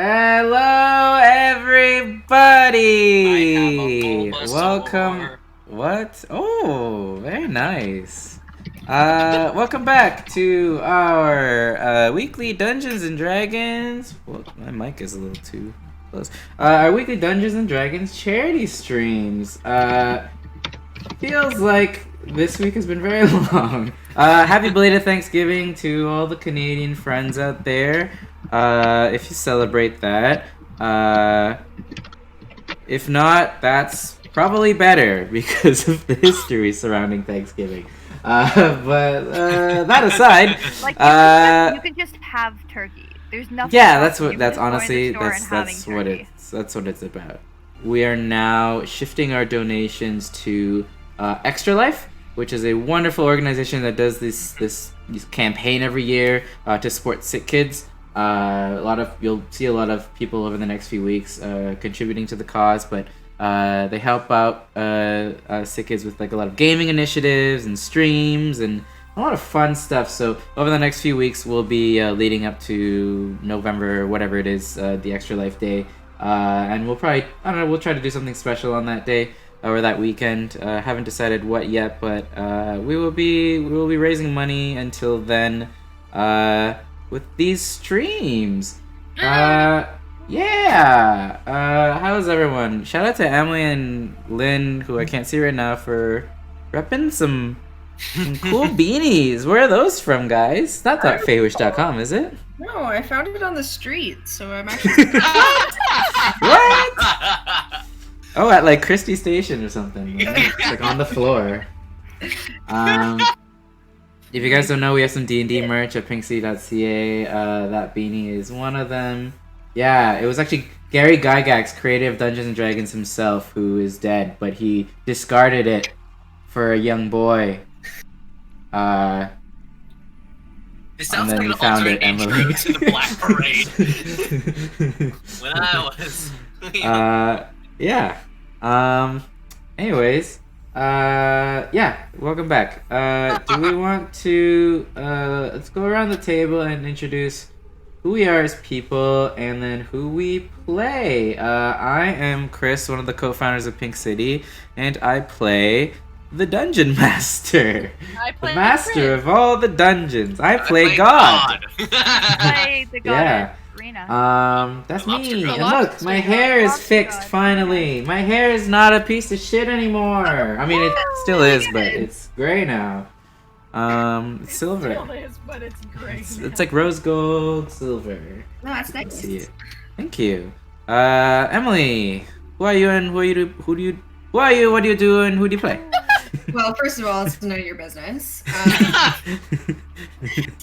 Hello, everybody! I have a Welcome. Bulbasaur. What? Oh, very nice. Welcome back to our weekly Dungeons and Dragons. Well, my mic is a little too close. Our weekly Dungeons and Dragons charity streams. Feels like this week has been very long. Happy belated Thanksgiving to all the Canadian friends out there. If you celebrate that. If not, that's probably better because of the history surrounding Thanksgiving. But that aside, Like you can just have turkey. There's nothing. yeah, wrong that's with what. you That's just going to the honestly store and having what turkey. that's what it's about. We are now shifting our donations to Extra Life, which is a wonderful organization that does this campaign every year to support sick kids. You'll see a lot of people over the next few weeks contributing to the cause, but they help out sick kids with like a lot of gaming initiatives and streams and a lot of fun stuff. So over the next few weeks, we'll be leading up to November, whatever it is, the Extra Life Day, and we'll probably we'll try to do something special on that day or that weekend. Haven't decided what yet, but we will be raising money until then. With these streams. Yeah. How's everyone? Shout out to Emily and Lynn, who I can't see right now, for repping some cool beanies. Where are those from, guys? Not .feywish.com, is it? No, I found it on the street, so I'm actually. What? Oh, at like Christie Station or something. It's like on the floor. If you guys don't know, we have some D&D merch at pinkcity.ca. That beanie is one of them. Yeah, it was actually Gary Gygax, creator of Dungeons & Dragons himself, who is dead, but he discarded it for a young boy. This sounds and then like he an found alternate it, Emily. intro to the Black Parade. When I was... Yeah. Anyways... yeah, welcome back. Do we want to, let's go around the table and introduce who we are as people and then who we play. I am Chris, one of the co-founders of Pink City, and I play the Dungeon Master. I The play master Chris. of all the dungeons. I play God. Play the god Yeah. Arena. That's The lobster me. god. And look, my hair is fixed finally. My hair is not a piece of shit anymore. I mean, it still is, but it's gray now. It's silver. Still is, but it's great. It's like rose gold silver. No, that's Let's nice. see it. Thank you. Emily, who are you and who are you? Who are you? What do you do and who do you play? Well, first of all, it's none of your business.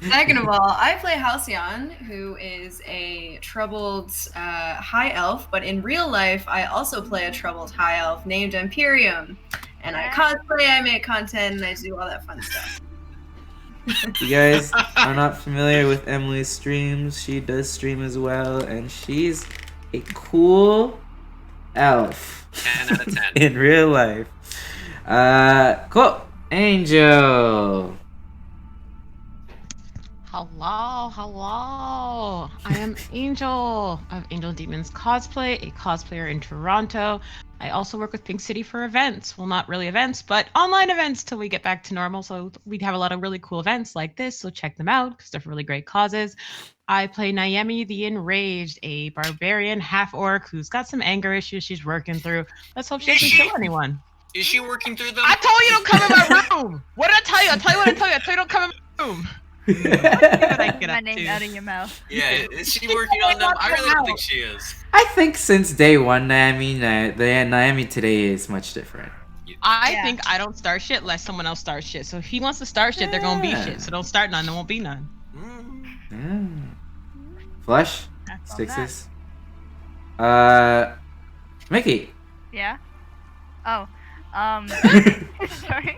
Second of all, I play Halcyon, who is a troubled high elf, but in real life, I also play a troubled high elf named Imperium. And I cosplay, I make content, and I do all that fun stuff. You guys are not familiar with Emily's streams. She does stream as well, and she's a cool elf 10 out of 10. in real life. Cool. Angel. Hello. I am Angel of Angel Demons Cosplay, a cosplayer in Toronto. I also work with Pink City for events. Well, not really events, but online events till we get back to normal. So we'd have a lot of really cool events like this, so check them out because they're for really great causes. I play Naemi the Enraged, a barbarian half-orc who's got some anger issues she's working through. Let's hope she doesn't kill anyone. Is she working through them? I told you don't come in my room! What did I tell you? I tell you don't come in my room! What I get My up name to. out of your mouth. Yeah, is she working on them? I really don't think she is. I think since day one, Naomi today is much different. I think I don't start shit unless someone else starts shit. So if he wants to start shit, they're gonna be Yeah. shit. So don't start none, there won't be none. Flush? That's all Stixes? Mickey. Yeah. Oh. Sorry.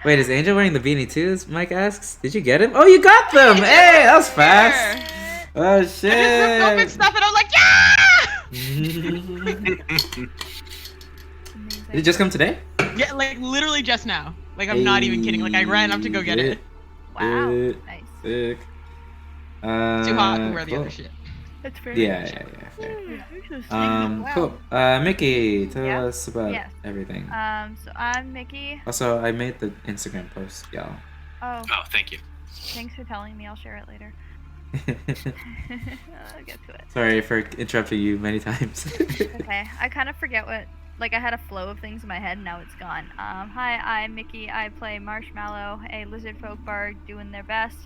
Wait, is Angel wearing the beanie too? As Mike asks. Did you get him? Oh, you got them! Hey, that was fast. Oh I just ripped open shit! stuff and I'm like, yeah! Did it just come today? Yeah, like literally just now. Like I'm not even kidding. Like I ran up to go get it. Wow. Sick. Nice. Sick. It's too hot to wear the Cool. other shit. That's fair. Yeah, fair. Wow. Cool. Mickey, tell Yeah? us about Yes. everything. So I'm Mickey. Also, I made the Instagram post, y'all. Oh, Oh, thank you. thanks for telling me. I'll share it later. I'll get to it. Sorry for interrupting you many times. Okay, I kind of forget what. Like I had a flow of things in my head, and now it's gone. Hi, I'm Mickey. I play Marshmallow, a lizard folk bard doing their best.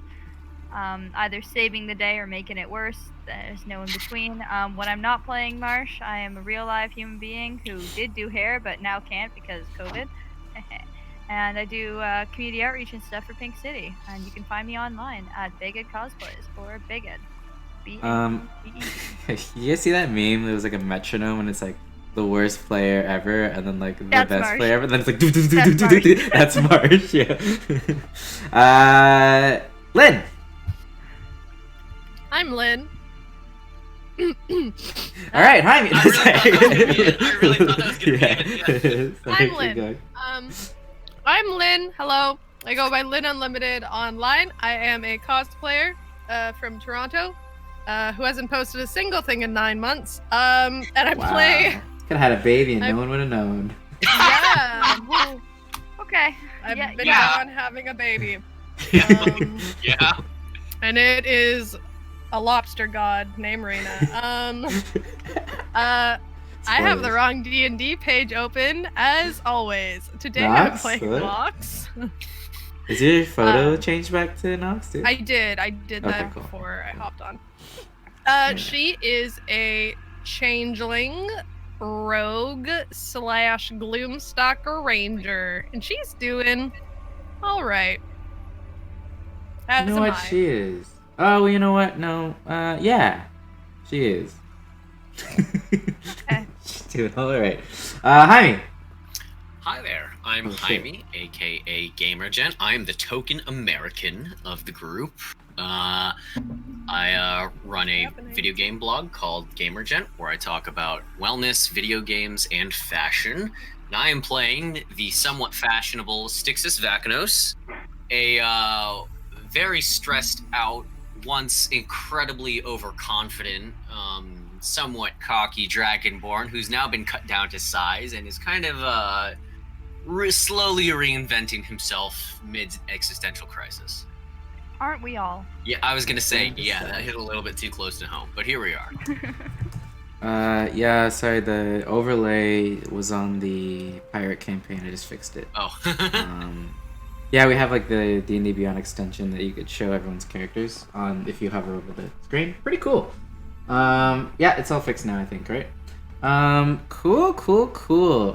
Either saving the day or making it worse. There's no in between. When I'm not playing Marsh, I am a real live human being who did do hair but now can't because COVID. And I do community outreach and stuff for Pink City. And you can find me online at Biged Cosplays or Biged. B-A-G-E-D. You guys see that meme? There was like a metronome and it's like the worst player ever, and then like the That's best Marsh. player ever. Then it's like That's that's Marsh. Yeah. Lynn. I'm Lynn. All right, hi. I really thought that was gonna be it. I'm Lynn. I'm Lynn. Hello. I go by Lynn Unlimited online. I am a cosplayer from Toronto who hasn't posted a single thing in 9 months. And I play. Could have had a baby and no one would have known. Yeah. Okay. I've been yeah. on having a baby. Yeah. And it is a lobster god named Rena. I have the wrong D&D page open as always. Today I'm Nox? playing What? Nox. Is your photo changed back to Nox too? I did Okay, that cool. before I hopped on. She is a changeling rogue / gloomstalker ranger, and she's doing all right. You know what she is? Oh, well, you know what? No. Yeah, she is. She's doing all right. Hi. Hi there. I'm Oh, shit. Jaime, aka Gamergent. I'm the token American of the group. I run a video game blog called Gamergent, where I talk about wellness, video games, and fashion. And I am playing the somewhat fashionable Styxis Vakinos, a very stressed out, once incredibly overconfident, somewhat cocky dragonborn who's now been cut down to size and is kind of slowly reinventing himself mid-existential crisis. Aren't we all? Yeah, I was gonna say, yeah, that hit a little bit too close to home, but here we are. Yeah, sorry, the overlay was on the pirate campaign. I just fixed it. Oh. Yeah, we have like the D&D Beyond extension that you could show everyone's characters on if you hover over the screen. Pretty cool. Yeah, it's all fixed now, I think, right? Cool.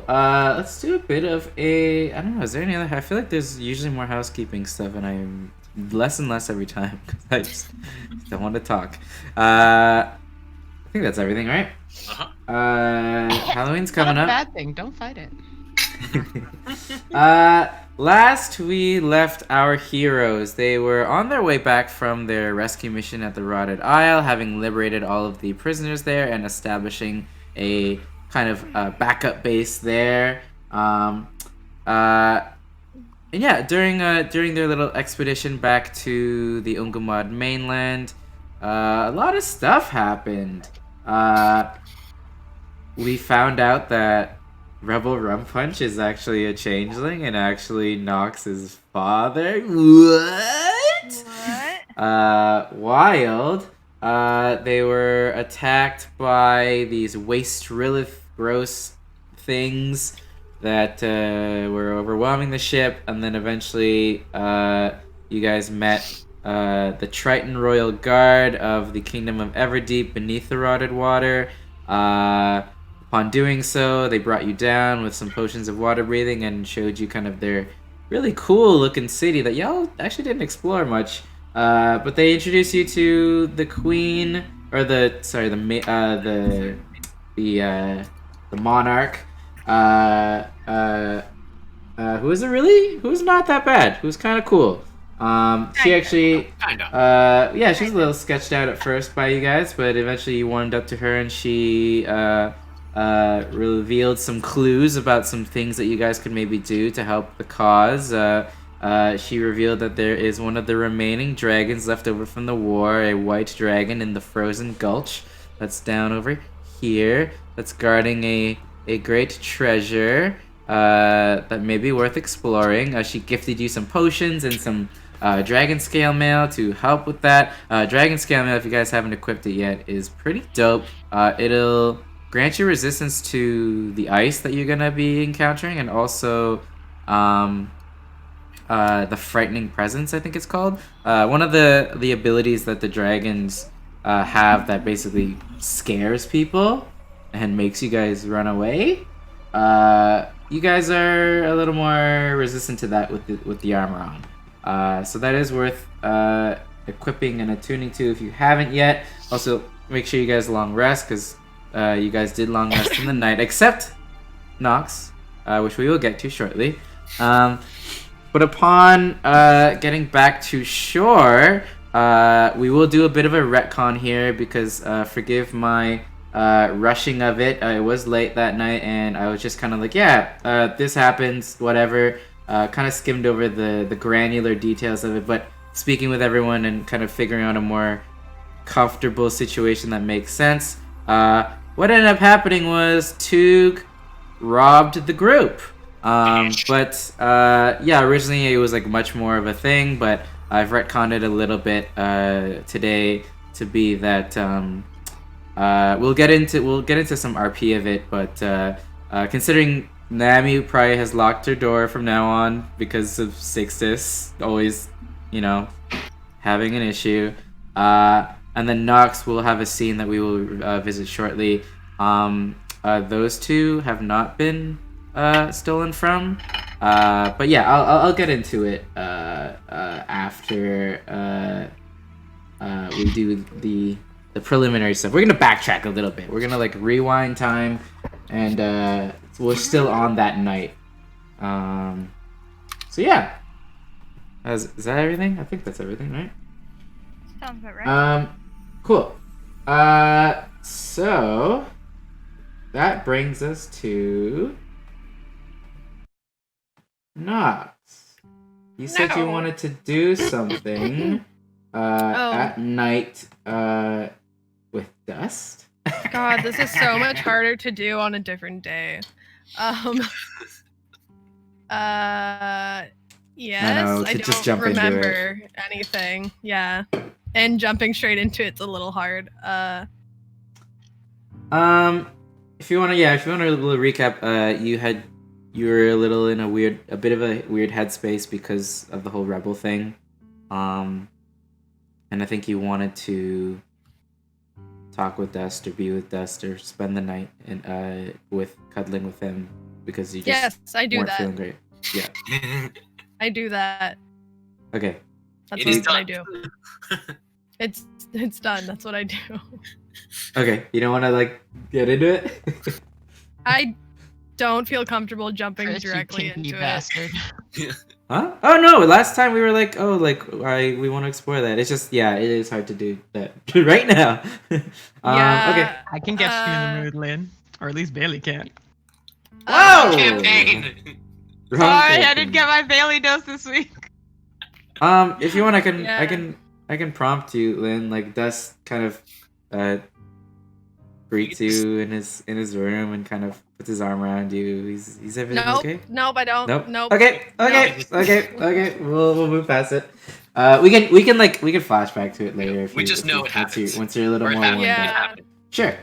Let's do a bit of I don't know, is there any other, I feel like there's usually more housekeeping stuff and I'm less and less every time because I just don't want to talk. I think that's everything, right? Uh-huh. Halloween's It's not coming a up. bad thing. Don't fight it. Last we left our heroes, they were on their way back from their rescue mission at the Rotted Isle, having liberated all of the prisoners there and establishing a kind of backup base there. And yeah, during their little expedition back to the Ungumod mainland, a lot of stuff happened. We found out that Rebel Rum Punch is actually a changeling and actually Nox's father. What? Wild. They were attacked by these waste Rilith gross things that were overwhelming the ship, and then eventually you guys met the Triton Royal Guard of the Kingdom of Everdeep beneath the Rotted Water. Upon doing so, they brought you down with some potions of water breathing and showed you kind of their really cool looking city that y'all actually didn't explore much. But they introduced you to the queen, or the monarch. Who's not that bad. Who's kind of cool. She actually, Kinda. yeah, she's a little sketched out at first by you guys, but eventually you warmed up to her and she revealed some clues about some things that you guys could maybe do to help the cause. She revealed that there is one of the remaining dragons left over from the war, a white dragon in the Frozen Gulch. that's down over here. That's guarding a great treasure that may be worth exploring. She gifted you some potions and some dragon scale mail to help with that. Dragon scale mail, if you guys haven't equipped it yet, is pretty dope. It'll grant you resistance to the ice that you're gonna be encountering, and also the frightening presence, I think it's called. One of the abilities that the dragons have that basically scares people and makes you guys run away. You guys are a little more resistant to that with the armor on. So that is worth equipping and attuning to if you haven't yet. Also, make sure you guys long rest, because you guys did long rest in the night, except Nox, which we will get to shortly. But upon getting back to shore, we will do a bit of a retcon here, because forgive my rushing of it. It was late that night, and I was just kind of like, yeah, this happens, whatever. Kind of skimmed over the granular details of it, but speaking with everyone and kind of figuring out a more comfortable situation that makes sense. What ended up happening was Tug robbed the group. But yeah, originally it was like much more of a thing, but I've retconned it a little bit today to be that we'll get into some RP of it, but considering Nami probably has locked her door from now on because of Sixtus always, having an issue, and then Nox will have a scene that we will visit shortly. Those two have not been stolen from, but yeah, I'll get into it after we do the preliminary stuff. We're gonna backtrack a little bit. We're gonna like rewind time, and we're still on that night. So yeah, is that everything? I think that's everything, right? Sounds about right. Cool. So that brings us to Nox. You said you wanted to do something at night with Dust. God, this is so much harder to do on a different day. Yes, I just don't jump into it. remember anything. Yeah, and jumping straight into it's a little hard. If you want to recap, you were a little in a bit of a weird headspace because of the whole rebel thing, and I think you wanted to talk with Dust or be with Dust or spend the night with cuddling with him because you just weren't feeling great. Yeah. I do that. Okay. That's It is what I done. do. It's done. That's what I do. Okay. You don't want to get into it? I don't feel comfortable jumping Chris, you directly kinky into bastard. Huh? Oh no! Last time we were we want to explore that. It's just it is hard to do that right now. Yeah. Okay. I can get you in the mood, Lynn. Or at least Bailey can. Whoa! Campaign. Wrong Sorry, I campaign. didn't get my Bailey dose this week. If you want, I can Yeah. I can prompt you, Lynn. Dust kind of greets you in his room and kind of puts his arm around you. He's everything okay? Nope, I don't. Nope. Okay. We'll move past it. We can flashback to it later. If We you, just if know you, it happens. Once you're a little Or it more warmed happens. up. Yeah. Sure.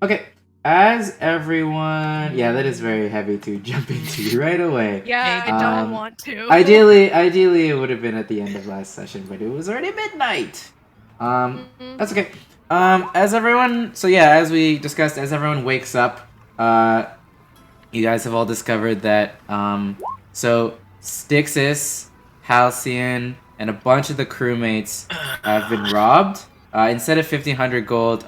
Okay. As everyone, that is very heavy to jump into right away. Yeah, I don't want to. Ideally, it would have been at the end of last session, but it was already midnight. That's okay. As we discussed, as everyone wakes up, you guys have all discovered that, so Stixis, Halcyon, and a bunch of the crewmates have been robbed. Instead of 1,500 gold,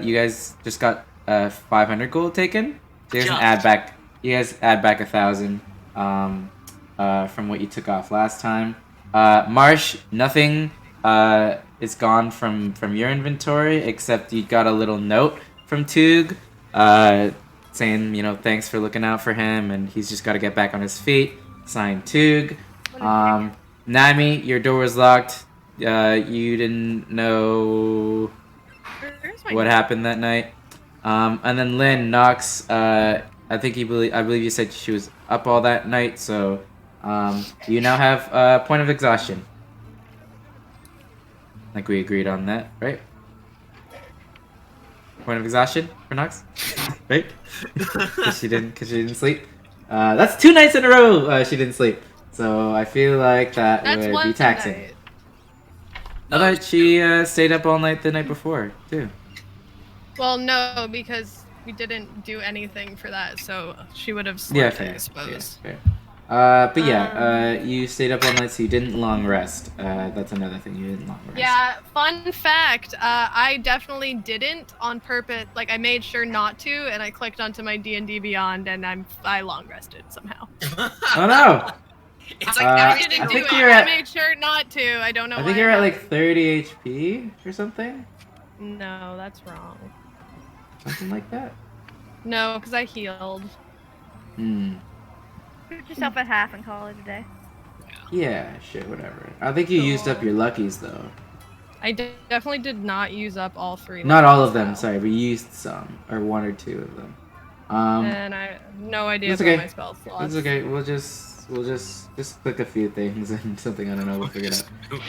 you guys just got 500 gold taken. So you guys add back 1,000 from what you took off last time. Marsh, nothing is gone from your inventory except you got a little note from Tug saying, thanks for looking out for him and he's just got to get back on his feet. Signed Tug. Nami, your door was locked. You didn't know my what name? happened that night. And then Lynn, Nox, I believe you said she was up all that night, so you now have a point of exhaustion. Like we agreed on that, right? Point of exhaustion for Nox, right? Because she didn't sleep. That's 2 nights in a row she didn't sleep. So I feel like that That's would one be taxing. night. I thought she stayed up all night the night before too. Well, no, because we didn't do anything for that, so she would have Yeah, slept, fair. I suppose. Yeah, fair. But yeah, you stayed up all night, so you didn't long rest. That's another thing, you didn't long rest. Yeah, fun fact, I definitely didn't on purpose. Like, I made sure not to, and I clicked onto my D&D Beyond, and I long rested somehow. Oh no! It's like I every didn't I do think it. you're I at- made sure not to. I don't know I why. think you're at like haven't. 30 HP or something? No, that's wrong. Something like that? No, because I healed. Hmm. Put yourself at half and call it a day. Yeah, shit, whatever. I think you used up your luckies though. I definitely did not use up all 3. Not all of levels, them, though. sorry, but you used some. Or 1 or 2 of them. And I have no idea That's about okay. my spell slots. It's okay. We'll just click a few things and something I don't know. We'll figure it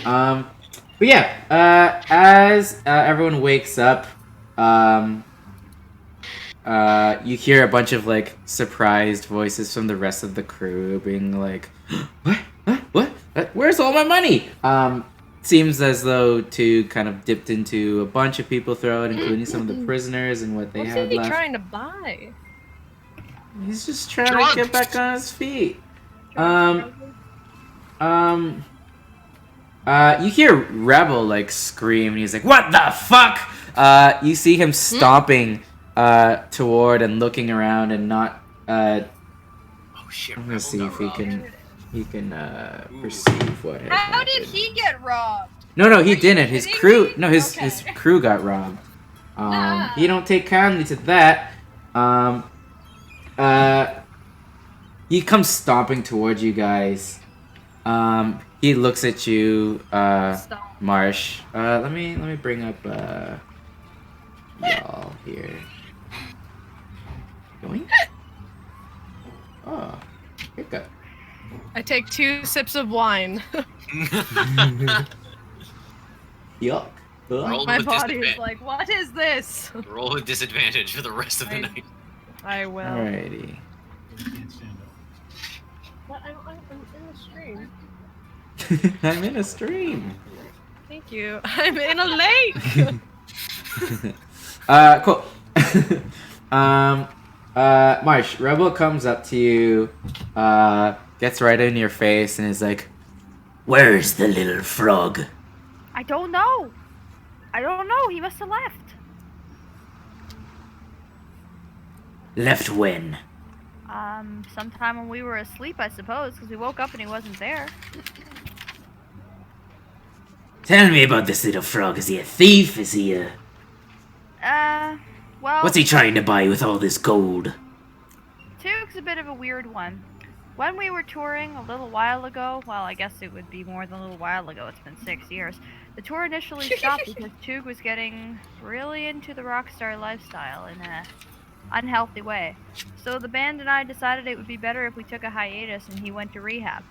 out. But yeah. As everyone wakes up, you hear a bunch of like surprised voices from the rest of the crew, being like, "What? What? Where's all my money?" Seems as though to kind of dipped into a bunch of people throughout, including some of the prisoners and what they What's had he left. trying to buy? He's just trying to get back on his feet. You hear Rebel like scream, and he's like, "What the fuck?" You see him stomping toward and looking around, and not. Oh shit! I'm gonna Rebel see got if he robbed. can perceive what has How did happened. he get robbed? No, he Are you didn't. His kidding crew. me? No, his Okay. crew got robbed. He don't take kindly to that. He comes stomping towards you guys. He looks at you, Stop. Marsh. Let me bring up y'all here. Going? Oh, hiccup. I take 2 sips of wine. Yuck. Roll My with body is disadvantage. like, what is this? Roll with disadvantage for the rest of the I- night. I will. Alrighty. But I'm in a stream. I'm in a stream. Thank you. I'm in a lake. Cool. Marsh, Rebel comes up to you, gets right in your face, and is like, "Where's the little frog?" I don't know. I don't know. He must have left. Left when? Sometime when we were asleep, I suppose, because we woke up and he wasn't there. Tell me about this little frog. Is he a thief? Is he a... Well... What's he trying to buy with all this gold? Tug's a bit of a weird one. When we were touring a little while ago, well, I guess it would be more than a little while ago, it's been 6 years, the tour initially stopped because Tug was getting really into the rockstar lifestyle in a unhealthy way. So the band and I decided it would be better if we took a hiatus and he went to rehab.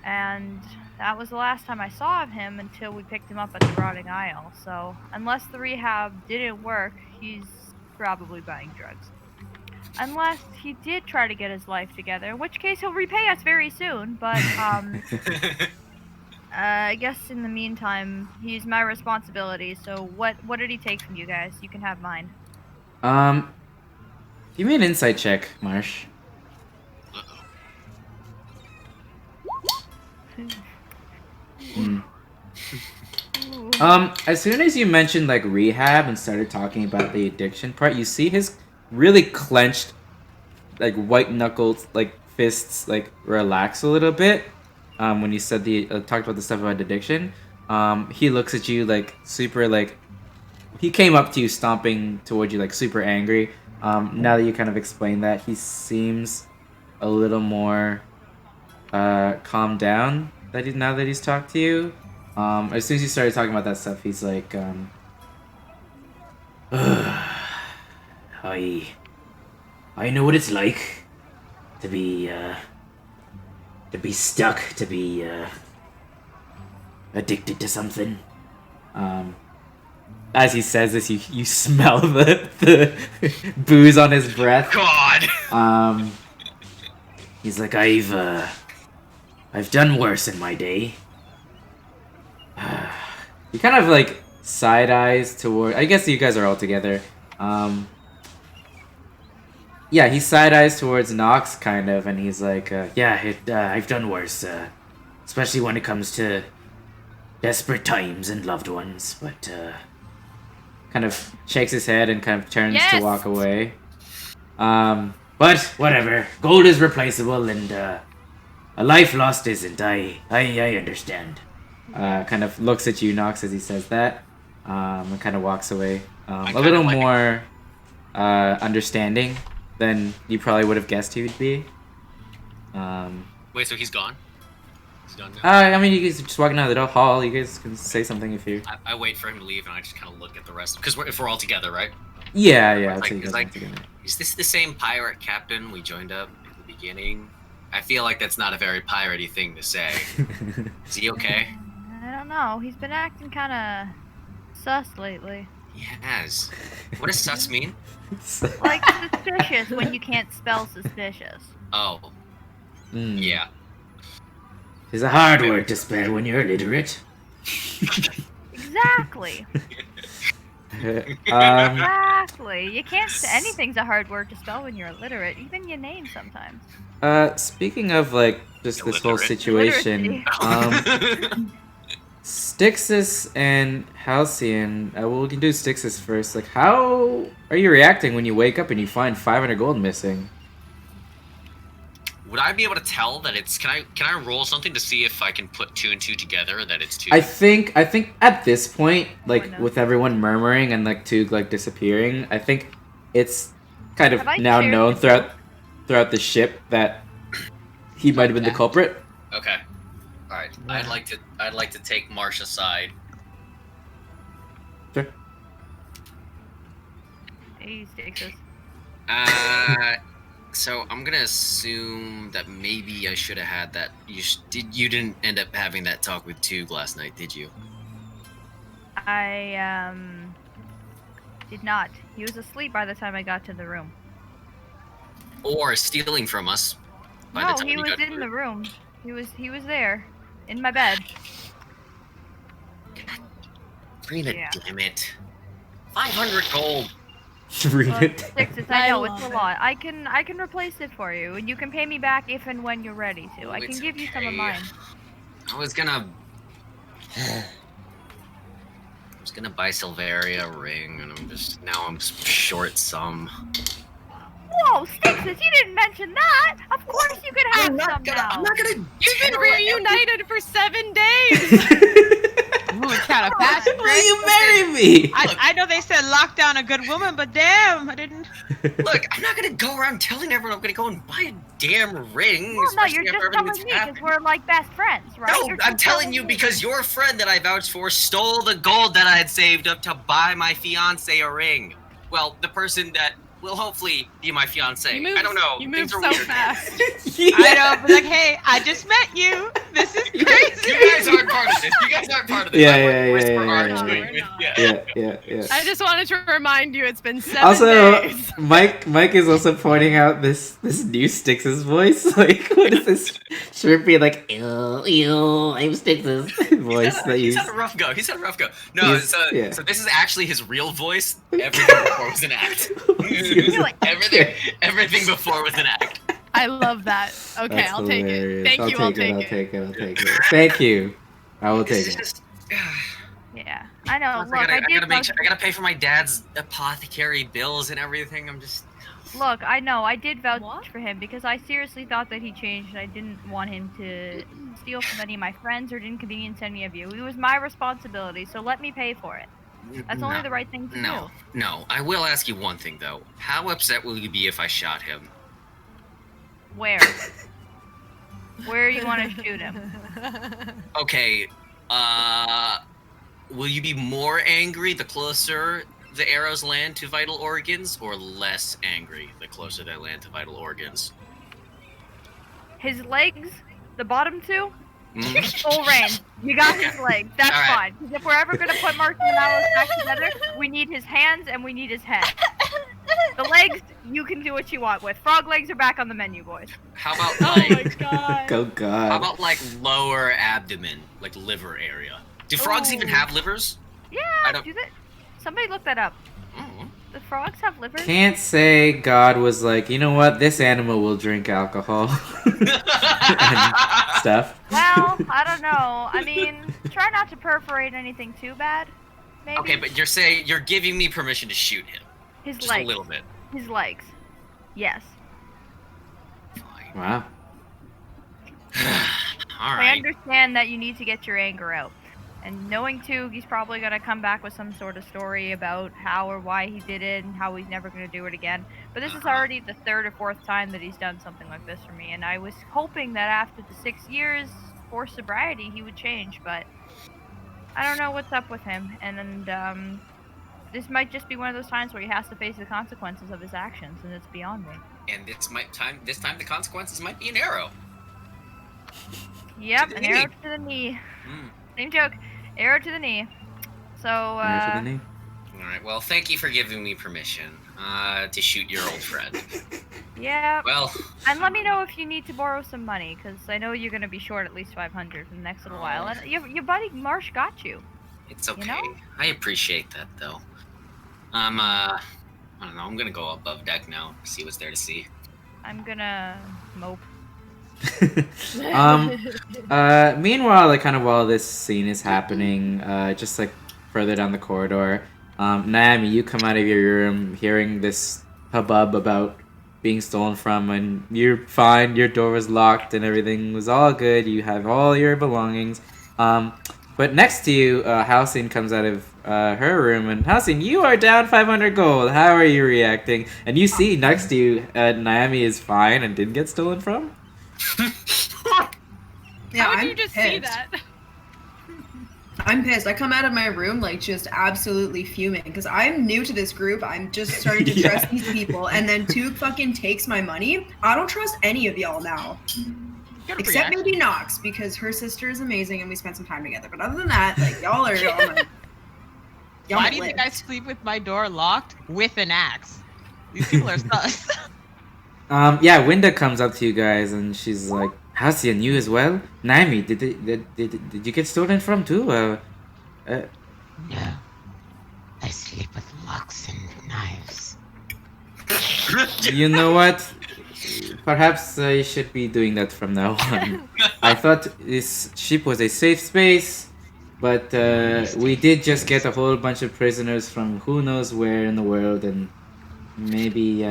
And that was the last time I saw of him until we picked him up at the Rotting Isle. So unless the rehab didn't work, he's probably buying drugs. Unless he did try to get his life together, in which case he'll repay us very soon, but, I guess in the meantime, he's my responsibility, so what did he take from you guys? You can have mine. Give me an insight check, Marsh. As soon as you mentioned like rehab and started talking about the addiction part, you see his really clenched, like white knuckled, like fists, like relax a little bit. When you said talked about the stuff about addiction, he looks at you like super like. He came up to you, stomping towards you, like super angry. Now that you kind of explained that, he seems a little more calmed down. Now that he's talked to you. As soon as you started talking about that stuff, he's like, I know what it's like to be stuck, to be addicted to something. As he says this, you smell the booze on his breath. God. He's like, I've done worse in my day. He kind of like side eyes toward. I guess you guys are all together. Yeah, he side eyes towards Nox, kind of, and he's like, I've done worse, especially when it comes to desperate times and loved ones. But kind of shakes his head and kind of turns to walk away. But whatever, gold is replaceable, and a life lost isn't. I understand. Kind of looks at you, Nox, as he says that, and kind of walks away. A little more understanding than you probably would have guessed he would be. Wait, so he's gone? He's gone now? I mean, you guys are just walking out of the hall. You guys can say something if you... I wait for him to leave, and I just kind of look at the rest. Because if we're all together, right? Yeah, I'll Like, say you guys like, all together. is this the same pirate captain we joined up at the beginning? I feel like that's not a very piratey thing to say. Is he okay? I don't know. He's been acting kind of sus lately. He has. What does sus mean? Like suspicious when you can't spell suspicious. Oh. Yeah. It's a hard word to spell when you're illiterate. Exactly. Exactly. You can't. Anything's a hard word to spell when you're illiterate. Even your name sometimes. Speaking of like just this whole situation, Styxus and Halcyon. Well, we can do Styxus first. Like, how are you reacting when you wake up and you find 500 gold missing? Would I be able to tell that it's? Can I roll something to see if I can put 2 and 2 together that it's 2? I think at this point, like with everyone murmuring and like Tug like disappearing, I think it's kind of now known throughout the ship that he might have been the culprit. Okay. All right. I'd like to take Marsh aside. Sure. Hey, Styxus. So I'm gonna assume that maybe I should have had that. You didn't end up having that talk with Tug last night, did you? I did not. He was asleep by the time I got to the room. Or stealing from us. No, he was in the room. He was there, in my bed. Rena, damn it! 500 gold. Styxus, I know it's a lot. I can replace it for you, and you can pay me back if and when you're ready to. I can give you some of mine. I was gonna buy Silveria a ring, and I'm short some. Whoa, Styxus, you didn't mention that! Of course you could have some now! I'm not gonna... You've been reunited for 7 days! Moving kind of fast. Will you marry me? I know they said lock down a good woman, but damn, I didn't... Look, I'm not gonna go around telling everyone I'm gonna go and buy a damn ring. Well, no, you're just telling me because we're like best friends, right? No, I'm telling you because your friend that I vouched for stole the gold that I had saved up to buy my fiance a ring. Well, the person that will hopefully be my fiance. I don't know. You move so weird. fast. I know, but like, hey, I just met you. This is crazy. You guys aren't part of this. Yeah. I just wanted to remind you it's been 7 Also, days. Mike is also pointing out this new Styx's voice. Like, what is this? Should it be like, ew, I'm Styx's voice that you... He's had a rough go. No, so this is actually his real voice. Everything before was an act. Everything before was an act. I love that. Okay, That's I'll take hilarious. it. Thank you, I'll take it. Thank you. I will take it. Yeah, I know. Plus, Look, I gotta pay for my dad's apothecary bills and everything. I'm just... Look, I know. I did vouch for him because I seriously thought that he changed. I didn't want him to steal from any of my friends or inconvenience any of you. It was my responsibility, so let me pay for it. That's only the right thing to do. No. I will ask you one thing, though. How upset will you be if I shot him? Where? Where you want to shoot him? Okay, will you be more angry the closer the arrows land to vital organs, or less angry the closer they land to vital organs? His legs, the bottom two, Mhm. full range. You got his legs. That's All right. fine. 'Cause if we're ever gonna put marshmallows back together, we need his hands and we need his head. The legs, you can do what you want with. Frog legs are back on the menu, boys. How about Oh my like god. Oh God. how about like lower abdomen, like liver area? Do frogs even Ooh. have livers? I Yeah, don't- do that. Somebody look that up. Mm. The frogs have livers? Can't say God was like, you know what, this animal will drink alcohol and stuff. Well, I don't know. I mean, try not to perforate anything too bad. Maybe. Okay, but you're giving me permission to shoot him. his Just legs. a little bit. His legs. Yes. Fine. Wow. All I right. understand that you need to get your anger out. And knowing too, he's probably gonna come back with some sort of story about how or why he did it and how he's never gonna do it again. But this is already the third or fourth time that he's done something like this for me, and I was hoping that after the 6 years for sobriety he would change, but I don't know what's up with him. And this might just be one of those times where he has to face the consequences of his actions, and it's beyond me. And this time the consequences might be an arrow. Yep, the an knee. arrow to the knee. Mm. Same joke. Arrow to the knee. So, Arrow to the knee. All right. Well, thank you for giving me permission to shoot your old friend. yeah. Well, And let me know if you need to borrow some money, because I know you're going to be short at least 500 in the next little while. And your buddy Marsh got you. it's okay. know? I appreciate that, though. I don't know. I'm gonna go above deck now. See what's there to see. I'm going to mope. Meanwhile, like kind of while this scene is happening, just like further down the corridor, Naomi, you come out of your room hearing this hubbub about being stolen from, and you're fine. Your door was locked and everything was all good. You have all your belongings. But next to you, Halcyon comes out of her room, and Halcyon, you are down 500 gold. How are you reacting? And you see next to you, Naomi is fine and didn't get stolen from. Yeah, How would I'm you just pissed. see that? I'm pissed. I come out of my room like just absolutely fuming because I'm new to this group. I'm just starting to Yeah. trust these people, and then Took fucking takes my money. I don't trust any of y'all now, Good except reaction. maybe Nox because her sister is amazing and we spent some time together. But other than that, like y'all are y'all. Y'all Why do you think I sleep with my door locked with an axe? These people are sus. Yeah, Winda comes up to you guys and she's like, Halcyon, you as well? Naomi, did you get stolen from too? No. I sleep with locks and knives. You know what? Perhaps you should be doing that from now on. I thought this ship was a safe space, but we did just get a whole bunch of prisoners from who knows where in the world, and maybe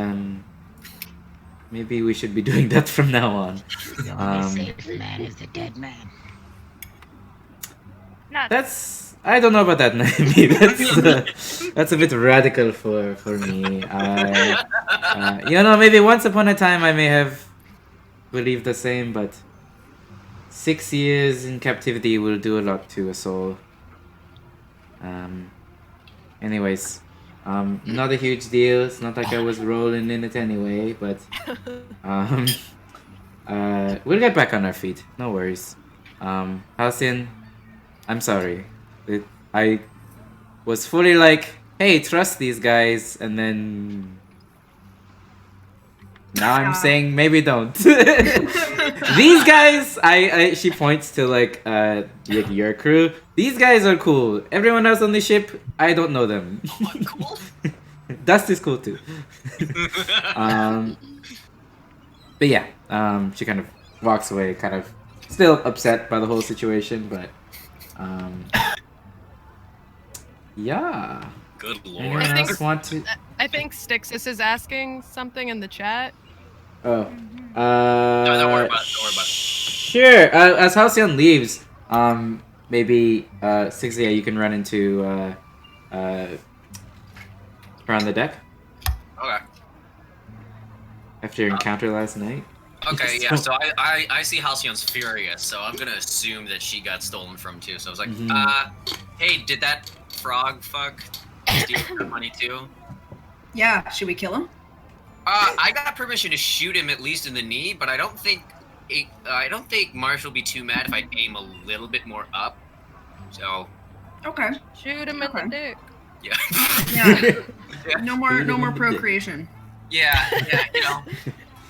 we should be doing that from now on. The only safe man is a dead man. I don't know about that, Naomi. That's a bit radical for me. Maybe once upon a time I may have believed the same, but 6 years in captivity will do a lot to a soul. Anyways, not a huge deal. It's not like I was rolling in it anyway, but we'll get back on our feet. No worries. Halcyon, I'm sorry. I was fully like, hey, trust these guys, and then now I'm saying maybe don't. These guys, she points to like your crew. These guys are cool. Everyone else on the ship, I don't know them. Cool. Dust is cool too. But yeah, she kind of walks away, kind of still upset by the whole situation, but yeah. Good lord. Anyone I think- else want to? I think Stixis is asking something in the chat. Oh, don't worry about it. Don't worry about it. Sure. As Halcyon leaves, maybe Sixia, you can run into around the deck Okay. after your encounter last night. Okay, yeah, so I see Halcyon's furious, so I'm gonna assume that she got stolen from too. So I was like, Mhm. hey, did that frog fuck steal her money too. Yeah, should we kill him? I got permission to shoot him at least in the knee, but I don't think Marsh will be too mad if I aim a little bit more up. So. Okay. Shoot him in the dick. Yeah. Yeah. No more procreation. Yeah, you know.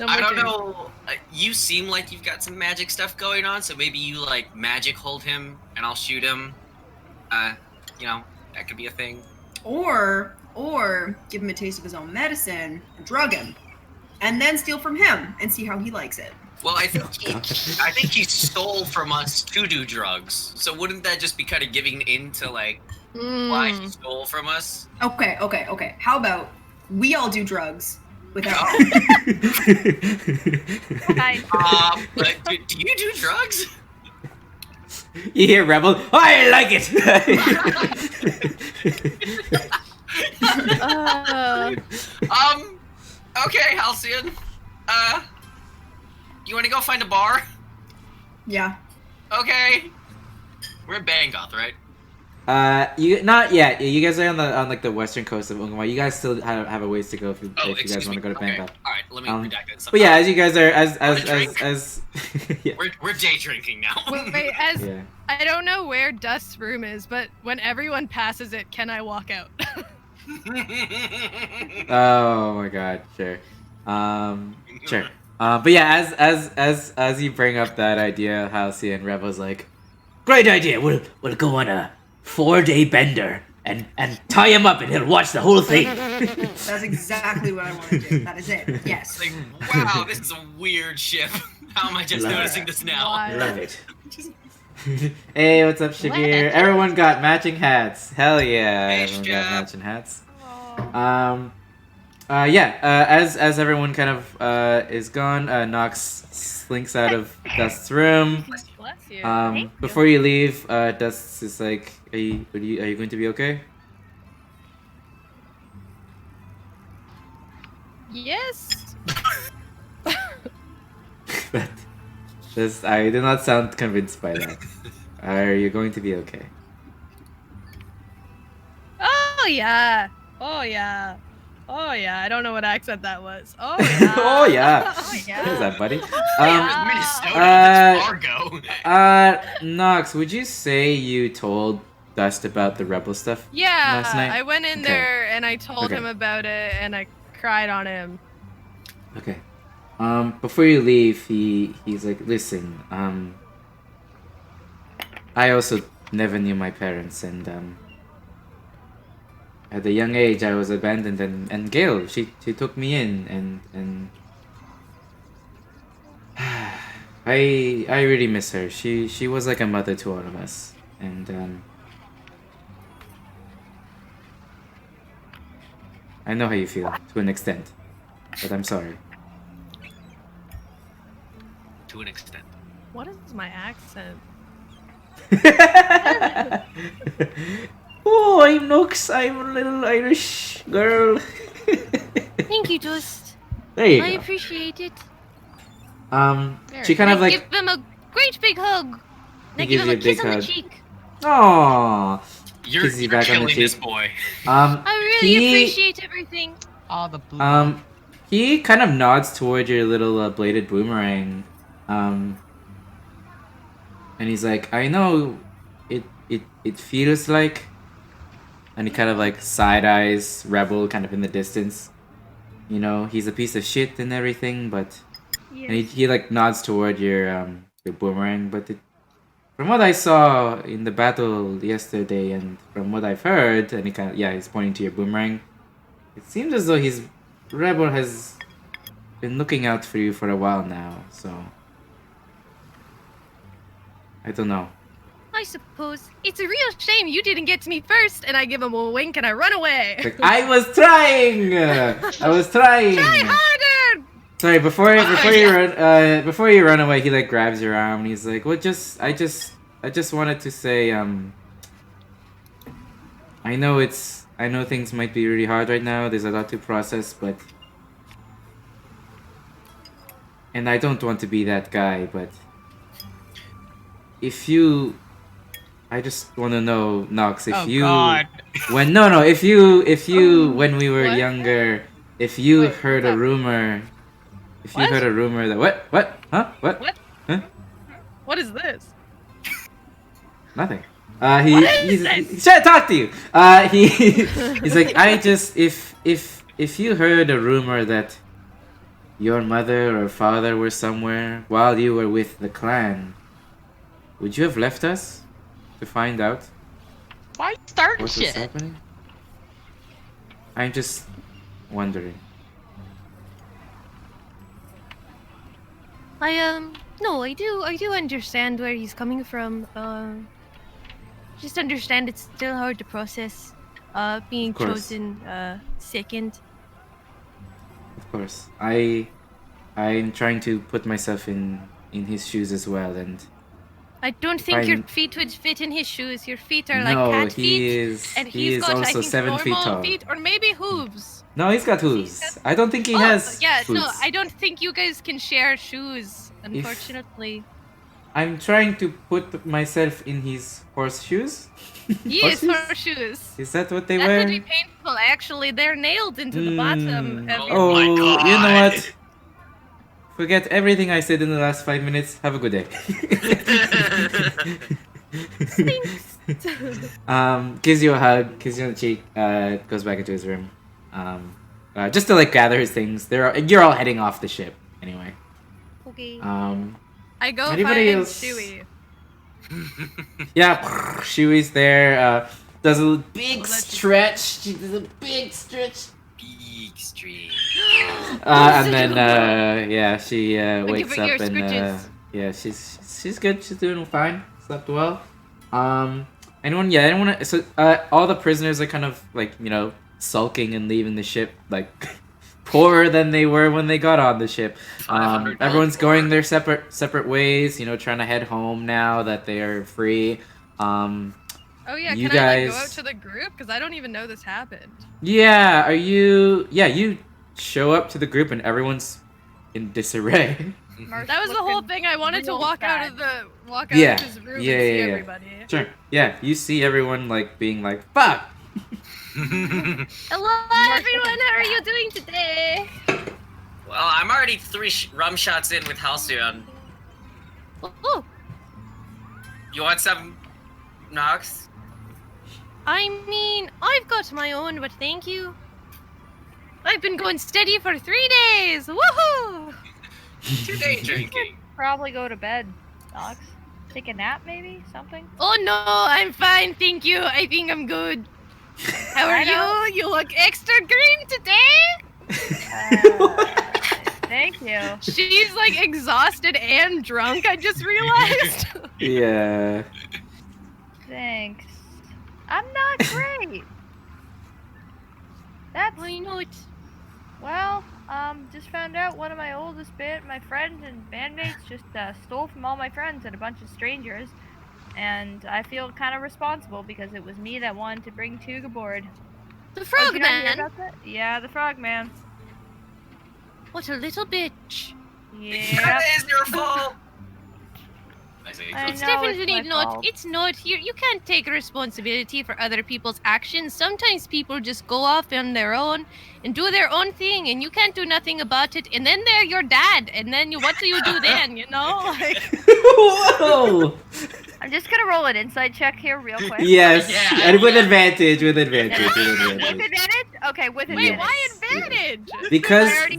I don't Number 2. know. You seem like you've got some magic stuff going on, so maybe you like magic hold him, and I'll shoot him. You know, that could be a thing. Or give him a taste of his own medicine and drug him, and then steal from him and see how he likes it. Well, I think he stole from us to do drugs. So wouldn't that just be kind of giving in to like why he stole from us? Okay. How about we all do drugs without? But do you do drugs? You hear Rebel? I like it. Okay, Halcyon. You want to go find a bar? Yeah. Okay. We're in Bangoth, right? You not yet. You guys are on like the western coast of Ungumod. You guys still have a ways to go if you guys want to go to Bangkok. All right, let me redact that. But yeah, as you guys are as yeah. We're day drinking now. Wait, Yeah. I don't know where Dust's room is, but when everyone passes it, can I walk out? Oh my god, sure. Sure. But yeah, as you bring up that idea, Halcyon, Rebel's like, great idea. We'll go on a 4-day bender and tie him up and he'll watch the whole thing. That's exactly what I want to do. That is it. Yes. Like, wow, this is a weird ship. How am I just noticing this now? Love it. Hey, what's up, Shagir? Everyone got matching hats. Hell yeah, everyone got matching hats. As everyone kind of is gone, Nox slinks out of Dust's room. Bless you. Before you leave, Dust is like, are you going to be okay? Yes. I do not sound convinced by that. Are you going to be okay? Oh yeah. Oh yeah. Oh yeah. I don't know what accent that was. Oh yeah. Oh yeah. Oh yeah. What is that, buddy? Minnesota, that's Fargo. Nox, would you say you told Dust about the rebel stuff Yeah, last night? I went in Okay. there and I told Okay. him about it and I cried on him. Okay. Before you leave, he's like, listen, I also never knew my parents, and at a young age I was abandoned, and Gail, she took me in, and I really miss her. She was like a mother to all of us, and I know how you feel to an extent, but I'm sorry. To an extent. What is my accent? Oh, I'm Nox. I'm a little Irish girl. Thank you, Dust. There you I go. appreciate it. She kind of I like, give them a great big hug. He I gives give him you a a big kiss on the hug. cheek. aww. You're Kisses you back on the killing this cheek. boy. I really he, appreciate everything. All the blue. he kind of nods toward your little bladed boomerang, and he's like, I know, it feels like, and he kind of like side eyes Rebel kind of in the distance. You know, he's a piece of shit and everything, but and he like nods toward your boomerang, but from what I saw in the battle yesterday and from what I've heard, and he kind of, he's pointing to your boomerang. It seems as though Rebel has been looking out for you for a while now, so I don't know. I suppose it's a real shame you didn't get to me first. And I give him a wink and I run away. Like, I was trying. Try harder! Sorry, before you run away, he like grabs your arm and he's like, "Well, I just wanted to say, I know things might be really hard right now. There's a lot to process, and I don't want to be that guy, but if you I just want to know, Nox, if Oh you God. when when we were What? younger, if you Wait, heard what's a up? rumor, What? that what? Huh? What? What? Huh? What is this? Nothing. What is this? He's trying to talk to you. He's like, if you heard a rumor that your mother or father were somewhere while you were with the clan, would you have left us to find out Why you starting what was shit? happening? I'm just wondering. No, I do understand where he's coming from. Just understand it's still hard to process. Being Of course. chosen, second. Of course, I'm trying to put myself in his shoes as well, and I don't think your Fine. feet would fit in his shoes. Your feet are no, like cat he feet. is and he he's is got, I also think, 7 feet Normal tall. feet or maybe hooves. No, he's got hooves. I don't think he has. yeah, no, boots. I don't think you guys can share shoes, unfortunately. I'm trying to put myself in his horseshoes. Yes, Horseshoes? for shoes. Is that what they That wear? would be painful. Actually, they're nailed into the bottom of your Oh my You know God. what? Forget everything I said in the last 5 minutes. Have a good day. Gives you a hug, kisses you on the cheek, goes back into his room. Just to like gather his things. You're all heading off the ship anyway. Okay. I go Anybody find else? Chewie. Yeah, Shui's there. Does a big Let's- stretch. She does a big stretch. Big stream. And then yeah, she wakes giving your up and scritches. yeah, she's good. She's doing fine. Slept well. Anyone? So all the prisoners are kind of like sulking and leaving the ship like poorer than they were when they got on the ship. $500 Everyone's going more. their separate ways. Trying to head home now that they are free. Oh yeah, You can I like, go guys- out to the group? Because I don't even know this happened. Yeah, are you? Yeah, you show up to the group and everyone's in disarray. Marsh That was the whole looking thing. I wanted to real walk out sad. of the Yeah, of his room yeah, and see yeah, yeah. everybody. Sure. Yeah, you see everyone like being like, "Fuck." Hello, everyone. How are you doing today? Well, I'm already 3 rum shots in with Halcyon. Oh, You want some, Nox? I mean, I've got my own, but thank you. I've been going steady for 3 days. Woohoo! 2-day drinking. Probably go to bed, Nox. Take a nap, maybe? Something? Oh no, I'm fine, thank you. I think I'm good. How are I know. you? You look extra green today. Thank you. She's like exhausted and drunk. I just realized. Yeah. Thanks. I'm not great. That's Why not? well, just found out one of my my friends and bandmates just stole from all my friends and a bunch of strangers, and I feel kind of responsible because it was me that wanted to bring Tug aboard. The Oh, did frog you not hear man. about that? Yeah, the frog man. What a little bitch. Yeah. That is your fault. I say I It's know definitely it's my not. fault. It's not. You can't take responsibility for other people's actions. Sometimes people just go off on their own and do their own thing, and you can't do nothing about it. And then they're your dad, and then what do you do then? You know, like Whoa! I'm just gonna roll an insight check here real quick. Yes, Yeah, and with yeah. advantage, with advantage, with With advantage. advantage? Okay, with Wait, advantage. why Yes. advantage? Because I already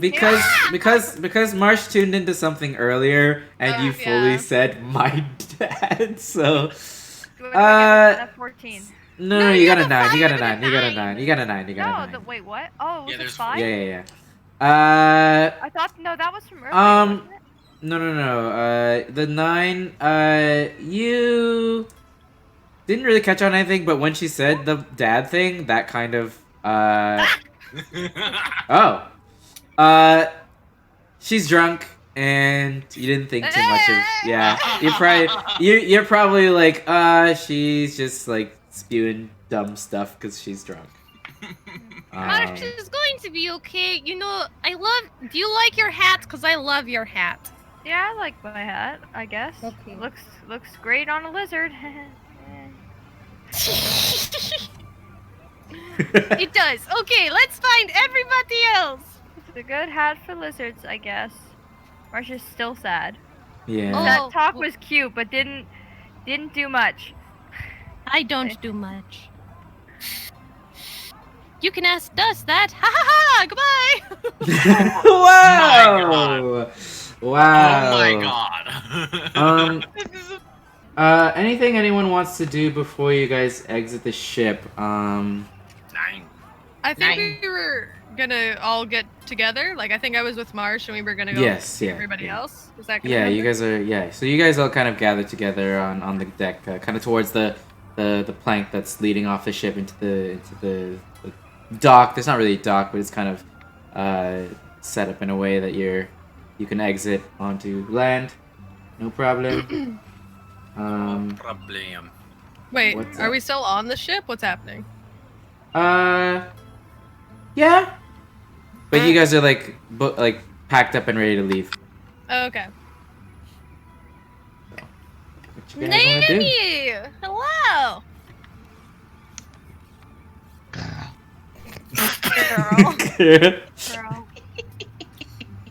because Marsh tuned into something earlier and you fully Yeah. said my dad. So What do I get? 14. no, you got a 9. You got a 9. You got a 9. You got a 9. You got a No, 9. wait, what? Oh, was Yeah, it there's 5? Yeah. I thought, no, that was from earlier. Um, wasn't it? No. The 9. You didn't really catch on anything, but when she said the dad thing, that kind of oh. She's drunk and you didn't think too much of you're probably like she's just like spewing dumb stuff because she's drunk. Marsh is going to be okay. You know, do you like your hat? Because I love your hat. Yeah, I like my hat, I guess. Okay. Looks great on a lizard. It does. Okay, let's find everybody else. It's a good hat for lizards, I guess. Marsha's still sad. Yeah. Oh. That talk was cute, but didn't do much. I don't do much. You can ask Dust that. Ha ha ha! Goodbye. Wow! Wow. Oh my god. Anything anyone wants to do before you guys exit the ship? 9. I think we were gonna all get together. Like I think I was with Marsh and we were gonna go Yes, see yeah, everybody yeah. else. Is that gonna Yeah, happen? you guys are. Yeah, so you guys all kind of gather together on the deck, kind of towards the plank that's leading off the ship into the dock. There's not really a dock, but it's kind of set up in a way that you can exit onto land. No problem. Problem. Wait, What's are up? we still on the ship? What's happening? Yeah. But you guys are like packed up and ready to leave. Oh, okay. What you guys want to do? Naomi! Hello! Girl.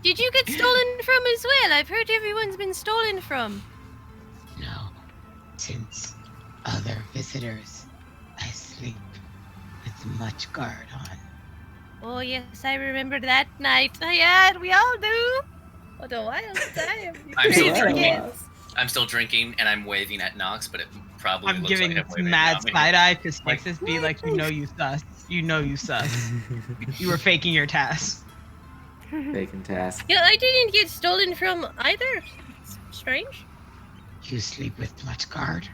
Did you get stolen from as well? I've heard everyone's been stolen from. No, since other visitors, I sleep with much guard on. Oh yes, I remember that night. Yeah, we all do. What a wild time. I'm still Wow. drinking. I'm still drinking, and I'm waving at Nox, but it probably I'm looks giving like I'm waving mad at me. side eye to Styxus, be like, you know you sus. You know you sus. You were faking your task. Bacon task. Yeah, I didn't get stolen from either. It's strange. You sleep with much guard.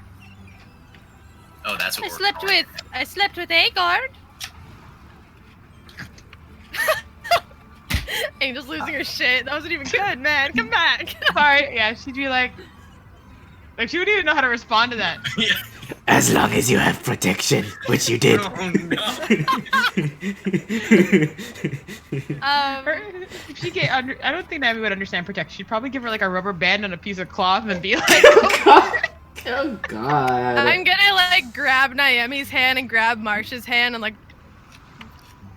Oh, that's what I we're slept calling with a guard. Angel's losing her shit. That wasn't even good, man. Come back. Sorry, yeah, she'd be like she wouldn't even know how to respond to that. it. Yeah. As long as you have protection, which you did. Oh no. If she get under, I don't think Naomi would understand protection. She'd probably give her like a rubber band and a piece of cloth and be like, Oh god. I'm gonna like grab Naomi's hand and grab Marsha's hand and like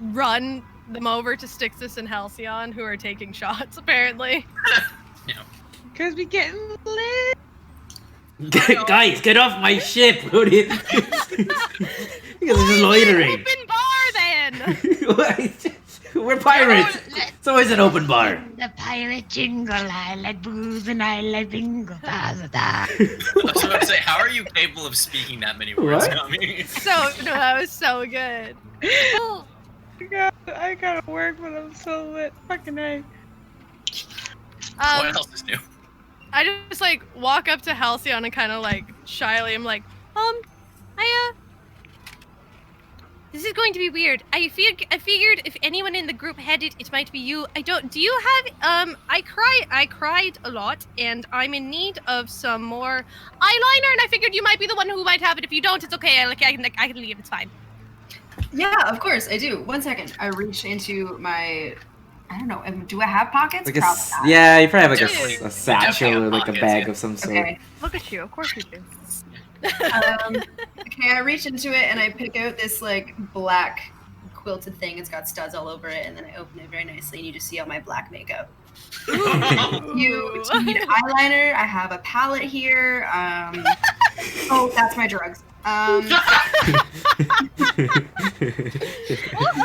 run them over to Styxus and Halcyon, who are taking shots apparently. because we getting lit. Guys, get off my ship! What are you? You guys are just loitering. Open bar then. We're pirates. It's always an open bar. The pirate jingle, I like booze and I like bingo. Da, da, da. I was about to say, how are you capable of speaking that many words, What? Nami? That was so good. Oh, I gotta work, but I'm so lit. Fucking A. What else is new? I just like walk up to Halcyon and kind of like shyly, I'm like, this is going to be weird. I figured if anyone in the group had it, it might be you. I don't. Do you have? I cried a lot, and I'm in need of some more eyeliner. And I figured you might be the one who might have it. If you don't, it's okay. I can leave. It's fine. Yeah, of course, I do. 1 second. I reach into my... I don't know. Do I have pockets? Like Probably not. yeah, you probably have like Definitely- a satchel or like a pockets, bag yeah. of some sort. Okay. Look at you. Of course you do. Okay, I reach into it and I pick out this like black quilted thing. It's got studs all over it, and then I open it very nicely, and you just see all my black makeup. You need eyeliner. I have a palette here. Oh, that's my drugs. Oh,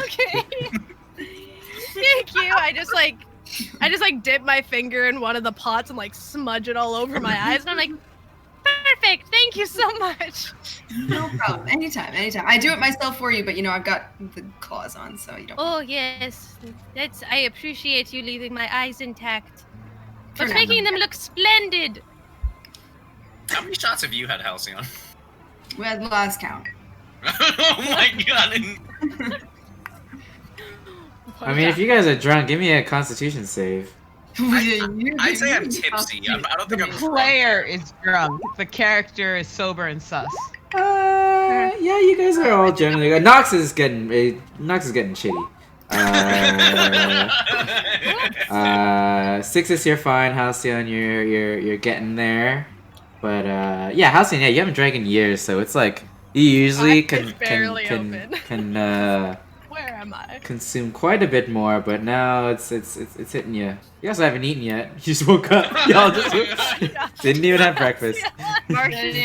okay. Thank you. I just like dip my finger in one of the pots and like smudge it all over my eyes, and I'm like, perfect. Thank you so much. No problem. Anytime, anytime. I do it myself for you, but you know I've got the claws on, so you don't. Oh yes, I appreciate you leaving my eyes intact, For but now. making them look splendid. How many shots have you had, Halcyon? We had the last count. Oh my god. I mean, if you guys are drunk, give me a Constitution save. I'd say I'm tipsy. I don't think I'm The drunk. player is drunk. The character is sober and sus. Yeah, you guys are all generally good. Nox is getting shitty. Sixes, you're fine. Halcyon, you're getting there. But yeah, Halcyon, yeah, you haven't drank in years, so it's like He usually Mine can is barely open. Where am I? consume quite a bit more, but now it's hitting you. You also haven't eaten yet. You just woke up. Y'all just didn't even have breakfast. Marsh is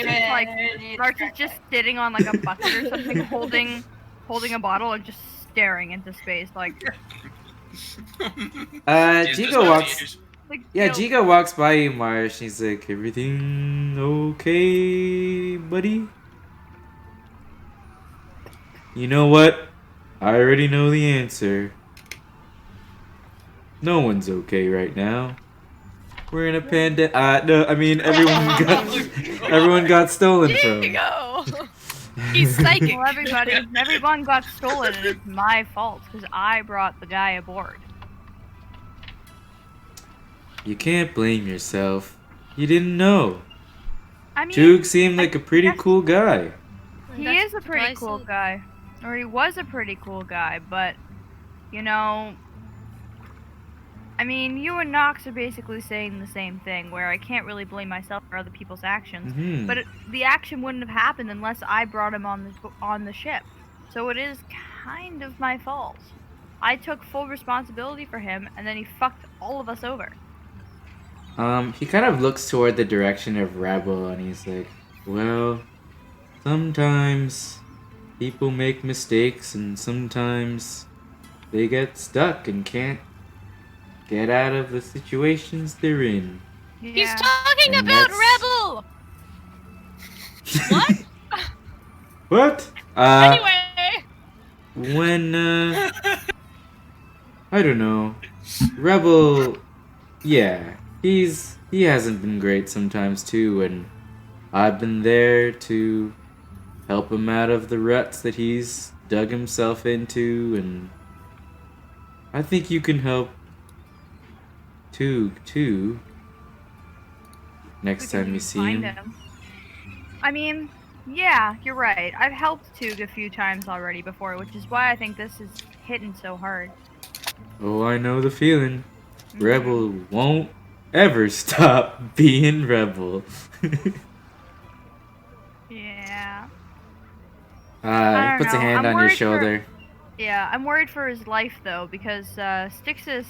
just sitting on like a bucket or something, holding a bottle and just staring into space like. Jigo walks. Like, Yeah, guilt. Jigo walks by you, Marsh. He's like, "Everything okay, buddy?" You know what? I already know the answer. No one's okay right now. We're in a pandemic. No, I mean everyone got stolen Here you from. go. He's psychic. Well, everyone got stolen, and it's my fault because I brought the guy aboard. You can't blame yourself. You didn't know. I mean, Joog seemed like a pretty guess- cool guy. he That's is a pretty what I cool said. guy, or he was a pretty cool guy, but you know. I mean, you and Nox are basically saying the same thing, where I can't really blame myself for other people's actions. Mhm. But the action wouldn't have happened unless I brought him on the ship. So it is kind of my fault. I took full responsibility for him, and then he fucked all of us over. He kind of looks toward the direction of Rebel, and he's like, "Well, sometimes people make mistakes, and sometimes they get stuck and can't get out of the situations they're in." He's Yeah. talking And about that's- Rebel! What? What? Anyway. When, I don't know. Rebel, yeah, he hasn't been great sometimes too, and I've been there to help him out of the ruts that he's dug himself into, and I think you can help too. Next We can time you see find him. I mean, yeah, you're right. I've helped Toog a few times already before, which is why I think this is hitting so hard. Oh, I know the feeling. Rebel won't ever stop being Rebel. Yeah. He don't puts a know. hand I'm on your worried for- shoulder. Yeah, I'm worried for his life though, because Styxus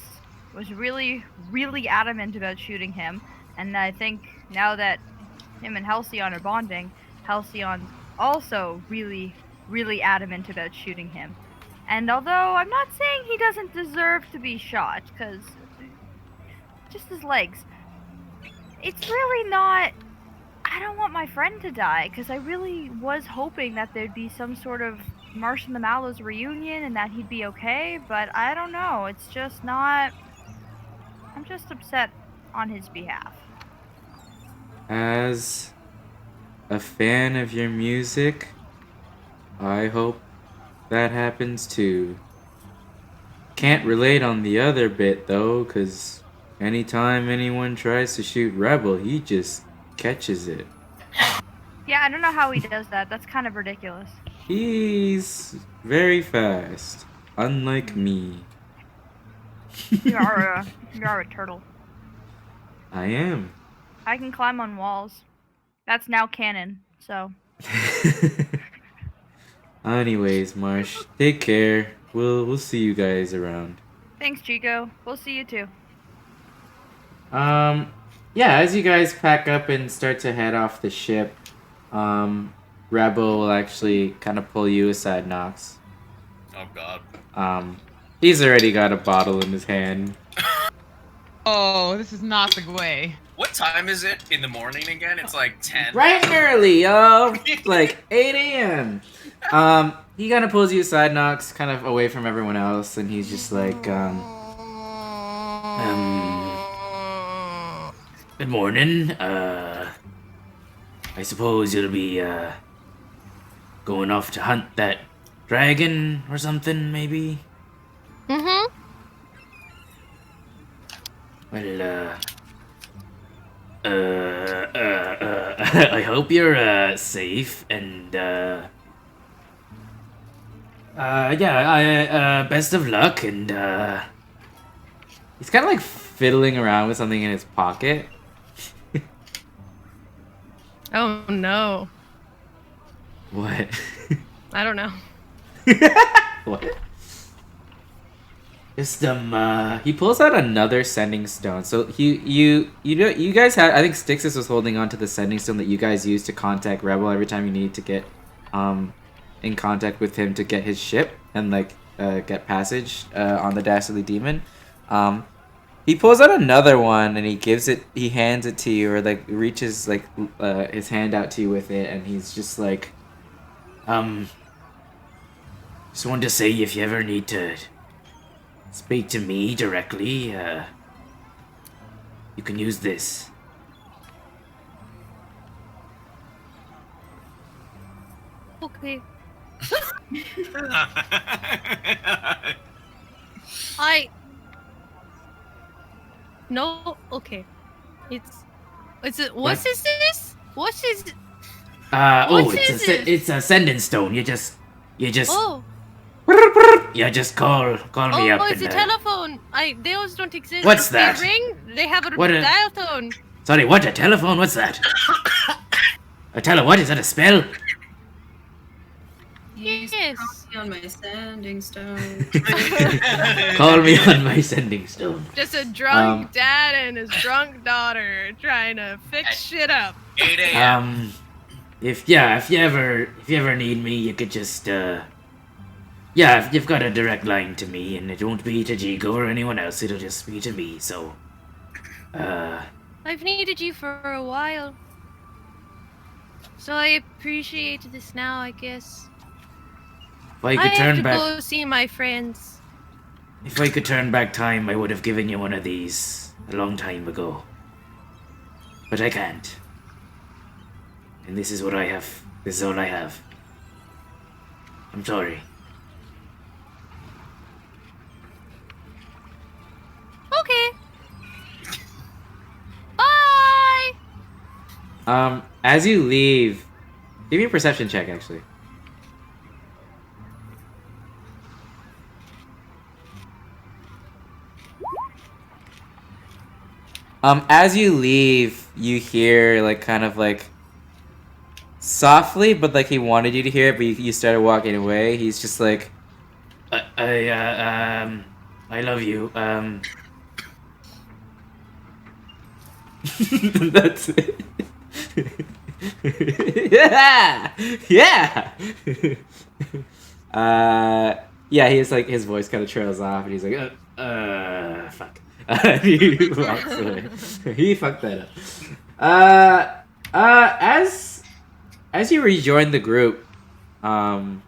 was really, really adamant about shooting him, and I think now that him and Halcyon are bonding, Halcyon's also really, really adamant about shooting him. And although I'm not saying he doesn't deserve to be shot, because just his legs, it's really not. I don't want my friend to die, because I really was hoping that there'd be some sort of Marsh and the Mallows reunion and that he'd be okay, but I don't know. It's just not. I'm just upset on his behalf. As a fan of your music, I hope that happens too. Can't relate on the other bit though, cause anytime anyone tries to shoot Rebel, he just catches it. Yeah, I don't know how he does that. That's kind of ridiculous. He's very fast, unlike me. You are a turtle. I am. I can climb on walls. That's now canon, so. Anyways, Marsh, take care. We'll see you guys around. Thanks, Chico. We'll see you too. Yeah, as you guys pack up and start to head off the ship, Rebel will actually kind of pull you aside, Nox. Oh god. He's already got a bottle in his hand. Oh, this is not the way. What time is it in the morning again? It's like 10. Bright and early, yo! Like 8 a.m. He kind of pulls you aside, Nox, kind of away from everyone else, and he's just like, good morning. I suppose you'll be, going off to hunt that dragon or something, maybe? Mm-hmm. Well, I hope you're, safe, and, best of luck, and, he's kind of like fiddling around with something in his pocket. Oh no. What? I don't know. What? Just he pulls out another sending stone. So you know, you guys had, I think Styxus was holding on to the sending stone that you guys use to contact Rebel every time you need to get in contact with him to get his ship and like get passage on the Dastardly Demon. He pulls out another one and he hands it to you, or like reaches like his hand out to you with it, and he's just like, just wanted to say, if you ever need to speak to me directly, you can use this. Okay. No, okay. It's a, what is this? What is it? It's a sending stone. You just Oh. yeah, just call me up. Oh, it's a telephone. Those don't exist. What's that? They ring. They have a What dial tone. Sorry, what? A telephone? What's that? What? Is that a spell? Yes. On my sending stone. Call me on my sending stone. Just a drunk dad and his drunk daughter trying to fix shit up. 8 a.m. If you ever need me, you could just if you've got a direct line to me, and it won't be to Jigo or anyone else, it'll just be to me. So I've needed you for a while. So I appreciate this now, I guess. if I could turn back, go see my friends. if I could turn back time, I would have given you one of these a long time ago. But I can't. And this is what I have. This is all I have. I'm sorry. Okay. Bye. As you leave, give me a perception check, actually. As you leave, you hear, like, kind of, like, softly, but, like, he wanted you to hear it, but you started walking away. He's just like, I love you, That's it. Yeah! Yeah! Yeah, he's like, his voice kind of trails off, and he's like, fuck. He walks away. He fucked that up. As you rejoin the group, kind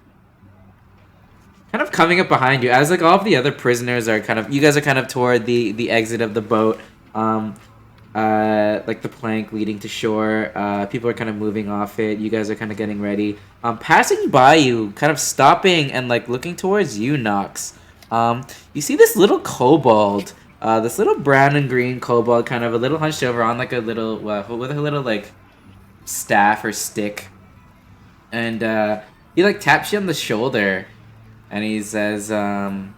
of coming up behind you, as like all of the other prisoners are kind of, you guys are kind of toward the exit of the boat, like the plank leading to shore. People are kind of moving off it. You guys are kind of getting ready. Passing by you, kind of stopping and like looking towards you, Nox. You see this little kobold, this little brown and green kobold, kind of a little hunched over on like a little, with a little like staff or stick, and he like taps you on the shoulder, and he says, "Howdy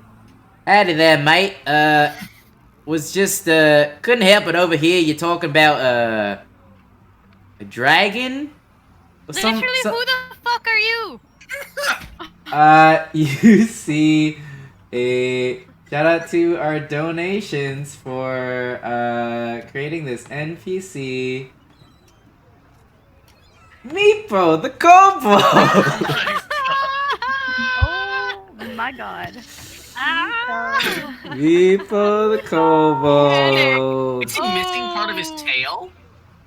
there, mate. Was just couldn't help but overhear you talking about a dragon." Literally, who the fuck are you? You see a shout out to our donations for creating this NPC. Meepo, the kobold! Oh my god. Meepo, the kobold. Is he missing part of his tail?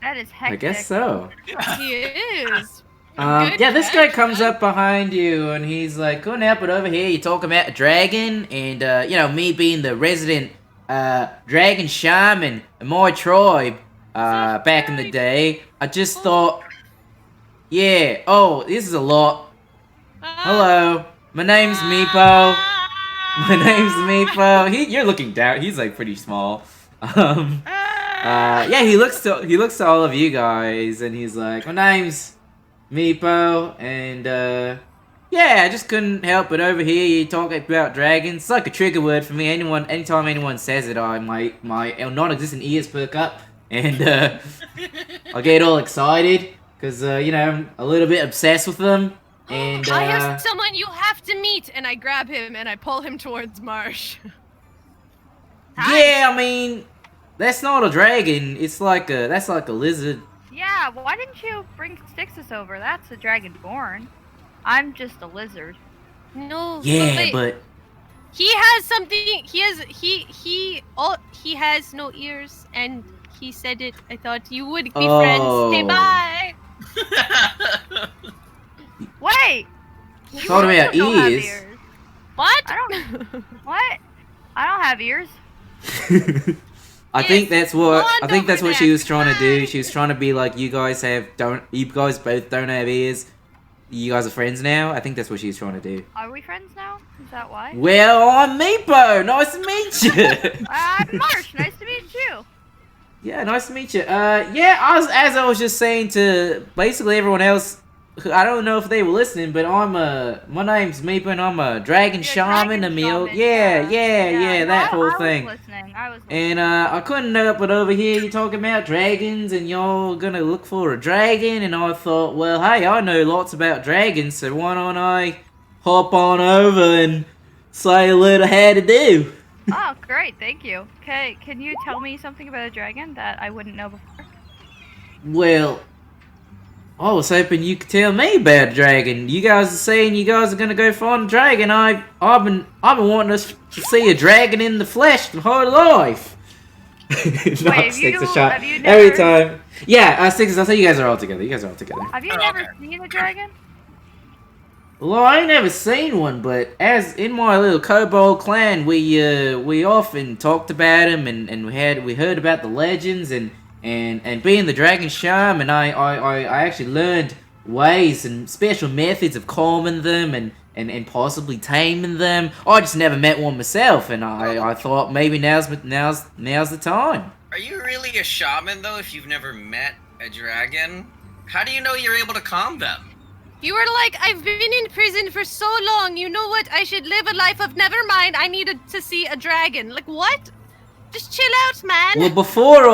That is hectic. I guess so. He is. Yeah, this guy comes up behind you and he's like, couldn't help it over here. You talking about a dragon, and you know, me being the resident dragon shaman in my tribe back in the day, I just thought, yeah, oh, this is a lot. Hello, my name's Meepo. My name's Meepo. You're looking down. He's like pretty small. Yeah, he looks to all of you guys, and he's like, my name's Meepo, and yeah, I just couldn't help but overhear you talking about dragons. It's like a trigger word for me. Anytime anyone says it, my non-existent ears perk up, and I get all excited because you know, I'm a little bit obsessed with them. And I have someone you have to meet, and I grab him and I pull him towards Marsh. yeah, I mean, that's not a dragon. It's like that's like a lizard. Yeah, why didn't you bring Styxus over? That's a dragonborn. I'm just a lizard. No. Yeah, but he has something. He has no ears, and he said it. I thought you would be friends. Say bye. Wait! Talking about don't have ears. What? I don't. What? I don't have ears. I think that's what over she there. was trying to do. She was trying to be like, you guys both don't have ears. You guys are friends now. I think that's what she was trying to do. Are we friends now? Is that why? Well, I'm Meepo. Nice to meet you. I'm Marsh. Nice to meet you. Yeah, nice to meet you. As I was just saying to basically everyone else, I don't know if they were listening, but my name's Meepo and I'm a dragon shaman, dragon Emil. shaman, Yeah, that whole thing. I was listening. And I couldn't help but over here you talking about dragons and you're gonna look for a dragon, and I thought, well, hey, I know lots about dragons, so why don't I hop on over and say a little how to do? Oh, great. Thank you. Okay, can you tell me something about a dragon that I wouldn't know before? Well, I was hoping you could tell me about a dragon. You guys are saying you guys are gonna go find a dragon. I've been wanting to see a dragon in the flesh the whole life. Have you Every time. Yeah, Sixes, I thought you guys are all together. Have you never seen a dragon? Well, I ain't never seen one, but as in my little kobold clan, we often talked about him, and we heard about the legends, and being the dragon shaman, I actually learned ways and special methods of calming them and possibly taming them. I just never met one myself, and I thought maybe now's the time. Are you really a shaman though? If you've never met a dragon, how do you know you're able to calm them? You were like, I've been in prison for so long. You know what? I should live a life of never mind. I needed to see a dragon. Like what? Just chill out, man. Well, before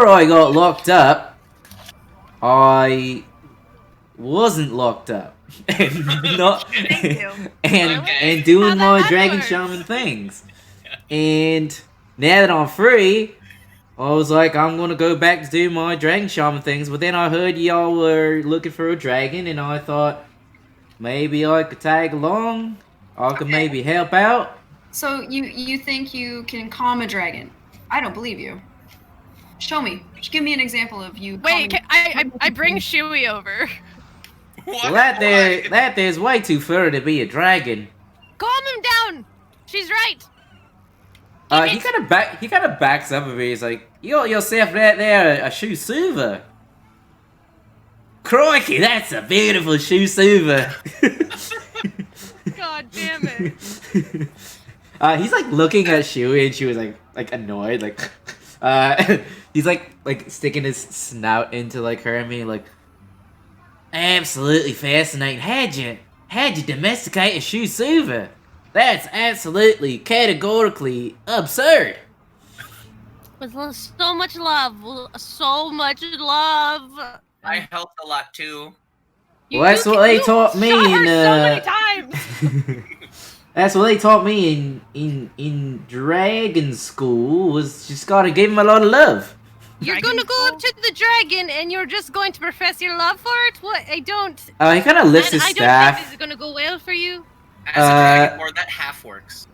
I got locked up, I wasn't locked up, and doing my dragon shaman things. And now that I'm free, I was like, I'm gonna go back to do my dragon shaman things. But then I heard y'all were looking for a dragon, and I thought maybe I could tag along. I could maybe help out. So you think you can calm a dragon? I don't believe you. Show me. Just give me an example of you. Wait, I bring Shuey over. Well, that there's way too fur to be a dragon. Calm him down. She's right. He kind of backs up a bit. He's like, you got yourself right there a shoe soother. Crikey, that's a beautiful shoe soother. God damn it. He's like looking at Shuey, and she was like annoyed, like he's like sticking his snout into like her and me, like, absolutely fascinating. How'd you domesticate a shoe soother? That's absolutely categorically absurd. With so much love, so much love. I helped a lot too. Well, that's what they taught me in so many times. That's what they taught me in dragon school, was just gotta give him a lot of love. You're gonna go up to the dragon and you're just going to profess your love for it? What? I don't. He kind of lifts his I don't staff. think this is gonna go well for you. As a dragon lord, that half works.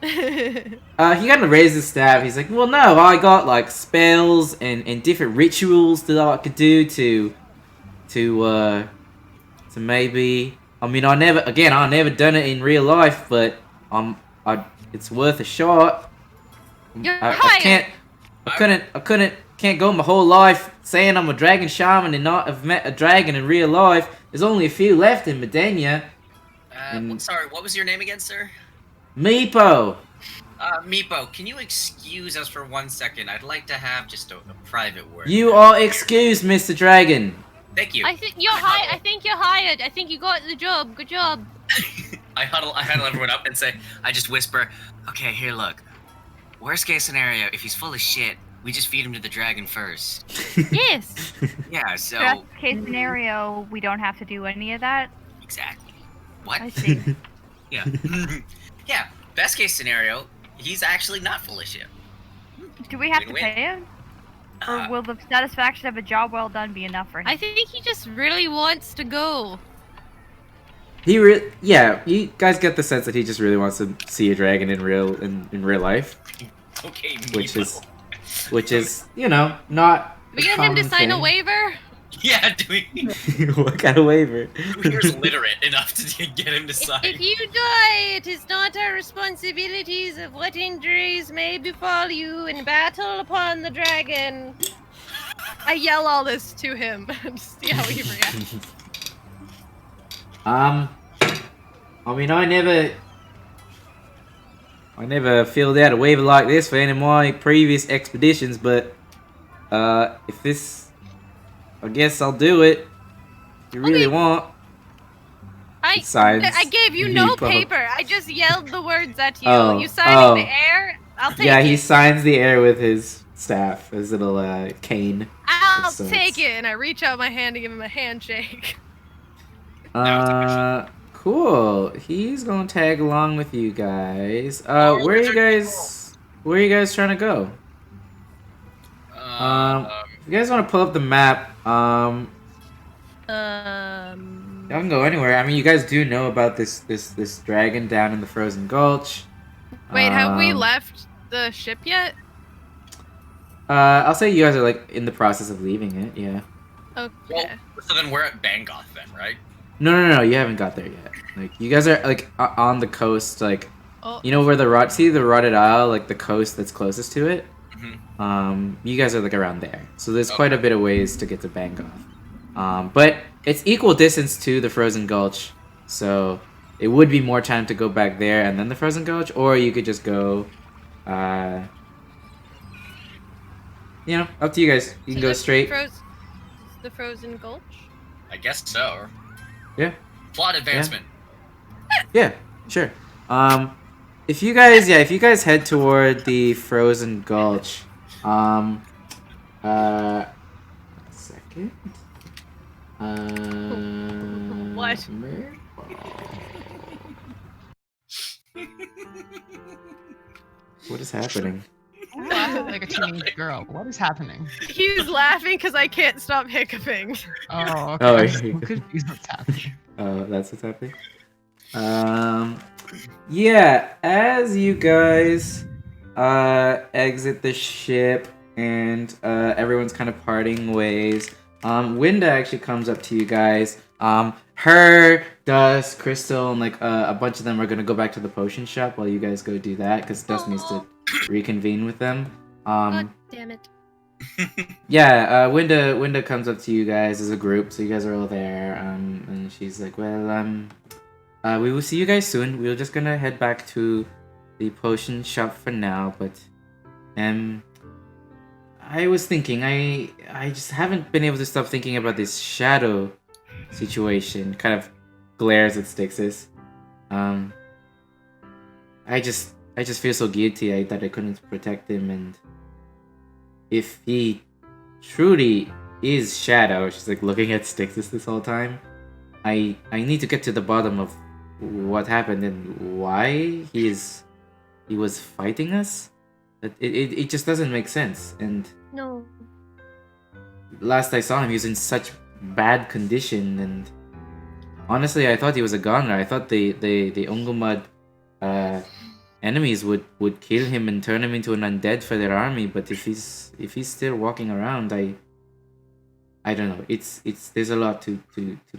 He kind of raises his staff. He's like, well, no, I got like spells and different rituals that I could do to maybe. I mean, I never done it in real life, but it's worth a shot. You're I can't go my whole life saying I'm a dragon shaman and not have met a dragon in real life. There's only a few left in Midennia. Sorry, what was your name again, sir? Meepo. Meepo, can you excuse us for 1 second? I'd like to have just a private word. You are excused, Mr. Dragon. Thank you. I think you're hired. I think you got the job. Good job. I huddle everyone up and say, I just whisper, okay, here, look. Worst case scenario, if he's full of shit, We just feed him to the dragon first. Yes. Yeah, so Best case scenario, we don't have to do any of that. exactly. What? I see. Yeah. Yeah. Best case scenario, he's actually not full of shit. Do we have to Win-win. pay him? Or will the satisfaction of a job well done be enough for him? I think he just really wants to go. Yeah, you guys get the sense that he just really wants to see a dragon in real life, Okay, which is not. Do we get him to sign a waiver? Yeah, do we? What kind of waiver? Who's literate enough to get him to sign? If you die, it is not our responsibilities of what injuries may befall you in battle upon the dragon. I yell all this to him and see how he reacts. I mean, I never filled out a waiver like this for any of my previous expeditions, but if this, I guess I'll do it. If you really want. I gave you no Meatball. paper. I just yelled the words at you. Oh, You signing the air? I'll take Yeah, it. he signs the air with his staff, his little cane. I'll So take it's- it, and I reach out my hand to give him a handshake. Cool. He's gonna tag along with you guys. Where are you guys trying to go? If you guys want to pull up the map, y'all can go anywhere. I mean, you guys do know about this dragon down in the Frozen Gulch. Wait, have we Um, left the ship yet? I'll say you guys are like in the process of leaving it. Yeah. Okay. Well, so then we're at Bangoth then, right? No. You haven't got there yet. Like you guys are like on the coast, like Oh, you know where the rotted isle, like the coast that's closest to it. Mhm. You guys are like around there, so there's quite a bit of ways to get to Bangoth. But it's equal distance to the Frozen Gulch, so it would be more time to go back there and then the Frozen Gulch, or you could just go. Up to you guys. You can go straight. The Frozen Gulch? I guess so. Yeah. Plot advancement. Yeah, sure. If you guys head toward the Frozen Gulch, one second. What? What is happening? Like a teenage girl. What is happening? He's laughing because I can't stop hiccuping. Oh, okay. Oh, I'm yeah. so confused what's happening. Oh, that's what's happening. Yeah, as you guys exit the ship and everyone's kind of parting ways, Winda actually comes up to you guys. Her, Dust, Crystal, and like a bunch of them are gonna go back to the potion shop while you guys go do that because Dust needs to reconvene with them. God damn it. Yeah, Winda comes up to you guys as a group, so you guys are all there, and she's like, well, we will see you guys soon. We're just gonna head back to the potion shop for now, but, I was thinking, I just haven't been able to stop thinking about this shadow situation. Kind of glares at Styxis. I just feel so guilty that I couldn't protect him, and if he truly is Shadow, she's like looking at Styxis this whole time. I need to get to the bottom of what happened and why he was fighting us. It just doesn't make sense. And No. last I saw him, he was in such bad condition, and honestly, I thought he was a goner. I thought the Ungumod enemies would kill him and turn him into an undead for their army. But if he's still walking around, I don't know. It's there's a lot to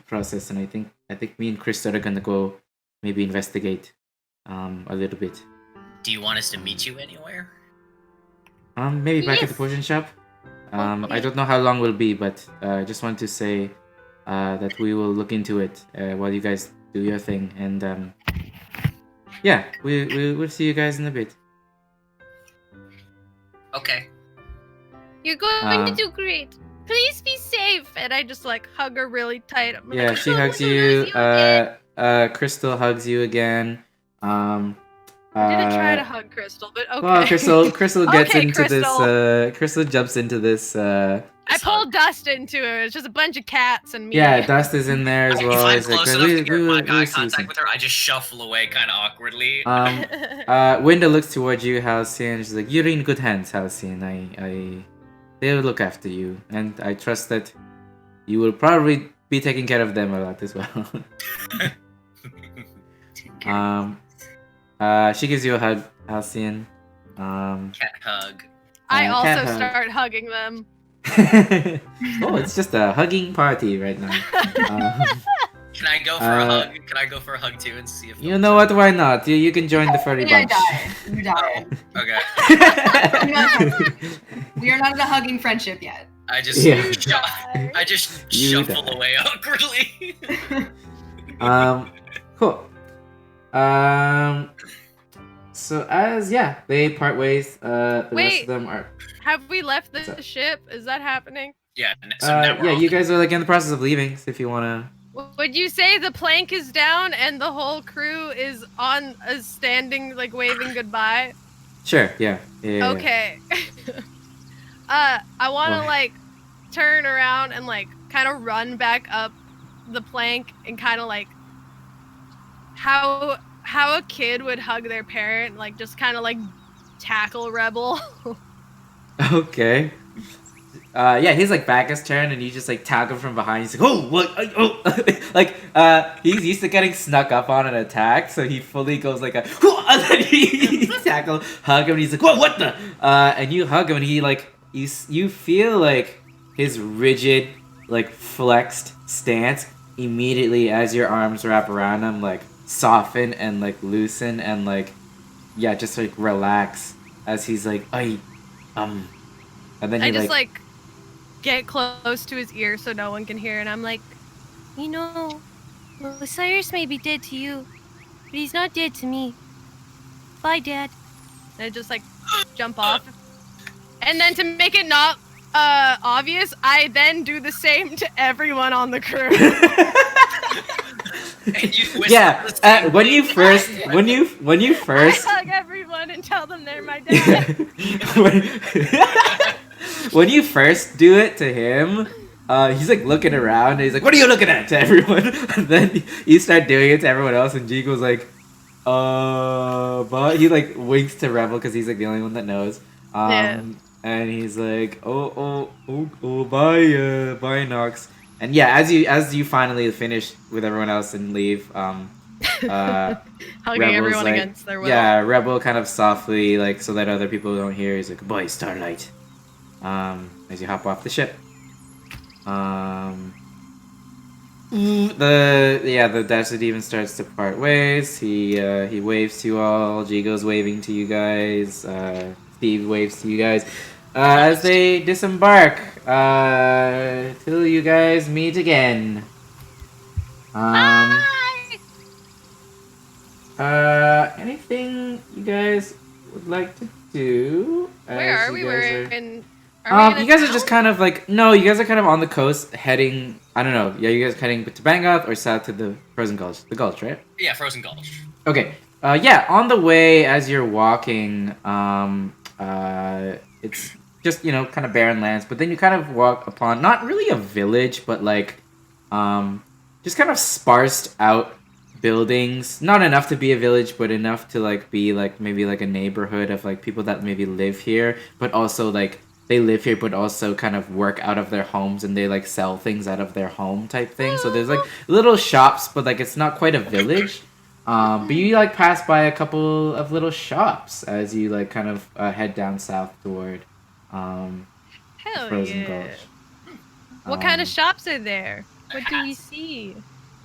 process, and I think me and Krista are gonna go maybe investigate a little bit. Do you want us to meet you anywhere? Maybe back at the Yes. potion shop. I don't know how long we'll be, but I just want to say that we will look into it while you guys do your thing, and yeah, we'll see you guys in a bit. Okay. You're going to Um, do great. Please be safe. And I just like hug her really tight. I'm Yeah, like, she don't hugs want to lose you. you again. Crystal hugs you again. I didn't try to hug Crystal, but okay. Well, Crystal gets Okay, into Crystal. this. Crystal jumps into this. I pulled Dust into it. It's just a bunch of cats and me. Yeah, Dust is in there as If well. I'm He's like, close enough to get will eye see you contact soon." with her, I just shuffle away kind of awkwardly. Winda looks towards you, Halcyon. She's like, "You're in good hands, Halcyon. They'll look after you, and I trust that you will probably be taking care of them a lot as well." She gives you a hug, Halcyon. Cat hug. I cat also hug. start hugging them. Oh, it's just a hugging party right now. Can I go for a hug? Can I go for a hug too and see if You know what? Why not? You can join the furry Yeah, bunch. You die. Okay. We are not in a hugging friendship yet. I just You shuffle die. away awkwardly. Cool. So they part ways. The rest Wait. of them are. Have we left the What's up? ship? Is that happening? Yeah. So now we're Yeah, all- you guys are like in the process of leaving. So if you wanna. Would you say the plank is down and the whole crew is standing, like waving goodbye? Sure. Yeah. Yeah. Okay. I want to Why? like turn around and like kind of run back up the plank and kind of like how a kid would hug their parent, like just kind of like tackle Rebel. Okay. Yeah, he's like back is turned and you just like tag him from behind. He's like, oh, what? Oh, like he's used to getting snuck up on and attacked, so he fully goes like a, and then he tackle, hug him, and he's like, whoa, what the? And you hug him, and he like you feel like his rigid, like flexed stance immediately as your arms wrap around him, like soften and like loosen and like just like relax as he's like, and then I he just like get close to his ear so no one can hear, and I'm like, You know, Osiris may be dead to you, but he's not dead to me. Bye, Dad. and I just like jump off. And then to make it not obvious, I then do the same to everyone on the crew. And you whisper Yeah, the same when you thing. first I hug everyone and tell them they're my dad. when you first do it to him, he's like looking around and he's like, "What are you looking at?" to everyone. And then you start doing it to everyone else, and Jigo's like, but he like winks to Rebel because he's like the only one that knows. Yeah. And he's like, oh, bye, Nox. And yeah, as you finally finish with everyone else and leave, Hugging Rebel's everyone like- against their will. yeah, Rebel kind of softly, like so that other people don't hear. He's like, "Boy, Starlight." As you hop off the ship. The desert even starts to part ways. He waves to you all. Jigo's waving to you guys. Steve waves to you guys. As they disembark, till you guys meet again. Anything you guys would like to do? Where as are we? you guys We're are- in. Are we in you guys a are just town? kind of like you guys are kind of on the coast heading. I don't know. Yeah, you guys heading to Bangoth or south to the Frozen Gulch? The Gulch, right? Yeah, Frozen Gulch. Okay. On the way as you're walking, it's just kind of barren lands, but then you kind of walk upon not really a village, but like, just kind of sparsed out buildings. Not enough to be a village, but enough to like be like maybe like a neighborhood of like people that maybe live here, but also like they live here, but also kind of work out of their homes and they like sell things out of their home type thing. So there's like little shops, but like it's not quite a village. But you like pass by a couple of little shops as you like kind of head down south toward Hell Frozen yeah. Gulch. What kind of shops are there? What do we see?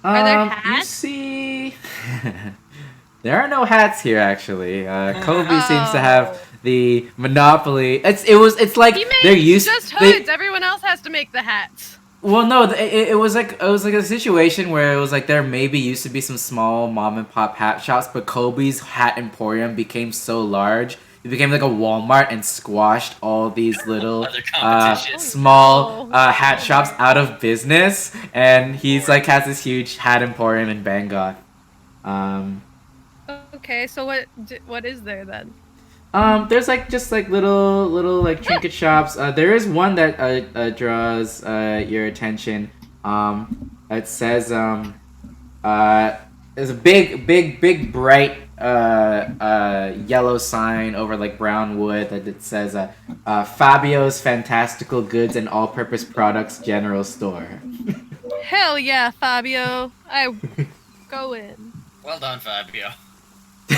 Are there You hats? see, there are no hats here actually. Kobe seems to have the monopoly. It's like He they're makes used. just they- hoods. Everyone else has to make the hats. Well, no, it was like a situation where it was like there maybe used to be some small mom and pop hat shops, but Kobe's hat emporium became so large, it became like a Walmart and squashed all these little Other competitions. small no. hat shops out of business, and he's like has this huge hat emporium in Bangoth. Okay, so what is there then? There's just little like trinket shops. There is one that draws your attention. It says there's a big bright yellow sign over like brown wood that it says Fabio's Fantastical Goods and All-Purpose Products General Store. Hell yeah, Fabio! I go in. Well done, Fabio.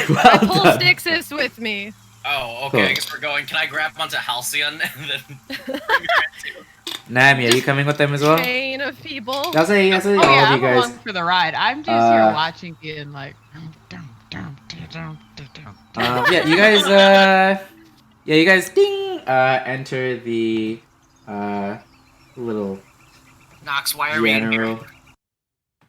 My pull sticks is with me. Oh, okay. Cool. I guess we're going. Can I grab onto Halcyon and then? Nami, are you coming with them as well? Chain of people. I'll say Oh all yeah, of I'm you guys. along for the ride. I'm just here watching being like. Yeah, you guys ding enter the little Knox, why are we in here?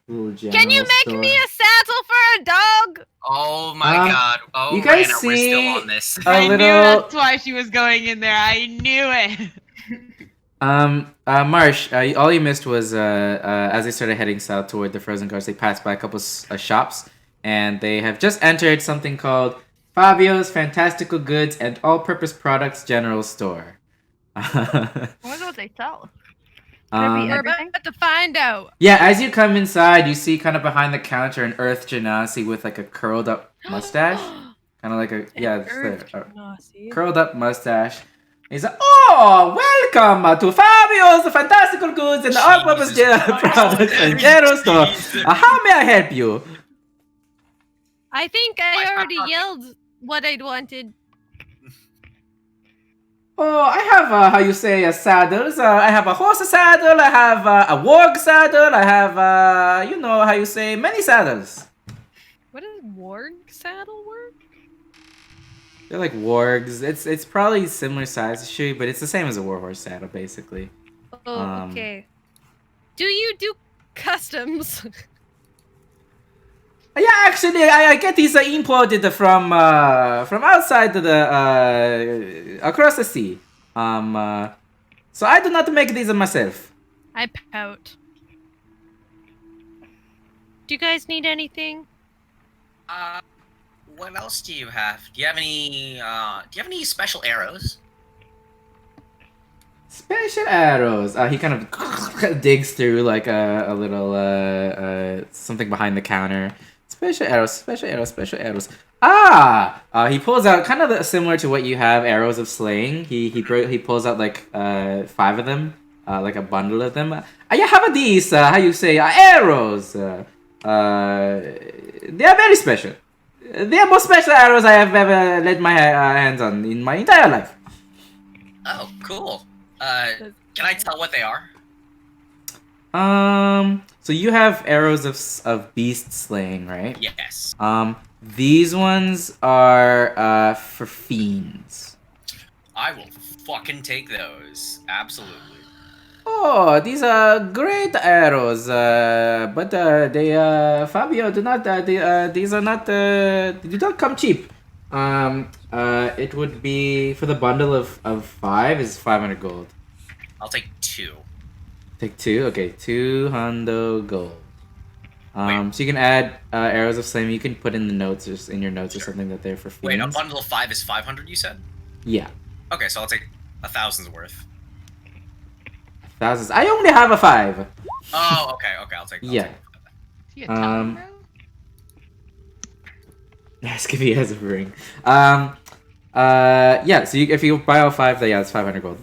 general general Can you make store. me a saddle for a dog? Oh my god. Oh, you guys Raina, we're still see on this. a I knew little that's why she was going in there. I knew it. Marsh, all you missed was as they started heading south toward the Frozen Gulch, they passed by a couple shops, and they have just entered something called Fabio's Fantastical Goods and All-Purpose Products General Store. I wonder what they sell. We're about to find out. Yeah, as you come inside, you see kind of behind the counter an Earth Genasi with like a curled up mustache. Kind of like a, curled up mustache. He's like, oh, welcome to Fabio's Fantastical Goods and the All-Purpose Products and General Store. How may I help you? I think I already yelled what I'd wanted. Oh, I have, how you say, saddles. I have a horse saddle, I have a warg saddle, I have, you know, how you say, many saddles. What does warg saddle work? They're like wargs. It's probably similar size to shoe, but it's the same as a warhorse saddle, basically. Oh, okay. Do you do customs? Yeah, actually, I get these imported from outside the across the sea. So I do not make these myself. I pout. Do you guys need anything? What else do you have? Do you have any special arrows? Special arrows. He kind of digs through like a little something behind the counter. Special arrows. He pulls out kind of similar to what you have, arrows of slaying. He pulls out like 5 of them, like a bundle of them. I have these, how you say, arrows. They are very special. They are most special arrows I have ever laid my hands on in my entire life. Oh, cool. Can I tell what they are? So you have arrows of beast slaying, right? Yes. These ones are for fiends. I will fucking take those. Absolutely. Oh, these are great arrows. But they Fabio do not. These are not. They do not come cheap. It would be for the bundle of 5 is 500 gold. I'll take 2. Take 2. Okay, 200 gold. So you can add arrows of slaying. You can put in the notes or in your notes or something that they're for fiends. Wait, a bundle of 5 is 500. You said? Yeah. Okay, so I'll take 1,000's worth. Thousands. I only have a 5. Oh, okay. I'll take. Yeah. Is he a tongue, bro? Ask if he has a ring. Yeah. So if you buy all 5, then yeah, it's 500 gold.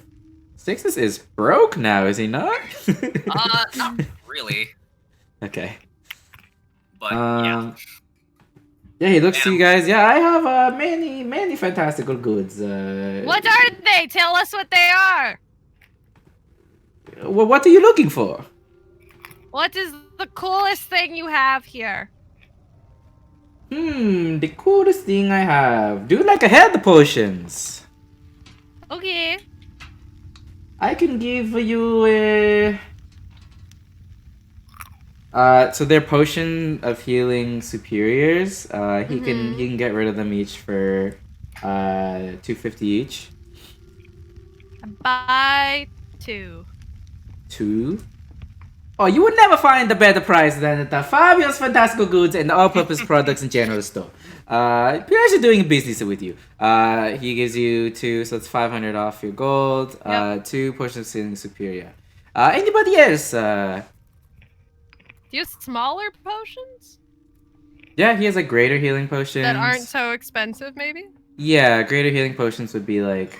Sixtus is broke now, is he not? Not really. Okay. But yeah. Yeah, he looks to you guys. Yeah, I have many fantastical goods. What are they? Tell us what they are. Well, what are you looking for? What is the coolest thing you have here? The coolest thing I have. Do you like a health potions? Okay. I can give you a... so they're potion of healing superiors. He can get rid of them each for 250 each. Buy 2. 2. Oh, you would never find a better price than at the Fabio's Fantastical Goods and All-Purpose Products and General Store. Pleasure doing business with you. He gives you 2, so it's 500 off your gold. 2 potions of healing superior. Anybody else? Do you have smaller potions Yeah, he has like greater healing potions. that aren't so expensive, maybe? Yeah, greater healing potions would be like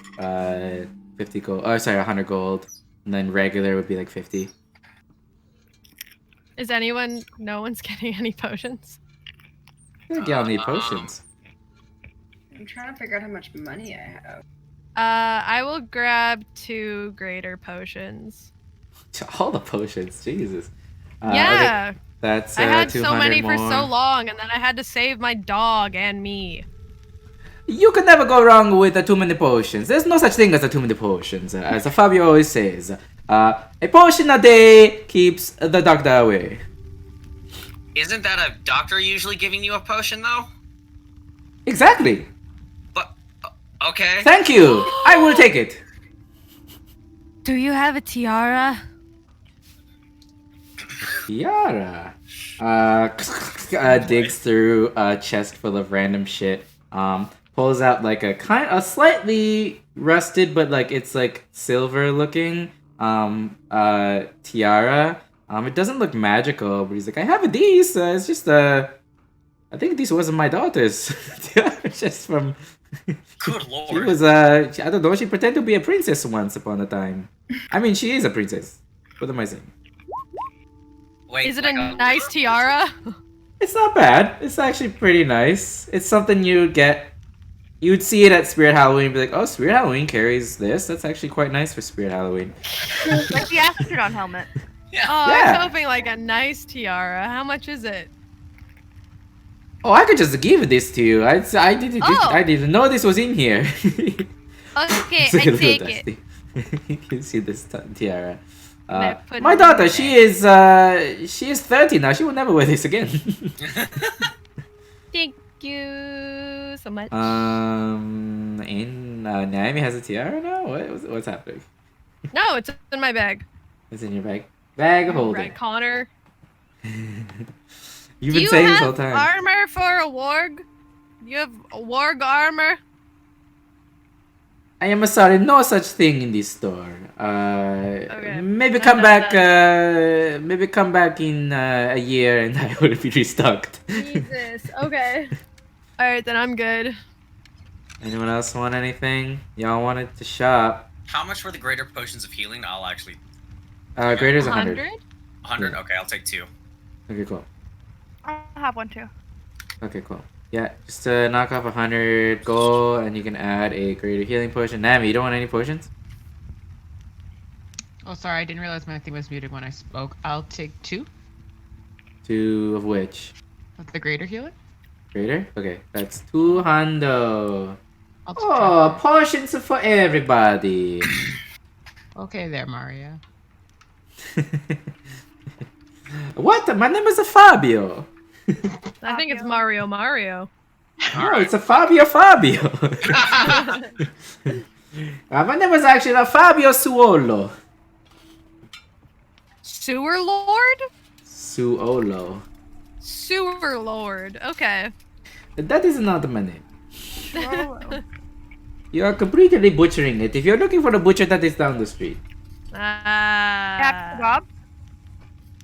50 gold. Oh, sorry, 100 gold. And then regular would be like 50. Is no one's getting any potions? I think y'all need potions. I'm trying to figure out how much money I have. I will grab 2 greater potions. All the potions, Jesus. Yeah. Okay. That's I had 200 so many more. for so long, and then I had to save my dog and me. You can never go wrong with too many potions. There's no such thing as too many potions. As Fabio always says, a potion a day keeps the doctor away. Isn't that a doctor usually giving you a potion, though? Exactly. But, okay. Thank you. I will take it. Do you have a tiara? Tiara. Digs through a chest full of random shit. Pulls out like a slightly rusted, but like it's like silver looking tiara. It doesn't look magical, but he's like, I have these. It's just I think these wasn't my daughter's. Just from. Good She lord. was I don't know. She pretended to be a princess once upon a time. I mean, she is a princess. What am I saying? Wait, Is it like a nice tiara? It's not bad. It's actually pretty nice. It's something you'd get. You'd see it at Spirit Halloween and be like, oh, Spirit Halloween carries this. That's actually quite nice for Spirit Halloween. Like the astronaut helmet. Oh, Yeah. I was hoping like a nice tiara. How much is it? Oh, I could just give this to you. I didn't know this was in here. Okay, It's a I little take it. dusty. You can see this tiara. I put My it in daughter, my she is 30 now. She will never wear this again. Thank you so much. And Naomi has a tiara now. What's happening? No, it's in my bag. It's in your bag. Bag holder. Right, Connor. You've Do been you saying this have whole time. armor for a warg? You have a warg armor? I am sorry, no such thing in this store. Maybe Not come that back. Maybe come back in a year, and I will be restocked. Jesus. Okay. All right, then I'm good. Anyone else want anything? Y'all wanted to shop. How much were the greater potions of healing? I'll actually. Greater's 100. 100? Yeah. Okay, I'll take 2. Okay, cool. I'll have one too. Okay, cool. Yeah, just knock off 100 gold, and you can add a greater healing potion. Nami, you don't want any potions? Oh, sorry, I didn't realize my thing was muted when I spoke. I'll take 2 2 of which? of the greater healer. Greater? Okay, that's 200. I'll take Oh, potions for everybody. Okay there, Mario. What? My name is Fabio. I think it's Mario. No, it's a Fabio. My name is actually Fabio Suolo. Sewer Lord? Suolo. Sewer Lord. Okay. That is not my name. You are completely butchering it. If you're looking for the butcher, that is down the street. Have kebab?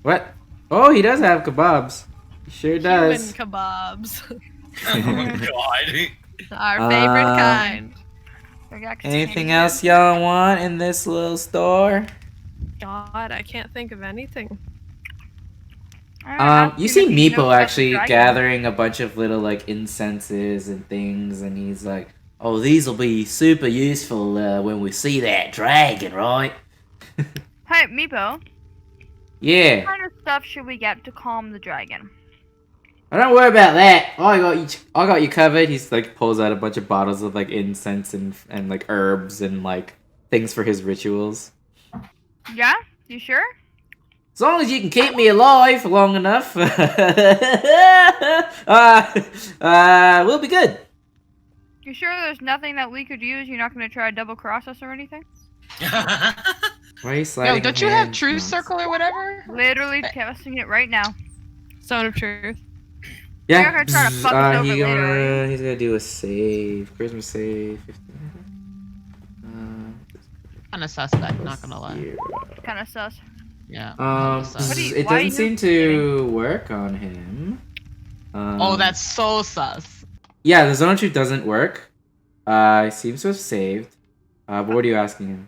What? Oh, he does have kebabs. He sure Human does. kebabs. Oh my god. Our favorite kind. Anything else y'all want in this little store? God, I can't think of anything. You see Meepo actually gathering a bunch of little like incenses and things, and he's like, "Oh, these will be super useful when we see that dragon, right?" Hey, Meepo. Yeah. What kind of stuff should we get to calm the dragon? Don't worry about that. I got you covered. He's like pulls out a bunch of bottles of like incense and like herbs and like things for his rituals. Yeah? You sure? As long as you can keep me alive long enough, we'll be good. You sure there's nothing that we could use? You're not going to try to double cross us or anything? Why are you sliding? Yo, don't you have hands, True Mox? Circle or whatever? Literally testing it right now. Zone of truth. Yeah. You're not gonna try to fuck us over later, are you? He's gonna do a save. Charisma save. 15. Kind of suspect, not gonna lie. Zero. Kind of sus. Yeah. What do you- It why are doesn't seem you to work on him. Oh, that's so sus. Yeah, the zone of truth doesn't work. He seems to have saved. But what are you asking him?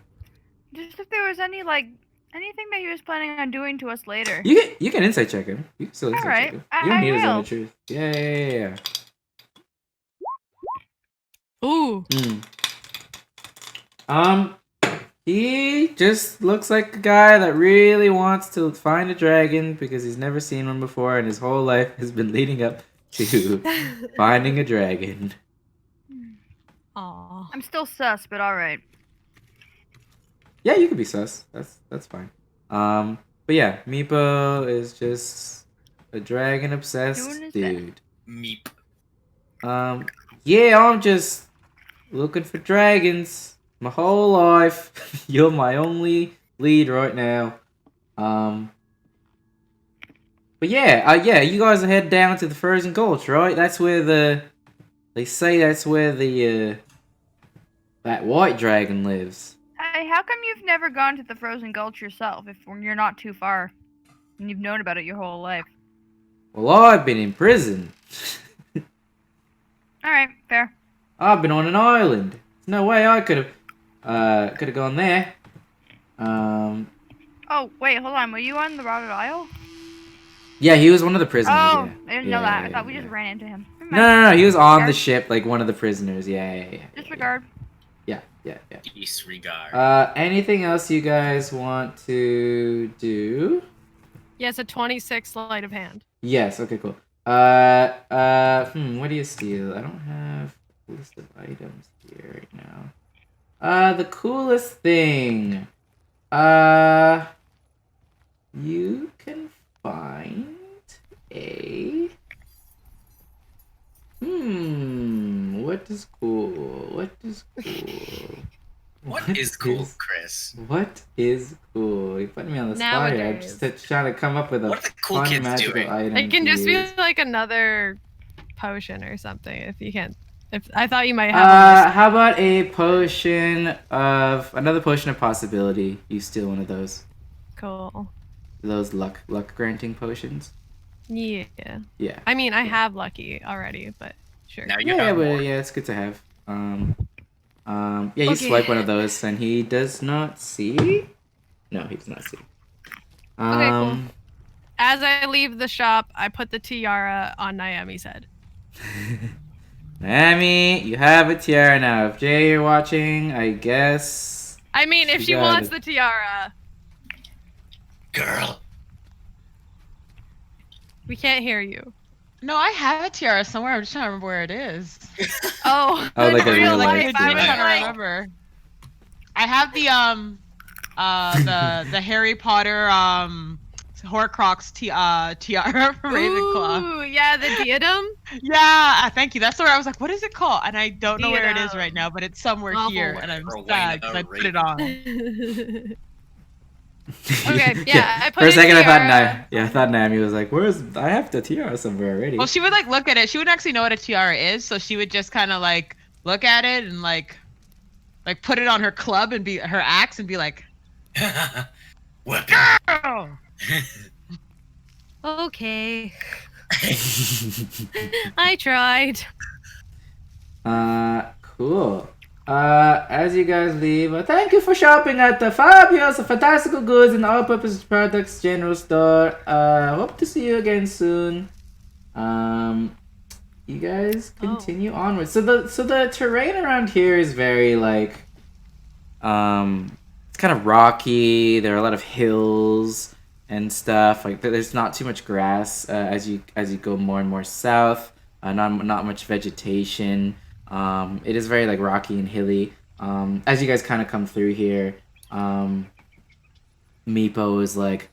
Just if there was any anything that he was planning on doing to us later. You can insight check him. You can still insight Alright, check him. You don't I need a zone will. of truth. Yeah. Ooh. He just looks like a guy that really wants to find a dragon because he's never seen one before, and his whole life has been leading up to finding a dragon. Aw. I'm still sus, but alright. Yeah, you could be sus. That's fine. But yeah, Meepo is just a dragon obsessed Doing his dude. Meep. Yeah, I'm just looking for dragons my whole life. You're my only lead right now. But yeah, you guys are heading down to the Frozen Gulch, right? That's where they say that's where that white dragon lives. Hey, how come you've never gone to the Frozen Gulch yourself if you're not too far? And you've known about it your whole life. Well, I've been in prison. Alright, fair. I've been on an island. There's no way I could have gone there. Oh, wait, hold on. Were you on the Ravaged Isle? Yeah, he was one of the prisoners. Oh, yeah. I didn't know that. I thought we just ran into him. Never mind. No, he was on the ship, like one of the prisoners. Yeah. Disregard. Yeah. Disregard. Anything else you guys want to do? Yes, a 26 sleight of hand. Yes, okay, cool. What do you steal? I don't have a list of items here right now. The coolest thing. You can find a... what is cool? What is cool, Chris? What is cool? You put me on the spot here. I'm Nowadays. just trying to come up with a What are the cool fun kids magical doing? item. It can to just be use. like another potion or something if you can't. If I thought you might have. How about another potion of possibility? You steal one of those. Cool. Those luck granting potions. Yeah. Yeah. I mean, I have lucky already, but sure. Now you Yeah, have but more. yeah, it's good to have. You Okay. swipe one of those and he does not see. No, he does not see. Cool. As I leave the shop, I put the tiara on Naomi's head. Naomi, you have a tiara now. If Jay, you're watching, I guess. I mean, if she got wants it. the tiara, Girl. we can't hear you. No, I have a tiara somewhere. I'm just trying to remember where it is. Oh, Oh, like a in real Like, life I'm I was trying to like, remember. I have the Harry Potter Horcrux tiara from Ravenclaw. ooh, yeah, the diadem. Yeah, thank you. That's the word I was like, what is it called? And I don't know where it is Diadem. right now, but it's somewhere Awful here, word. and I'm Rowena sad because I put it on. Okay, yeah, I put For a in second, tiara. I thought Naomi was like, "Where's? I have the tiara somewhere already." Well, she would like look at it. She wouldn't actually know what a tiara is, so she would just kind of like look at it and like put it on her club and be her axe and be like, Weapon. "Oh." Okay. I tried. Cool. As you guys leave, thank you for shopping at the fabulous fantastical goods and all-purpose products general store. Hope to see you again soon. You guys continue onward. So the terrain around here is very like, it's kind of rocky. There are a lot of hills and stuff. Like there's not too much grass as you go more and more south. Not much vegetation. It is very like rocky and hilly. As you guys kind of come through here, Meepo is like,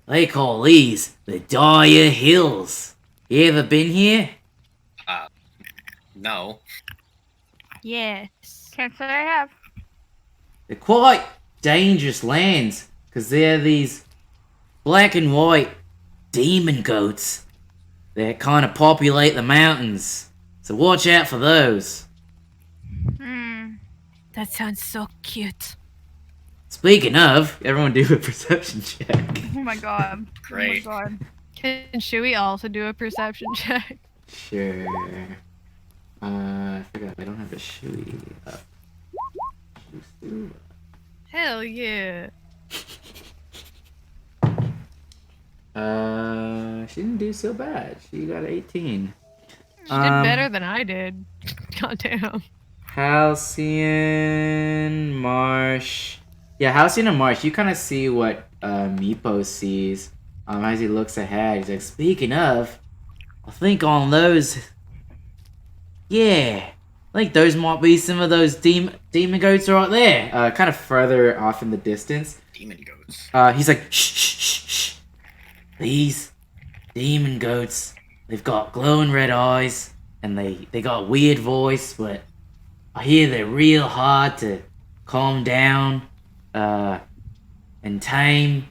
they call these the Dire Hills. You ever been here? No. Yes. Can't say I have. They're quite dangerous lands, because they're these black and white demon goats that kind of populate the mountains. So watch out for those. That sounds so cute. Speaking of, everyone do a perception check. Oh my god. Great. Oh my god. Can Shui also do a perception check? Sure. I forgot I don't have a shoey up. Hell yeah. She didn't do so bad. She got 18. She did better than I did. Goddamn. Halcyon, Marsh. Yeah, Halcyon and Marsh, you kind of see what Meepo sees as he looks ahead. He's like, speaking of, I think on those... Yeah, I think those might be some of those demon goats right there. Kind of further off in the distance. Demon goats. He's like, shh, shh, shh, shh. These demon goats, they've got glowing red eyes, and they got a weird voice, but I hear they're real hard to calm down, and tame,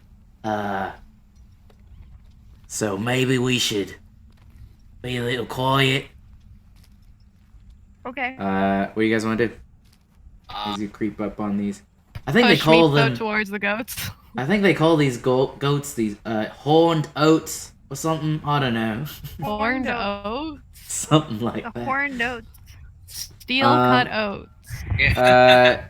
so maybe we should be a little quiet. Okay. What do you guys want to do? As you creep up on these. I think they Push call Meepo them... towards the goats. I think they call these goats these horned oats or something. I don't know. Horned oats. Something like The that. horned oats. Steel cut oats.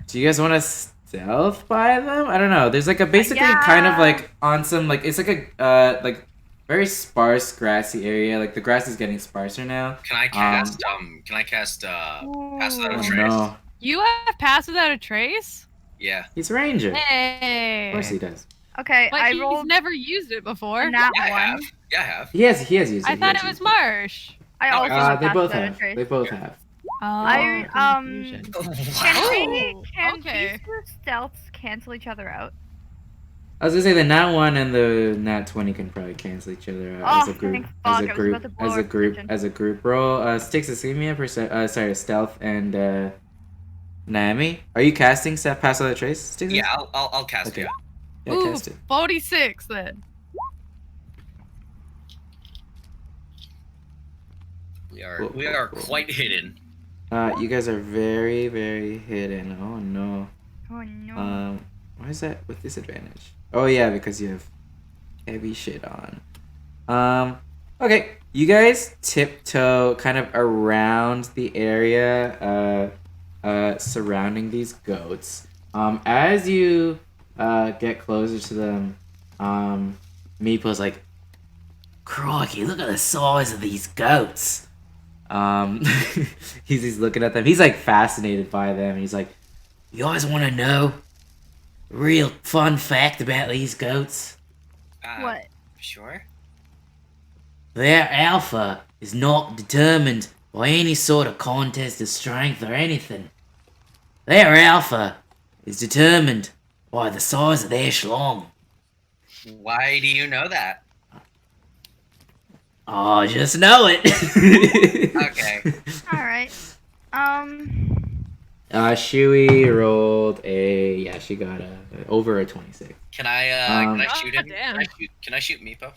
Do you guys want to stealth by them? I don't know. There's like a basically Yeah. kind of like on some like it's like a like very sparse grassy area. Like the grass is getting sparser now. Can I cast pass without a Oh trace? no, You have passed without a trace? Yeah. he's ranger. Hey. Of course he does. Okay, But I he's rolled never used it before. nat Yeah, I one. have. Yeah, I have. He has used it. I thought it was Marsh. I also They passed both without a have. trace. They both have. Oh, I, confusion. Can okay. these two stealths cancel each other out? I was gonna say the nat 1 and the nat 20 can probably cancel each other out as a group. thank fuck, I was about to blow our attention. As a group roll. Sticks, give me a stealth and Naomi. Are you casting Pass Without a Trace? Sticks? Yeah, I'll cast Okay. it. Yeah, Ooh, cast it. 46 then. We are quite hidden. You guys are very, very hidden. Oh no. Oh no. Why is that with disadvantage? Oh yeah, because you have heavy shit on. Okay. You guys tiptoe kind of around the area, surrounding these goats. As you get closer to them, Meepo's like, crikey, look at the size of these goats. He's looking at them. He's like fascinated by them. He's like, you guys want to know a real fun fact about these goats? What? Sure. Their alpha is not determined by any sort of contest of strength or anything. Their alpha is determined by the size of their schlong. Why do you know that? Oh, just know it. Okay. Alright. Shui rolled she got over a 26. Can I shoot him? damn. Can I shoot Meepo?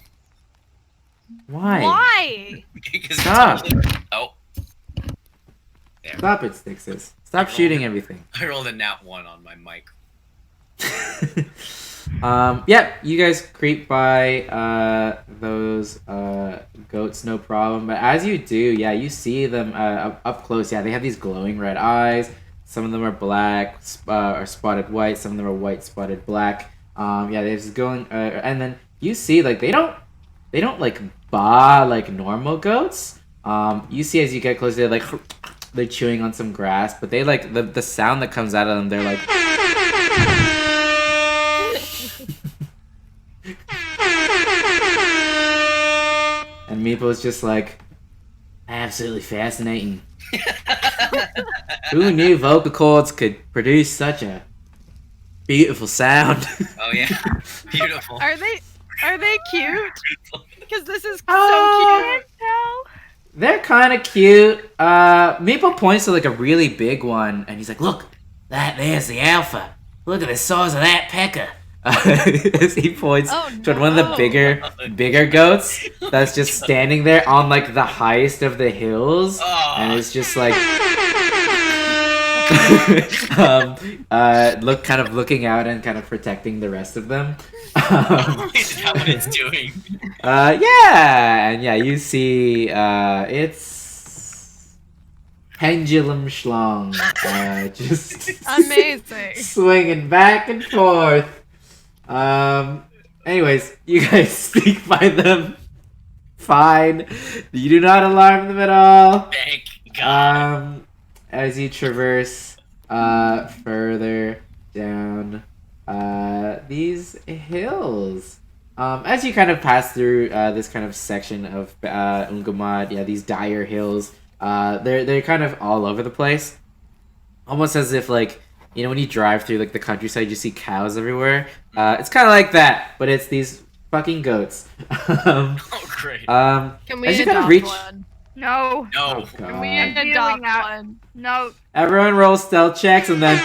Why? Why? Because Stop. Oh, Stop it, Stixes. Stop shooting everything. I rolled a nat 1 on my mic. You guys creep by those goats, no problem. But as you do, you see them up close. Yeah, they have these glowing red eyes. Some of them are black or spotted white. Some of them are white spotted black. They're just going, and then you see like they don't like baa like normal goats. You see as you get closer, they're chewing on some grass, but they like the sound that comes out of them. They're like. And Meepo's just like, absolutely fascinating. Who knew vocal cords could produce such a beautiful sound? Oh yeah, beautiful. Are they cute? Because this is so Oh. cute. They're kind of cute. Meepo points to like a really big one, and he's like, "Look, there's the alpha. Look at the size of that pecker. As he points toward one of the bigger goats that's just standing there on like the highest of the hills, and it's just like looking out and kind of protecting the rest of them. Is that what it's doing? Yeah, and yeah, you see, it's pendulum schlong, just Amazing. swinging back and forth. Anyways, you guys sneak by them. Fine. You do not alarm them at all. Thank God. As you traverse further down these hills. As you kind of pass through this kind of section of Ungumod, yeah, these dire hills, they're kind of all over the place. Almost as if like, you know, when you drive through like the countryside, you see cows everywhere. It's kind of like that, but it's these fucking goats. Oh, great. Can we as you adopt kind of reach, one? No. No. Can we God. adopt that. one? No. Everyone roll stealth checks and then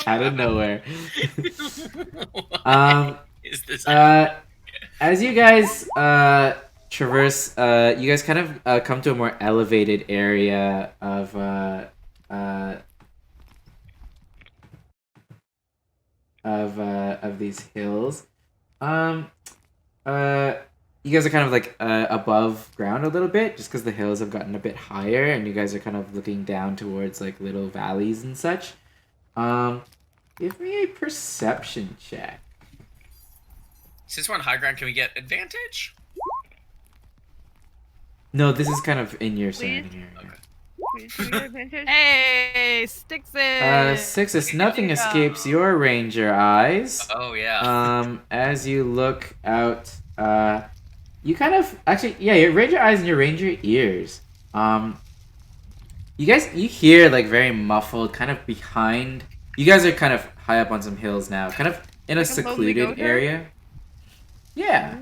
out of nowhere. Is this As you guys traverse, you guys kind of come to a more elevated area of these hills. You guys are kind of like above ground a little bit, just because the hills have gotten a bit higher, and you guys are kind of looking down towards like little valleys and such. Give me a perception check. Since we're on high ground, can we get advantage? No, this is kind of in your surrounding area. Hey, Stixis! Sixus, nothing escapes your ranger eyes. Oh yeah. As you look out, you kind of your ranger eyes and your ranger ears. You hear like very muffled, kind of behind. You guys are kind of high up on some hills now, kind of in a Like a lonely secluded goat area. Yeah.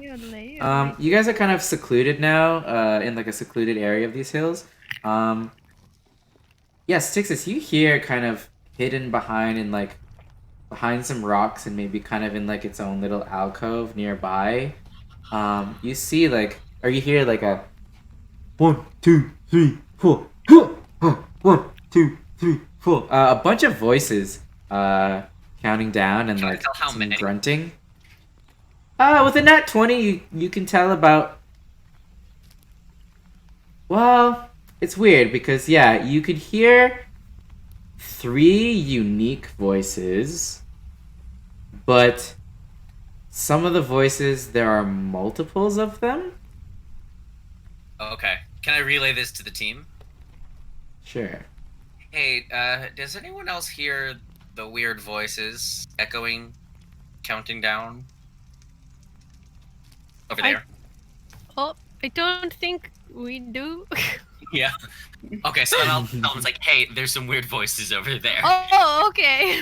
You guys are kind of secluded now, in like a secluded area of these hills. Stixis, you hear kind of hidden behind some rocks and maybe kind of in like its own little alcove nearby. You see like, or you hear like a 1, 2, 3, 4, 1, 2, 3, 4. A bunch of voices, counting down and Can I like tell how some many? grunting. With a nat 20, you can tell about. Well, it's weird because you could hear 3 unique voices, but some of the voices there are multiples of them. Okay. Can I relay this to the team? Sure. Hey, does anyone else hear the weird voices echoing, counting down? Over there. Oh, I don't think we do. Yeah. Okay, so then I'll tell them, it's like, hey, there's some weird voices over there. Oh, okay.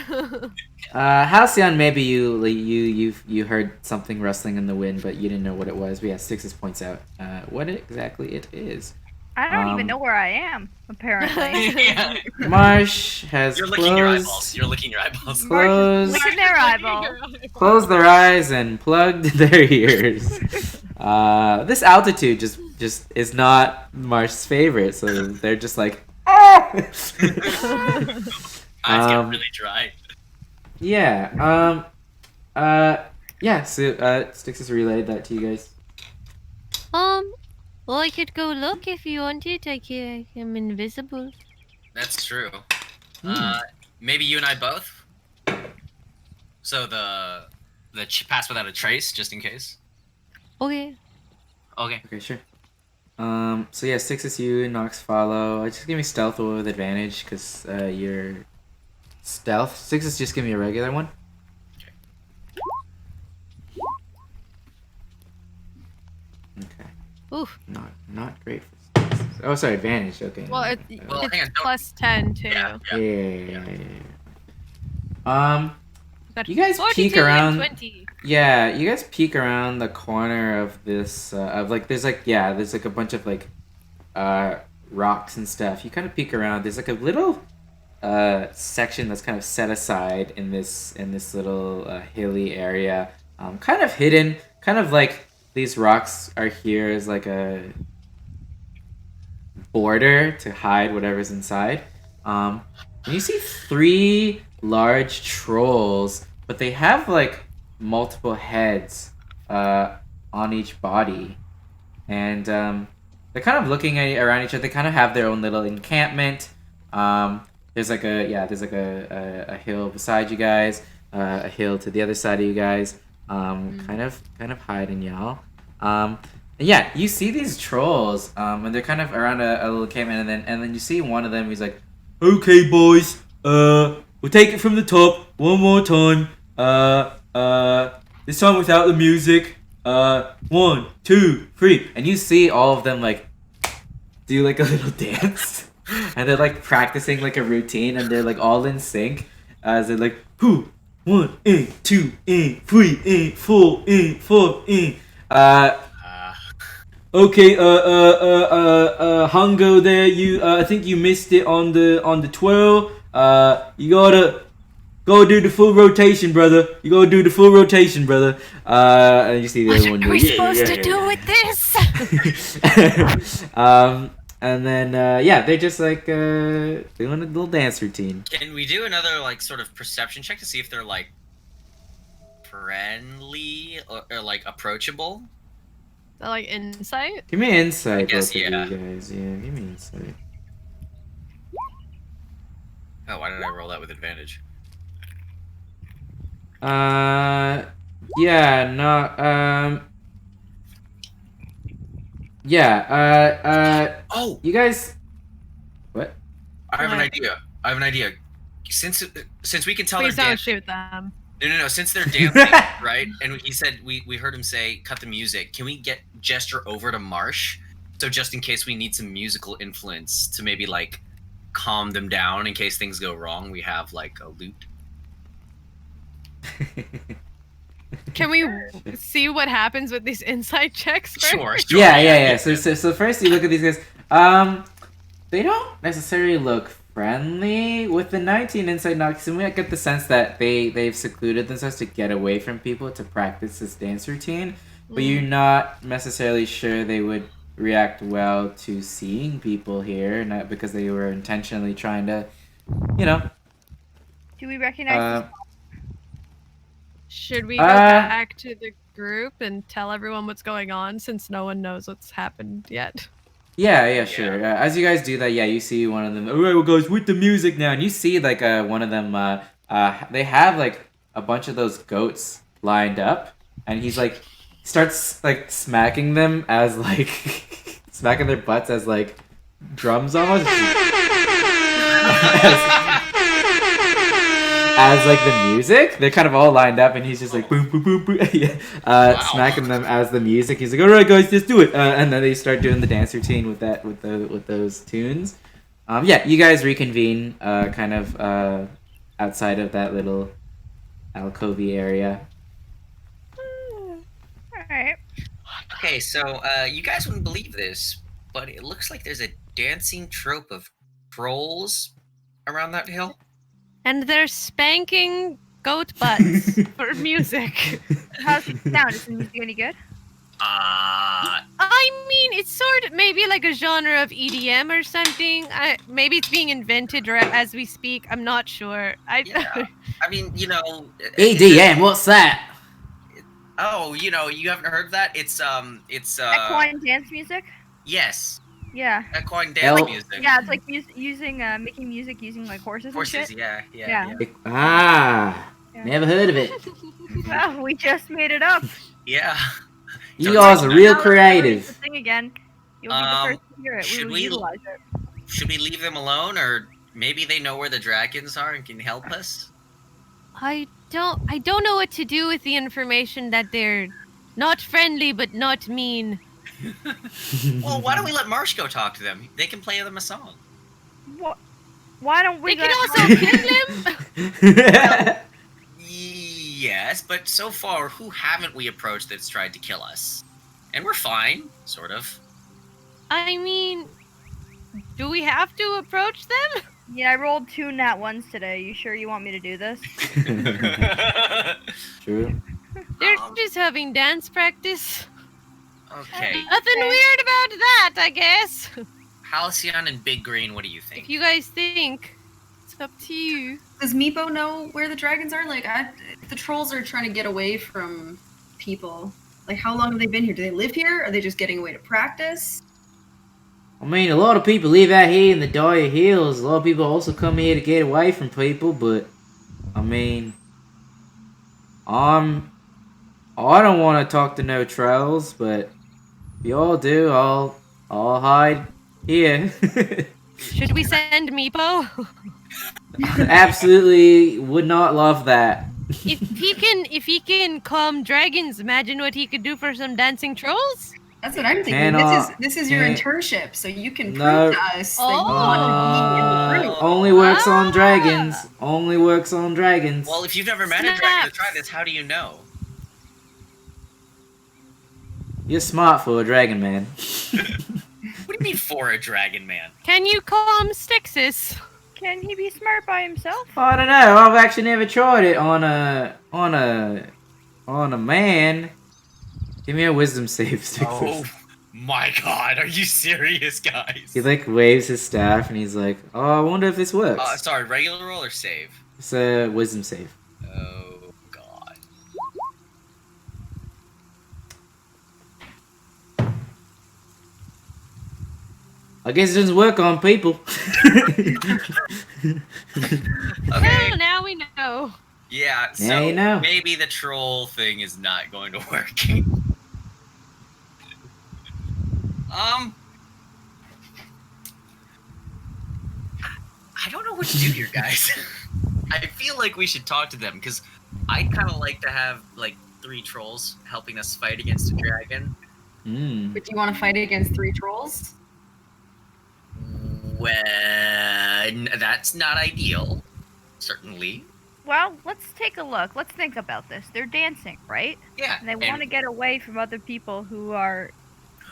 Halcyon, maybe you heard something rustling in the wind, but you didn't know what it was. But yeah, Sixes points out what exactly it is. I don't even know where I am, apparently. Yeah. Marsh has You're licking your eyeballs. closed, You're licking your eyeballs. Licking their eyeball. closed their eyes and plugged their ears. This altitude just is not Marsh's favorite, so they're just like, Eyes get really dry. yeah. So Styx has relayed that to you guys. Well, I could go look if you wanted. I'm invisible. That's true. Maybe you and I both. So the pass without a trace, just in case. Okay. Okay. Okay, sure. So yeah, Styx is you, Nox follow. Just give me stealth with advantage, because you're stealth. Styx is just give me a regular one. Okay. Oof. Not great for Styx. Oh, sorry, advantage. Okay. Well, Well, it's hang on, don't- plus 10 too. Yeah. Yeah. Got You guys 42 peek and around. 20. Yeah, you guys peek around the corner of this there's like a bunch of like rocks and stuff. You kind of peek around. There's like a little section that's kind of set aside in this little hilly area, kind of hidden, kind of like these rocks are here as like a border to hide whatever's inside. And you see 3 large trolls, but they have like multiple heads on each body, and they're kind of looking around each other. They kind of have their own little encampment. There's like a hill beside you guys, a hill to the other side of you guys, kind of hiding y'all. And yeah, you see these trolls, and they're kind of around a little encampment, and then you see one of them. He's like, "Okay, boys, we'll take it from the top one more time. This time without the music. 1, 2, 3." And you see all of them like do like a little dance. And they're like practicing like a routine, and they're like all in sync as they're like, 1, 2, 3, 4, 5. Okay, Hungo there, you I think you missed it on the twirl. You gotta do the full rotation, brother. You gotta do the full rotation, brother. And you see the other one. What are we supposed to do with this? And then yeah, they're just like doing a little dance routine. Can we do another like sort of perception check to see if they're like friendly or like approachable? Is that like insight? Give me insight, guess, both of yeah. you guys. Yeah, give me insight. Oh, why did I roll that with advantage? Yeah, no, yeah, Oh, you guys, what? I have an What? idea. Since we can tell Please they're don't dancing. shoot them. No. Since they're dancing, right? And he said we heard him say, "Cut the music." Can we gesture over to Marsh? So just in case we need some musical influence to maybe like calm them down in case things go wrong, we have like a lute. Can we see what happens with these insight checks first? Sure. Yeah. So first you look at these guys. They don't necessarily look friendly. With the 19 insight knocks, and we get the sense that they've secluded themselves to get away from people to practice this dance routine. But you're not necessarily sure they would react well to seeing people here, not because they were intentionally trying to, you know. Do we recognize? Should we go back to the group and tell everyone what's going on since no one knows what's happened yet? Yeah, sure. As you guys do that, yeah, you see one of them. All right, well, guys, with the music now, and you see like one of them. They have like a bunch of those goats lined up, and he's like starts like smacking them as like smacking their butts as like drums almost. As like the music, they're kind of all lined up, and he's just like boom, boom, boom, boom, yeah, smacking them as the music. He's like, "All right, guys, let's do it," and then they start doing the dance routine with those tunes. Yeah, you guys reconvene, kind of outside of that little alcovey area. Alright. Okay, so you guys wouldn't believe this, but it looks like there's a dancing trope of trolls around that hill. And they're spanking goat butts for music. How's it sound? Is the music any good? I mean, it's sort of maybe like a genre of EDM or something. Maybe it's being invented as we speak. I'm not sure. Yeah. I mean, you know. EDM, what's that? Oh, you know, you haven't heard of that? It's Equine dance music? Yes. Yeah. Equine dance music. Yeah, it's like making music using like horses and shit. Yeah. Yeah. Never heard of it. Well, we just made it up. Yeah. You guys are real creative. Sing again. You'll be the first to hear it. We will utilize it. Should we leave them alone, or maybe they know where the dragons are and can help us? I don't know what to do with the information that they're not friendly but not mean. Well, why don't we let Marsh go talk to them? They can play them a song. What? Why don't we? They can also kill them. Yes, but so far, who haven't we approached that's tried to kill us? And we're fine, sort of. I mean, do we have to approach them? Yeah, I rolled 2 nat 1s today. You sure you want me to do this? True. They're just having dance practice. Okay. Nothing weird about that, I guess. Halcyon and Big Green, what do you If think? you guys think, it's up to you. Does Meepo know where the dragons are? Like, the trolls are trying to get away from people. Like, how long have they been here? Do they live here? Are they just getting away to practice? I mean, a lot of people live out here in the Dire Hills. A lot of people also come here to get away from people, but I mean, I don't want to talk to no trolls, but if y'all do, I'll hide here. Should we send Meepo? Absolutely would not love that. if he can calm dragons, imagine what he could do for some dancing trolls. That's what I'm thinking. Cannot- This is your can't- internship, so you can prove No. to us that you want to be in the group. Only works on Ah. dragons. Only works on dragons. Well, if you've never met a dragon to Snaps. try this, how do you know? You're smart for a dragon, man. What do you mean for a dragon, man? Can you calm Styxus? Can he be smart by himself? I don't know. I've actually never tried it on a man. Give me a wisdom save, Styxus. Oh my god, are you serious, guys? He like waves his staff and he's like, "Oh, I wonder if this works." Sorry, regular roll or save? It's a wisdom save. Oh god. I guess it doesn't work on people. Okay. Well, now we know. Yeah, so Yeah, you know. maybe the troll thing is not going to work. I don't know what to do here, guys. I feel like we should talk to them, because I'd kind of like to have, like, 3 trolls helping us fight against a dragon. Mm. But do you want to fight against 3 trolls? Well, that's not ideal. Certainly. Well, let's take a look. Let's think about this. They're dancing, right? Yeah. And they want to get away from other people who are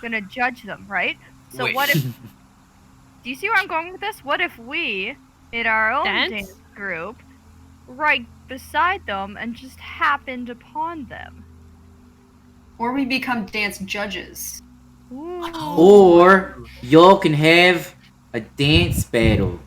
going to judge them, right? So Wait. what if... Do you see where I'm going with this? What if we, in our own Dance? dance group, right beside them and just happened upon them? Or we become dance judges. Ooh. Or y'all can have a dance battle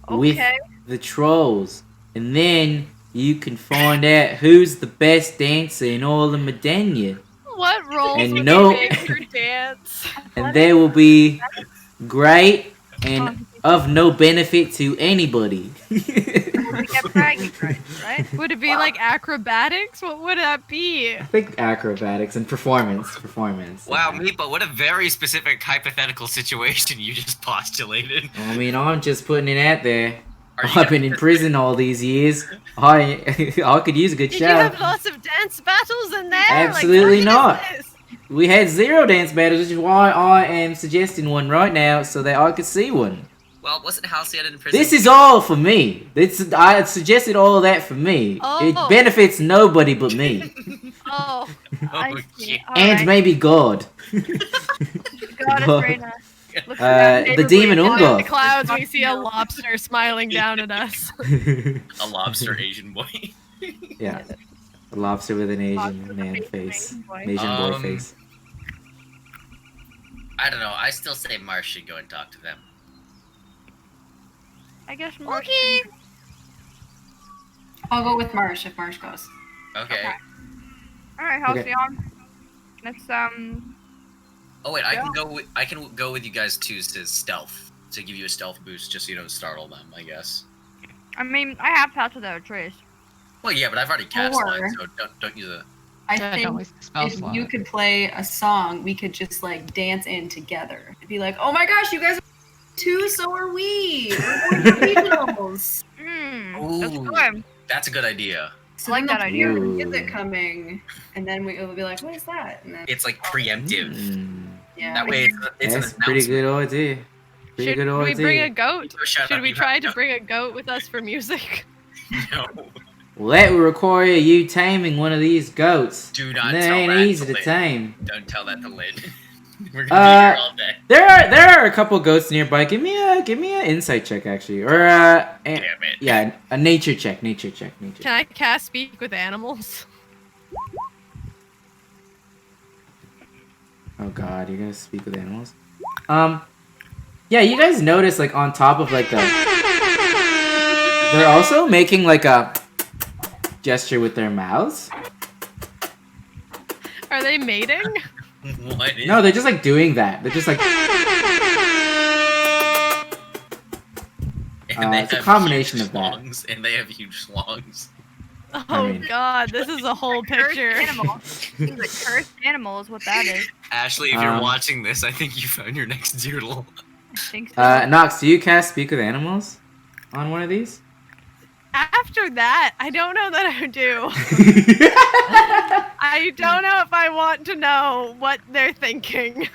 with Okay. the trolls, and then you can find out who's the best dancer in all of Midennia. What roles And would no- you make for dance? And they will be great and of no benefit to anybody. We get bragging rights, right? Would it be like acrobatics? What would that be? I think acrobatics and performance. Wow, Meepo, what a very specific hypothetical situation you just postulated. I mean, I'm just putting it out there. Are you I've been gonna- in prison all these years. I could use a good Did you show. have lots of dance battles in there? Absolutely what not. is this? We had 0 dance battles, which is why I am suggesting one right now so that I could see one. Well, wasn't Halcyon in prison? This is all for me. I suggested all of that for me. It Oh. benefits nobody but me. Oh, I Oh, see. yeah. And Alright. maybe God. Goddess God. Reyna. Looks The favorably demon upon in the Ungumod. clouds we see a lobster smiling down at us. A lobster Asian boy. Yeah. A lobster with an Lobster Asian with man Asian face. boy. Asian boy Um, face. I don't know. I still say Marsh should go and talk to them. I guess more. Okay. I'll go with Marsh if Marsh goes. Okay. Alright, Okay. Halcyon. Let's Oh wait, I Yeah. can go with you guys too to stealth to give you a stealth boost, just so you don't startle them. I guess. I mean, I have Path Without a Trace. Well, yeah, but I've already cast Or- that, so don't use it. I Yeah, think don't waste the spell if slot. you could play a song, we could just like dance in together. It'd be like, oh my gosh, you guys are too, so are we. We're going to regionals. That's Ooh. good. That's a good idea. So like then that they'll idea. hear the Ooh. music coming, and then it'll be like, what is that? And then, It's like preemptive. Mm, yeah. That way, it's that's an a pretty announcement. good idea. Pretty Should good we idea. bring a goat? Shut Should up, we you try have- to bring a goat with us for music? No, Well, that will require you taming one of these goats. do not And they tell ain't that easy to to Lynn. tame. Don't tell that to Lynn. We're gonna be here all day. There are a couple goats nearby. Give me an insight check actually, or Damn it. yeah, a nature check. Can I cast speak with animals? Oh God, you guys speak with animals. Yeah, you guys notice like on top of like the, they're also making like a gesture with their mouths. Are they mating? What is No, they're just like doing that. They're just like. And they it's a have combination huge of that. slongs, and they have huge slongs. Oh mean- God, this is a whole Cursed picture. animal. He's a cursed animal is what that is. Ashley, if you're Um, watching this, I think you found your next doodle. I think so. Nox, do you cast speak with animals on one of these? After that, I don't know that I do. I don't know if I want to know what they're thinking.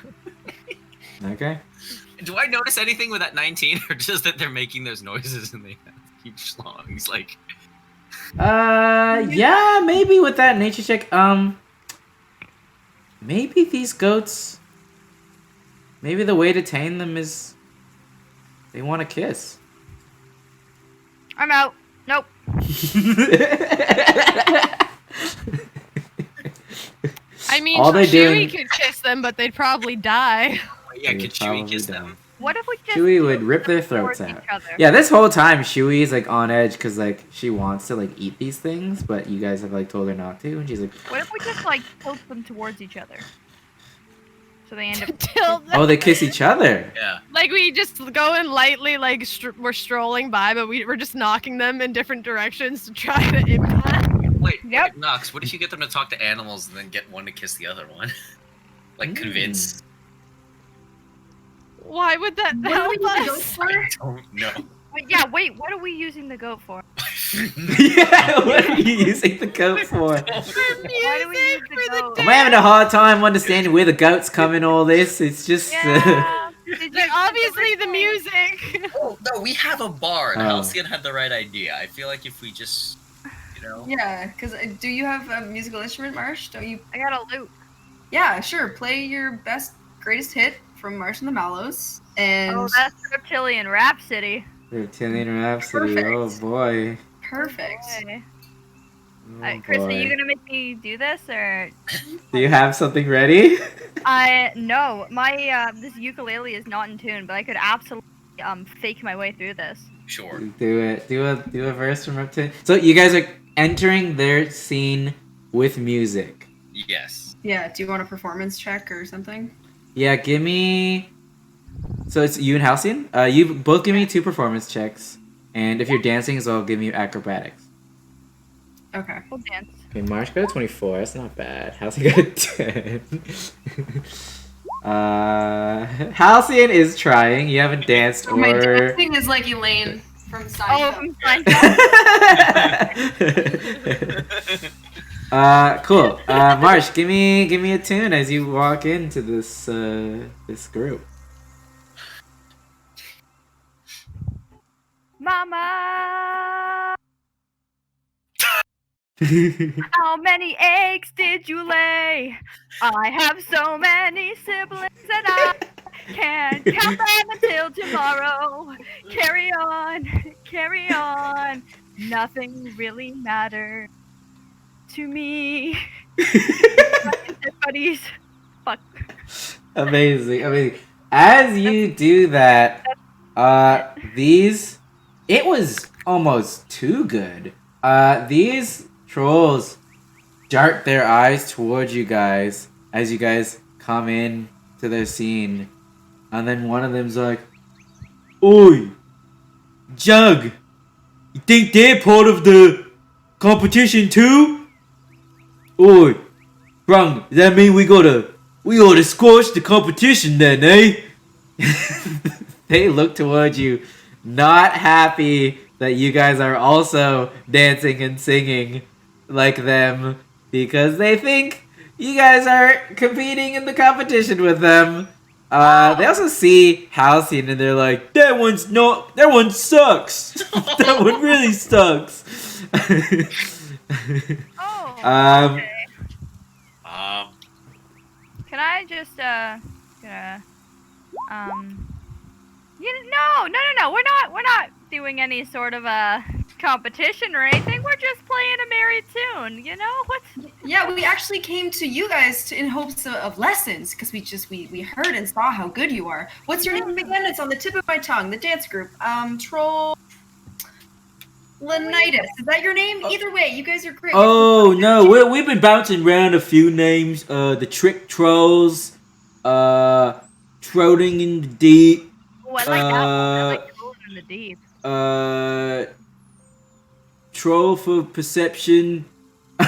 Okay. Do I notice anything with that 19, or just that they're making those noises and they have huge slongs? Like, Yeah, maybe with that nature check. Maybe these goats. Maybe the way to tame them is they want to kiss. I'm out. Nope. I mean, All they're Chewie doing- could kiss them, but they'd probably die. yeah, They could Chewie probably kiss don't. them? What if we just Chewie would rip their throats towards out. each other? Yeah, this whole time Chewie is like on edge because like she wants to like eat these things, but you guys have like told her not to, and she's like, What if we just like tilt them towards each other? So they end up. Till oh, they kiss each other. Yeah. like we just go in lightly, like we're strolling by, but we're just knocking them in different directions to try to impact. Wait, Yep. wait, Nox, what if you get them to talk to animals and then get one to kiss the other one? Like, convince? Why would that What are we help using the goat us? for? I don't know. Wait, what are we using the goat for? Yeah, what are you using the goat for? Why do we use the goat? I'm having a hard time understanding where the goats come in all this. It's just. Yeah. Did you- Like, obviously the music. Oh, no, we have a bard. Oh. Halcyon had the right idea. I feel like if we just, Yeah, because do you have a musical instrument, Marsh? Don't you? I got a loop. Yeah, sure. Play your greatest hit from Marsh and the Mallows, and Oh, that's Reptilian Rhapsody. Reptilian Rhapsody. Perfect. Oh boy. perfect. Okay. Oh, Chris, are boy. you gonna make me do this or? Do you have something ready? No. My this ukulele is not in tune, but I could absolutely fake my way through this. Sure. Do it. Do a verse from Reptilian. So you guys are entering their scene with music. Yes. Yeah. Do you want a performance check or something? Yeah, give me. So it's you and Halcyon. You both give me 2 performance checks, and if you're dancing as well, give me acrobatics. Okay. We'll dance. Okay, Marsh got a 24. That's not bad. Halcyon got a 10. Halcyon is trying. You haven't danced My or. dancing is like Elaine from Oh, Seinfeld. from Seinfeld. Cool. Marsh, give me a tune as you walk into this this group. Mama, how many eggs did you lay? I have so many siblings and I can't count them until tomorrow. Carry on. Nothing really matters to me. Buddies. Fuck. Amazing. As you do that, it was almost too good. These trolls dart their eyes towards you guys as you guys come in to their scene, and then one of them's like, "Oi, Jug, you think they're part of the competition too? Oi, Brung, does that mean we gotta squash the competition then, eh?" They look towards you, not happy that you guys are also dancing and singing like them, because they think you guys are competing in the competition with them. They also see Halcyon and they're like, that one sucks. That one really sucks. Oh. Um, okay. Can I just Gonna, no. We're not doing any sort of a competition or anything. We're just playing a merry tune. You know what? Yeah, we actually came to you guys in hopes of lessons because we heard and saw how good you are. What's your name again? It's on the tip of my tongue. The dance group. Troll. Lenitis. Is that your name? Either way, you guys are great. Oh no, we've been bouncing around a few names. The Trick Trolls, Trolling in the Deep. Oh, I like that one. I like Trolling in the Deep. Troll for Perception. Ooh,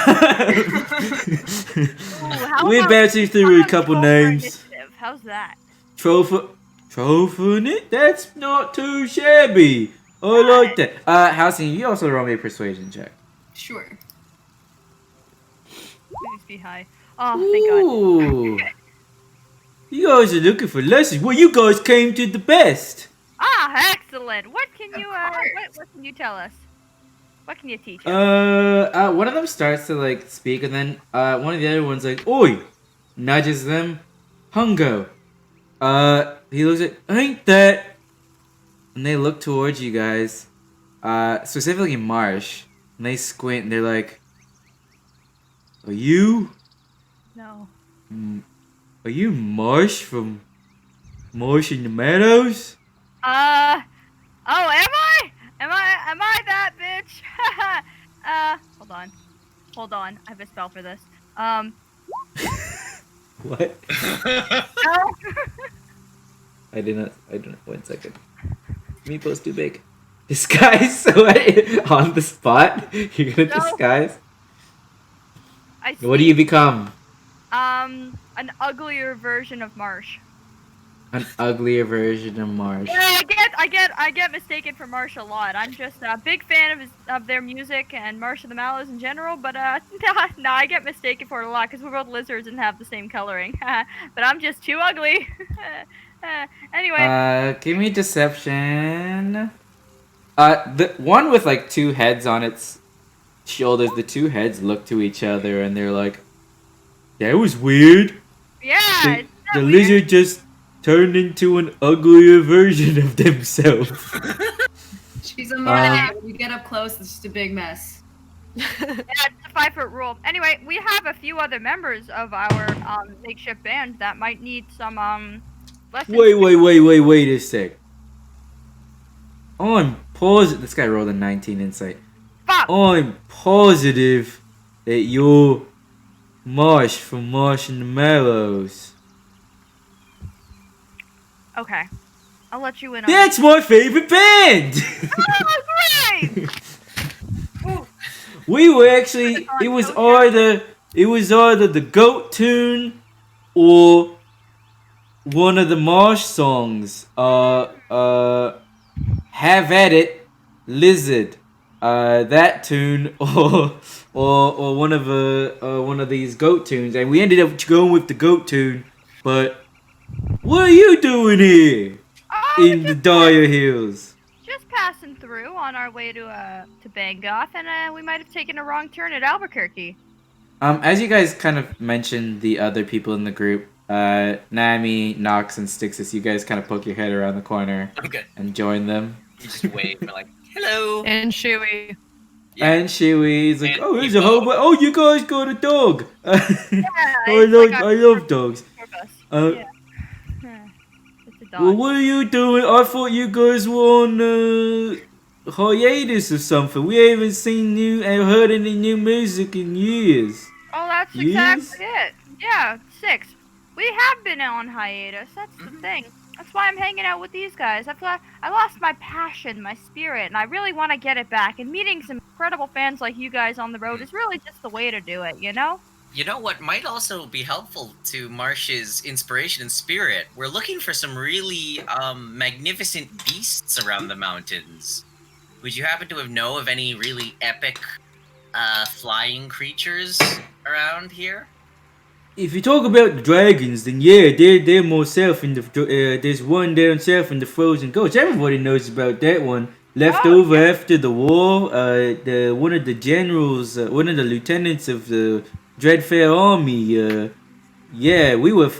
We're bouncing through a couple names. Initiative? How's that? Troll for it? That's not too shabby. I like that. Halcyon, you also roll me a persuasion check. Sure. Please be high. Oh, thank God. Ooh. You guys are looking for lessons. Well, you guys came to the best. Ah, excellent. What can you what can you tell us? What can you teach us? One of them starts to like speak, and then one of the other ones like, "Oi!" nudges them. Hungo. He looks at, ain't that? And they look towards you guys, specifically Marsh, and they squint, and they're like, "Are you? No. Are you Marsh from Marsh in the Meadows?" Oh, am I? Am I that bitch? Hold on. I have a spell for this. What? No. I did not. 1 second. Meeple's too big. Disguise. So on the spot, you're gonna No. disguise. I see. What do you become? An uglier version of Marsh. An uglier version of Marsh. Yeah, I get mistaken for Marsh a lot. I'm just a big fan of their music and Marsh of the Mallows in general, but no, I get mistaken for it a lot because we're both lizards and have the same coloring. But I'm just too ugly. Anyway. Give me deception. The one with like two heads on its shoulders. The two heads look to each other and they're like, "That was weird." Yeah. The lizard just turned into an uglier version of themselves. She's a Midennia. When you get up close, it's just a big mess. Yeah, it's a 5-foot rule. Anyway, we have a few other members of our makeshift band that might need some lessons. Wait a sec. I'm positive. This guy rolled a 19 insight. Fuck. I'm positive that you're Marsh from Marsh and the Mallows. Okay. I'll let you in on That's my favorite band! Oh, great! We were actually, it was either the goat tune or one of the Marsh songs. Have at it, lizard. That tune or one of these goat tunes, and we ended up going with the goat tune. But what are you doing here in the Dire Hills? Just passing through on our way to Bangoth, and we might have taken a wrong turn at Albuquerque. As you guys kind of mentioned the other people in the group, Nami, Nox, and Styxus, you guys kind of poke your head around the corner and join them. You just wave and like, hello. And Shui. Yeah. And Shiwi's like, And oh, here's you a whole go. oh, you guys got a dog. I love dogs. Yeah. It's a dog. Well, what are you doing? I thought you guys were on hiatus or something. We haven't seen you and heard any new music in years. Oh, that's Yes? exactly it. Yeah, 6. We have been on hiatus. That's the thing. That's why I'm hanging out with these guys. I lost my passion, my spirit, and I really want to get it back. And meeting some incredible fans like you guys on the road is really just the way to do it, you know? You know what might also be helpful to Marsh's inspiration and spirit? We're looking for some really magnificent beasts around the mountains. Would you happen to know of any really epic flying creatures around here? If you talk about dragons, then yeah, they're more south in the. There's one down south in the Frozen Gulch. Everybody knows about that one. Left over after the war. One of the generals, one of the lieutenants of the Dreadfair army, Yeah, we was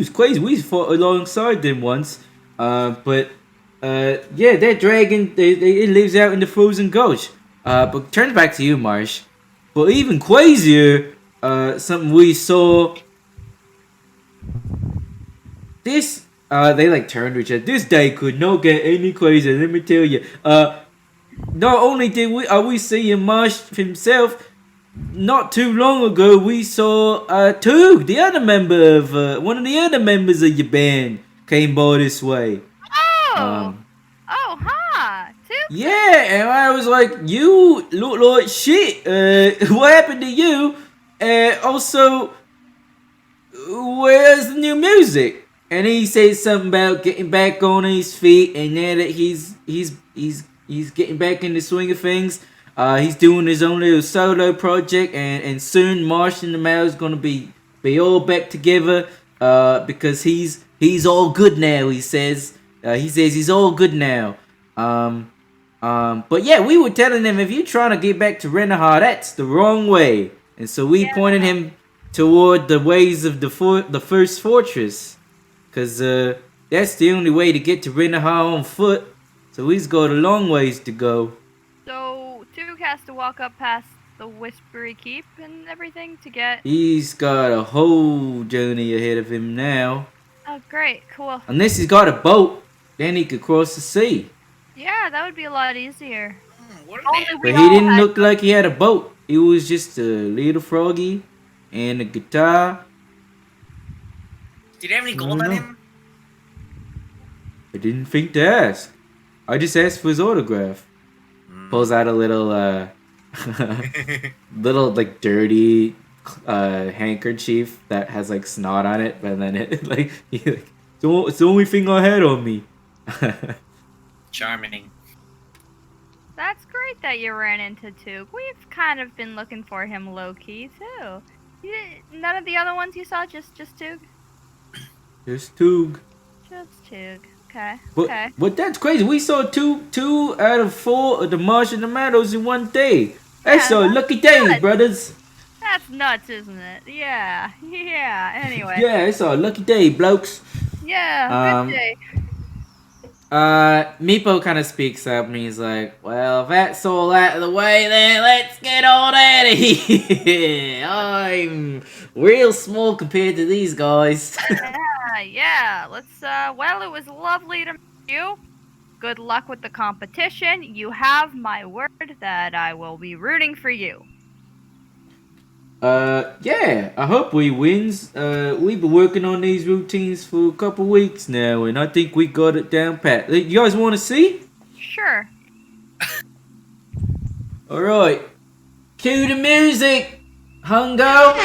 crazy. We fought alongside them once. But yeah, that dragon it lives out in the Frozen Gulch. But turns back to you, Marsh. But even crazier, something we saw. This they like turned to each other. This day could not get any crazier. Let me tell you. Not only did we seeing Marsh himself. Not too long ago, we saw Tug, the other member of one of the other members of your band, came by this way. Oh, Two. Yeah, and I was like, you look like shit. What happened to you? Also, where's the new music? And he said something about getting back on his feet, and now that he's getting back in the swing of things. He's doing his own little solo project, and soon Marsh and the Mouse is gonna be all back together. Because he's all good now. He says he's all good now. But yeah, we were telling him if you're trying to get back to Renaha, that's the wrong way. And so we pointed him toward the ways of the first fortress, cause that's the only way to get to Renaha on foot. So he's got a long ways to go. So Tug has to walk up past the Whispery Keep and everything to get. He's got a whole journey ahead of him now. Oh, great, cool. Unless he's got a boat, then he could cross the sea. Yeah, that would be a lot easier. What Only are we But he all didn't had- look like he had a boat. He was just a little froggy and a guitar. Did he have any I gold don't on know. him? I didn't think to ask. I just asked for his autograph. Pulls out a little, little like dirty handkerchief that has like snot on it, but then it like, it's the only thing I had on me. Charming. That's great that you ran into Tug. We've kind of been looking for him low-key, too. None of the other ones you saw, just Tug? Just Toog. Just Tug. Okay, But okay. but that's crazy. We saw two out of 4 of the Marsh and the Meadows in one day. That's Yeah, a that's lucky day, good. brothers. That's nuts, isn't it? Yeah, anyway. Yeah, it's a lucky day, blokes. Yeah, good day. Meepo kind of speaks up and he's like, well, if that's all out of the way, then let's get on out of here. I'm real small compared to these guys. Yeah, let's, well, it was lovely to meet you. Good luck with the competition. You have my word that I will be rooting for you. Yeah, I hope we wins. We've been working on these routines for a couple weeks now, and I think we got it down pat. You guys want to see? Sure. All right. Cue the music, Hungo.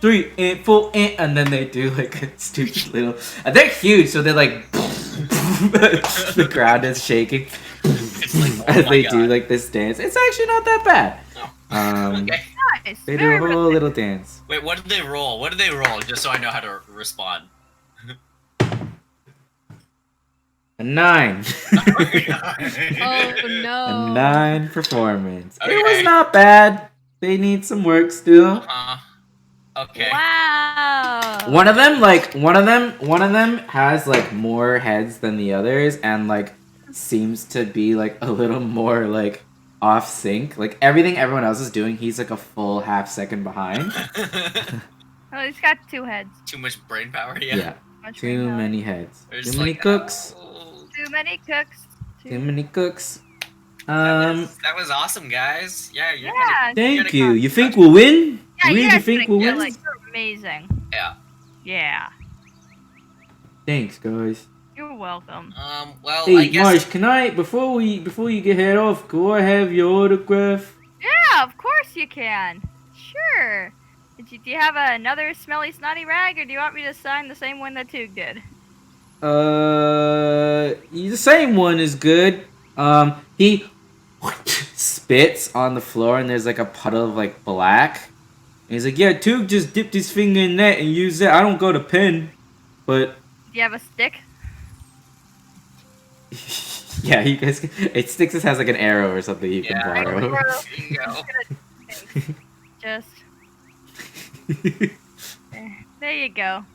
3 and 4 and then they do like a stupid little. And they're huge, so they're like the ground is shaking It's like, oh as my they God. do like this dance. It's actually not that bad. Okay. Nice. They do Very a whole rhythmic. little dance. Wait, what did they roll? What did they roll? Just so I know how to respond. A 9. Oh no. A 9 performance. It Okay. was not bad. They need some work still. Okay. Wow. One of them has like more heads than the others, and like seems to be like a little more like off sync. Like everything everyone else is doing, he's like a full half second behind. Oh, he's got 2 heads. Too much brain power. Yeah. Yeah. Much Too more many heads. There's Too many like, cooks. Too many cooks. Too many cooks. That was awesome, guys. Yeah. You're Yeah. Thank you. You think we'll win? Yeah, you Really guys think did we'll good. win? Like, you're amazing. Yeah. Yeah. Thanks, guys. You're welcome. Well, I Hey, guess. Marsh, can I before you get head off, could I have your autograph? Yeah, of course you can. Sure. Do you have another smelly snotty rag, or do you want me to sign the same one that Tug did? The same one is good. He spits on the floor and there's like a puddle of like black. And he's like, yeah, Toog just dipped his finger in that and used it. I don't got a pen, but Do you have a stick? Yeah, you guys. It Styx's has like an arrow or something you can Yeah, borrow. There you go. Just there you go.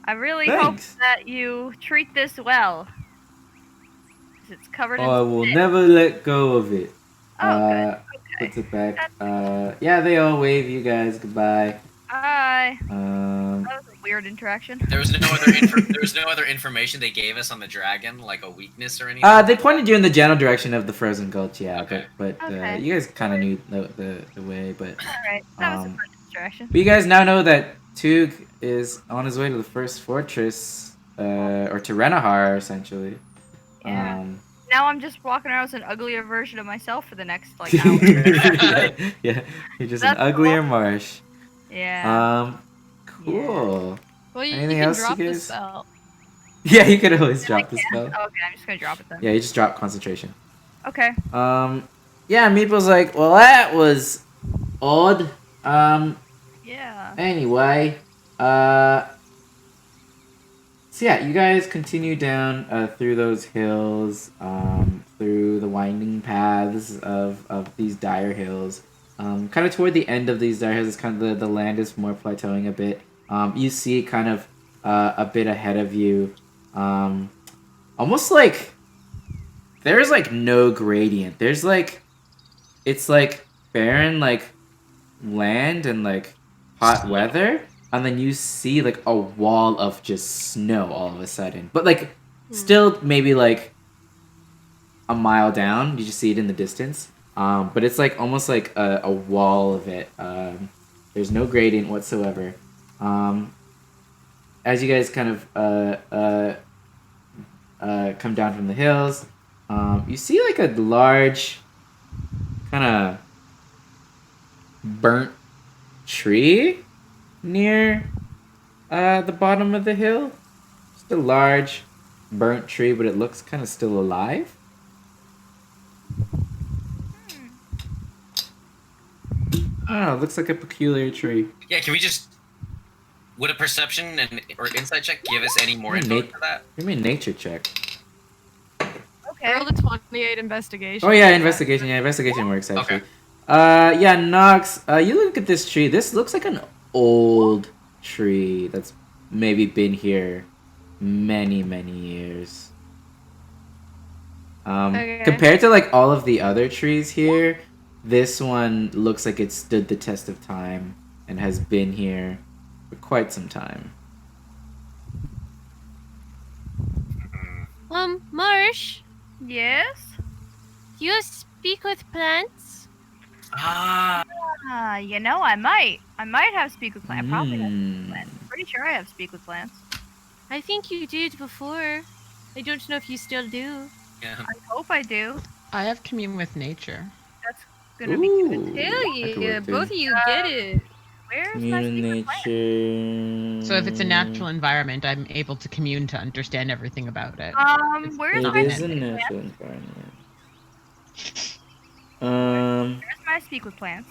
I really hope Thanks. that you treat this well. 'Cause it's covered in Oh, I will spit. never let go of it. Oh, good. Puts Okay. it back. Yeah, they all wave you guys goodbye. Bye. Um, That was a weird interaction. There was no other information they gave us on the dragon, like a weakness or anything. They pointed you in the general direction of the Frozen Gulch, yeah. Okay. But Okay. you guys kind of knew the way, but Alright, that was a Um, fun distraction. but you guys now know that Tug is on his way to the first fortress, or to Renahar, essentially. Yeah. Now I'm just walking around as an uglier version of myself for the next like hour. Yeah, you're just That's an uglier cool. marsh. Yeah. Cool. Well, you Anything can else, drop you the guys? spell. Yeah, you could always I drop the can? spell. Oh, okay, I'm just gonna drop it then. Yeah, you just drop concentration. Okay. Yeah, Meeple's like, well, that was odd. Yeah. Anyway, so yeah, you guys continue down through those hills, through the winding paths of these dire hills. Kind of toward the end of these dire hills, it's kind of the land is more plateauing a bit. You see kind of a bit ahead of you, almost like there's like no gradient. There's like it's like barren like land and like hot weather, and then you see like a wall of just snow all of a sudden, but like still maybe like a mile down. You just see it in the distance, but it's like almost like a wall of it. There's no gradient whatsoever. As you guys kind of come down from the hills, you see like a large kind of burnt tree near the bottom of the hill. Just a large burnt tree, but it looks kind of still alive. I don't know, it looks like a peculiar tree. Yeah, can we just... Would a perception or insight check give us any more Give info me for that? Give me a nature check. Okay. Roll the 28 investigation. Oh yeah, investigation. Yeah, investigation works actually. Okay. Yeah, Nox. You look at this tree. This looks like an old tree that's maybe been here many years. Okay. Compared to like all of the other trees here, this one looks like it stood the test of time and has been here for quite some time. Marsh, Yes. do you speak with plants? Ah, You know, I might have speak with plants. Probably have speak with Mm. plants. Pretty sure I have speak with plants. I think you did before. I don't know if you still do. yeah. I hope I do. I have commune with nature. That's gonna be good. Ooh, Hell that could yeah, work, too. both of you get it. Where's my Commune speak with plants? nature. So if it's a natural environment, I'm able to commune to understand everything about it. Where's It my is a speak with plants? natural environment. Where's my speak with plants?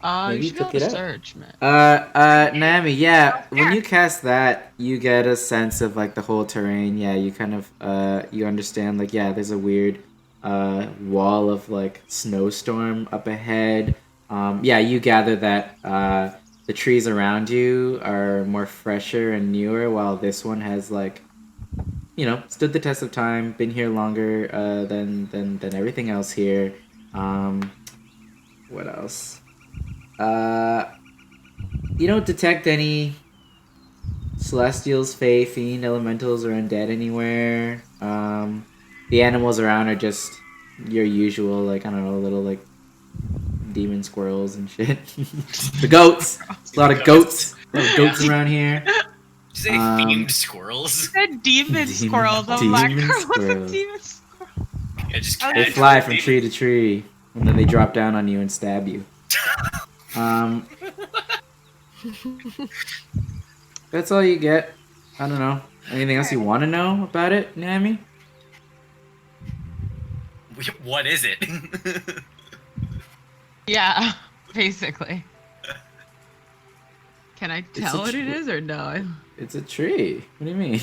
Maybe You you should be took able it to out. search, man. Nami, yeah, when you cast that, you get a sense of like the whole terrain. Yeah, you kind of you understand like yeah, there's a weird wall of like snowstorm up ahead. Yeah, you gather that the trees around you are more fresher and newer, while this one has like stood the test of time, been here longer than everything else here. What else? You don't detect any celestials, fae, fiend, elementals, or undead anywhere. The animals around are just your usual, like, I don't know, little, like, demon squirrels and shit. The goats! A lot of goats! A lot of goats around here. Did you say themed squirrels? The demon squirrels. The demon black girl with the squirrels. demon squirrel. Yeah, just Oh, They casual fly from demon- tree to tree, and then they drop down on you and stab you. That's all you get. I don't know. Anything else you want to know about it, Nami? What is it? Yeah, basically. Can I a tell what it tree. is or no? It's a tree. What do you mean?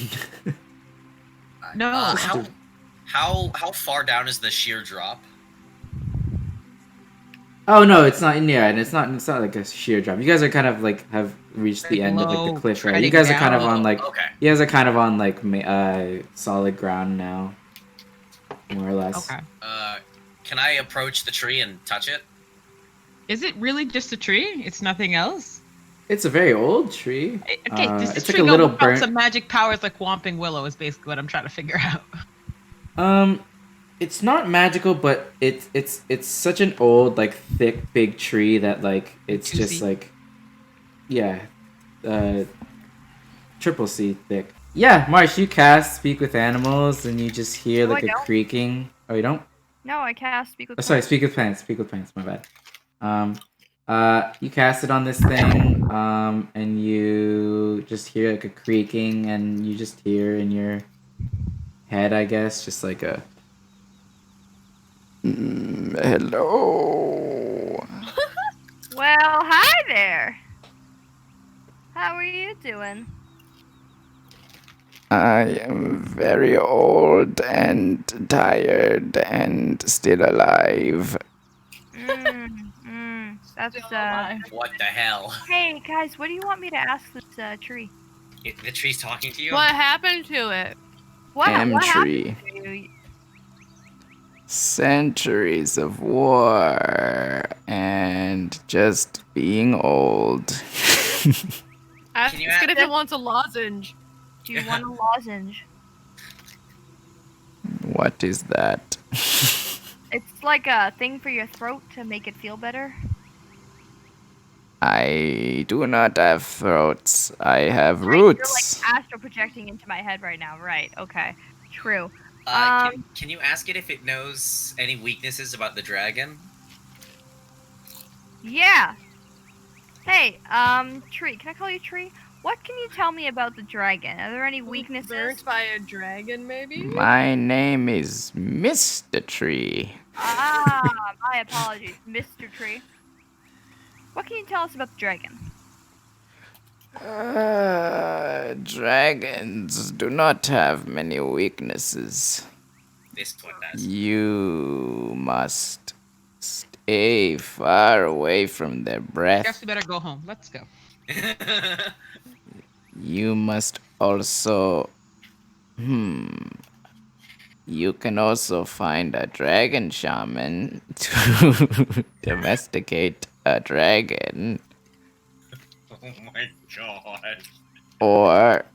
No. how far down is the sheer drop? Oh no, it's not. Yeah, and it's not like a sheer drop. You guys are kind of like have reached the Like end of like low, the cliff, right? You treading guys are kind of down. on like. Okay. You guys are kind of on like solid ground now, more or less. Okay. Can I approach the tree and touch it? Is it really just a tree? It's nothing else? It's a very old tree. Okay, does this it's tree like a little got burnt. some magic powers like Whomping Willow is basically what I'm trying to figure out. It's not magical, but it's such an old like thick big tree that like it's just Juicy. like, yeah, triple C thick. Yeah, Marsh, you cast Speak with Animals, and you just hear No, like I a don't. creaking. Oh, you don't? No, I cast speak with. Oh, sorry, Speak with Plants. Speak with Plants. My bad. You cast it on this thing, and you just hear like a creaking, and you just hear in your head, I guess, just like a. Hello. Well, hi there. How are you doing? I am very old and tired and still alive. That's What the hell? Hey guys, what do you want me to ask this tree? The tree's talking to you? What happened to it? What Tree. happened to you? Centuries of war and just being old. Ask you it if ask- it wants a lozenge. Do you want a lozenge? What is that? It's like a thing for your throat to make it feel better. I do not have throats. I have Right, roots. You're like astral projecting into my head right now. Right, okay. True. Can you ask it if it knows any weaknesses about the dragon? Yeah. Hey, Tree, can I call you Tree? What can you tell me about the dragon? Are there any weaknesses? Burnt by a dragon, maybe? My name is Mr. Tree. Ah, my apologies, Mr. Tree. What can you tell us about the dragon? Dragons do not have many weaknesses. This one does. You must stay far away from their I guess breath. we better go home. Let's go. You must also. You can also find a dragon shaman to domesticate a dragon, Oh my god. or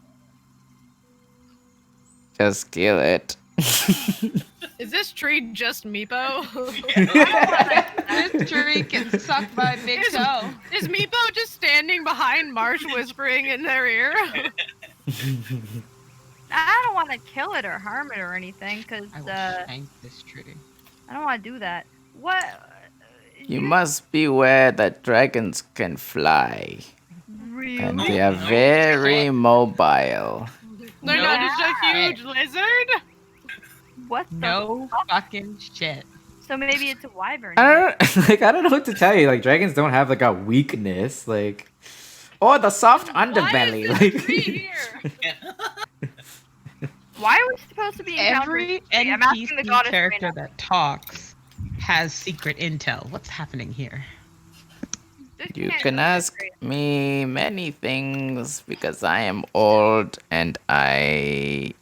just kill it. Is this tree just Meepo? This tree can suck my big toe. Is Meepo just standing behind Marsh whispering in their ear? I don't want to kill it or harm it or anything, because I will shank this tree. I don't want to do that. What? You must beware that dragons can fly, Really? and they are very mobile. They're not just a huge lizard? What the No fuck? fucking shit. So maybe it's a wyvern. I don't know what to tell you. Like dragons don't have like a weakness. Like, oh, the soft underbelly. Why is this tree here? Why are we supposed to be encountering? Every I'm asking the NPC goddess character right now. that talks has secret intel. What's happening here? This You can't can be ask secret. me many things because I am old and I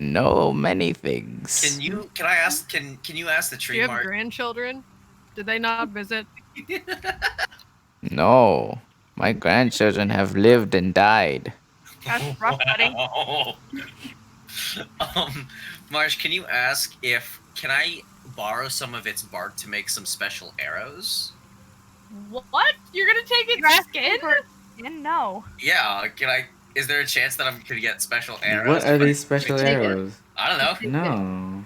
know many things. Can you ask the Do tree, you have Mark? grandchildren? Did they not visit? No, my grandchildren have lived and died. That's rough, buddy. Marsh, can you ask if can I borrow some of its bark to make some special arrows? What? You're gonna take You're its asking skin? for skin? No. Yeah, can I? Is there a chance that I'm gonna get special arrows? What to are put- these special make some bark? arrows? I don't know. No,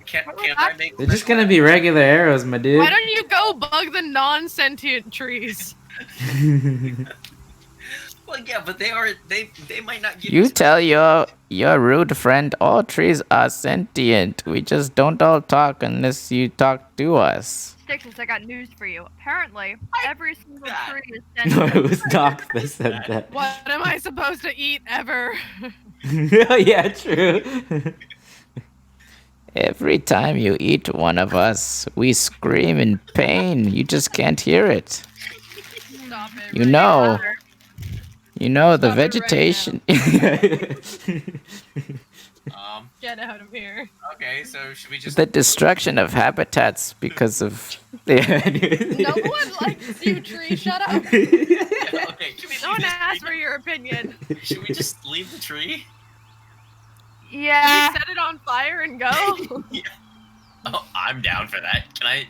Can't What was I that? make? they're just gonna be regular arrows, my dude. Why don't you go bug the non-sentient trees? Well, yeah, but they might not give You tell your rude friend all trees are sentient. We just don't all talk unless you talk to us. Stixus, I got news for you. Apparently, every single tree is No, sentient. it was Doc that said that. What am I supposed to eat ever? Yeah, true. Every time you eat one of us, we scream in pain. You just can't hear it. Stop it. You right know. now. You know, the Stop it right vegetation. Get out of here. Okay, so should we just? The destruction of habitats because of. No one likes you, Tree. Shut up. Yeah, okay, can we No one leave asked for your opinion. this? Should we just leave the tree? Yeah. Should we set it on fire and go? Yeah. Oh, I'm down for that. Can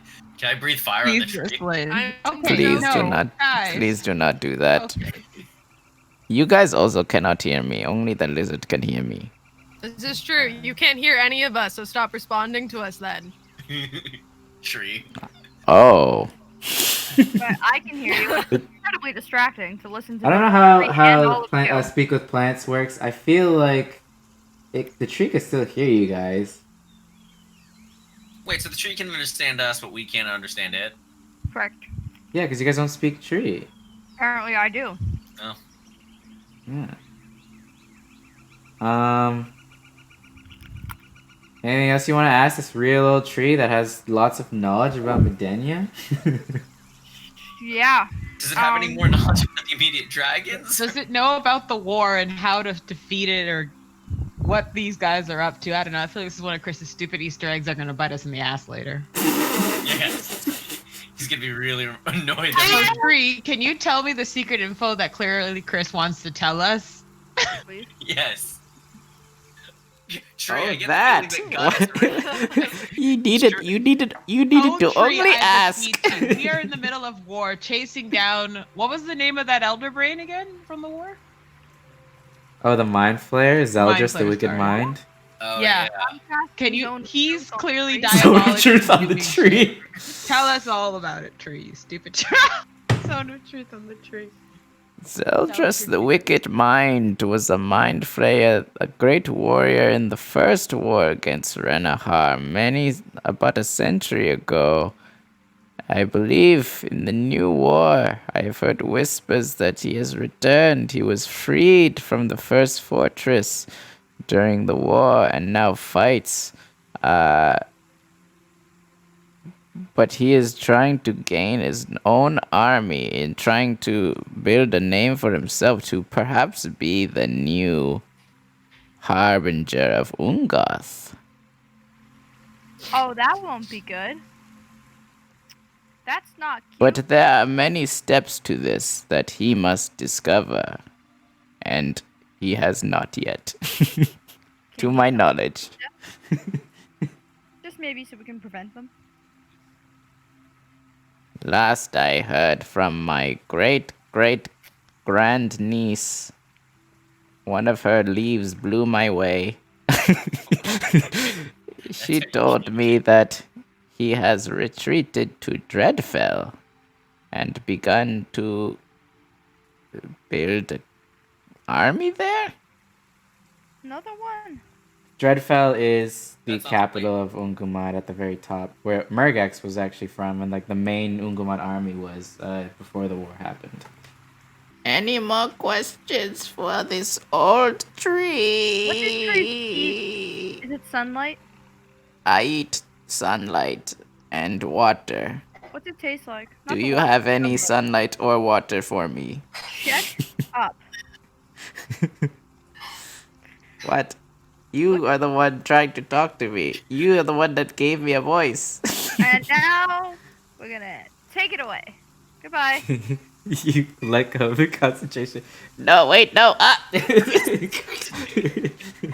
I breathe fire on the Jesus, tree? Lynn. I'm- Okay, Please no, do not. guys. Please do not do that. Okay. You guys also cannot hear me. Only the lizard can hear me. This is true. You can't hear any of us, so stop responding to us then. Tree. Oh. But I can hear you. It's incredibly distracting to listen to. I don't know the tree and all how of you. speak with plants works. I feel like the tree can still hear you guys. Wait, so the tree can understand us, but we can't understand it? Correct. Yeah, because you guys don't speak tree. Apparently, I do. Oh. Yeah. Anything else you want to ask this real old tree that has lots of knowledge about Midennia? Yeah. Does it have any more knowledge about the immediate dragons? Does it know about the war and how to defeat it or what these guys are up to? I don't know. I feel like this is one of Chris's stupid Easter eggs that are going to bite us in the ass later. Yes. He's gonna be really annoyed. So, That Tree, can you tell me the secret info that clearly Chris wants to tell us? Please. yes. Tree, Oh, I get that. the feeling that God is You needed Oh, to Tree, only I ask. beseech you. We are in the middle of war, chasing down. What was the name of that elder brain again from the war? Oh, the Mind Flayer? Zeldris, the Flayer, Wicked sorry. Mind? Oh, Yeah. yeah. Can you? He's clearly So diabolical. truth on the tree. Tell us all about it, Tree. You stupid tree. Sound of truth on the tree. Zeldris the Wicked Mind was a mind flayer, a great warrior in the first war against Renahar, about a century ago. I believe in the new war. I have heard whispers that he has returned. He was freed from the first fortress during the war and now fights. But he is trying to gain his own army and trying to build a name for himself to perhaps be the new harbinger of Ungoth. Oh, that won't be good. That's not cute. But there are many steps to this that he must discover, and he has not yet, to my knowledge. Just maybe so we can prevent them. Last I heard from my great-great-grandniece, one of her leaves blew my way. She told me that he has retreated to Dreadfell and begun to build an army there? Another one. Dreadfell is the That sounds capital of Ungumod at the very top, where Murgax was actually from, and like the main Ungumod army was before the war happened. Any more questions for this old tree? What does tree eat? Is it sunlight? I eat sunlight and water. What's it taste like? Do Not the you one- have any sunlight or water for me? Shut up. What? You are the one trying to talk to me. You are the one that gave me a voice. And now we're gonna take it away. Goodbye. You let go of the concentration. No, wait, no. Ah! Well,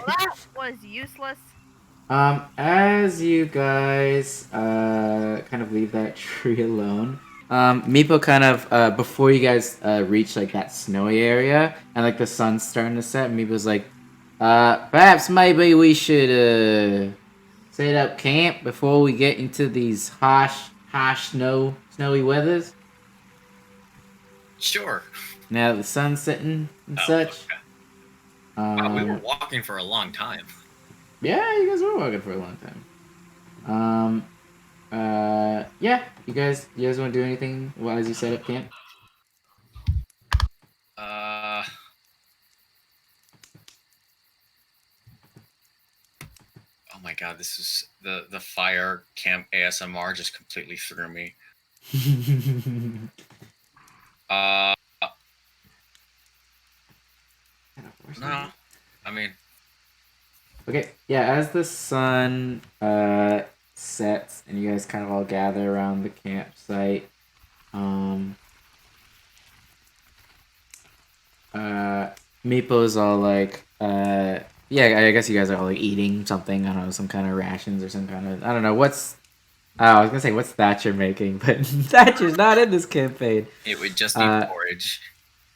that was useless. As you guys kind of leave that tree alone, Meepo kind of before you guys reach like that snowy area and like the sun's starting to set, Meepo's like, perhaps maybe we should set up camp before we get into these harsh snowy weathers. Sure. Now that the sun's setting and such. Okay. Wow, we were walking for a long time. Yeah, you guys were walking for a long time. Yeah, you guys want to do anything while as you set up camp? Oh my god, this is the fire camp ASMR just completely threw me. No, I mean, Okay, yeah, as the sun sets and you guys kind of all gather around the campsite, Meepo's all like, yeah, I guess you guys are all like eating something, I don't know, some kind of rations or some kind of, I don't know, I was gonna say, what's Thatcher making, but Thatcher's not in this campaign. it would just be porridge.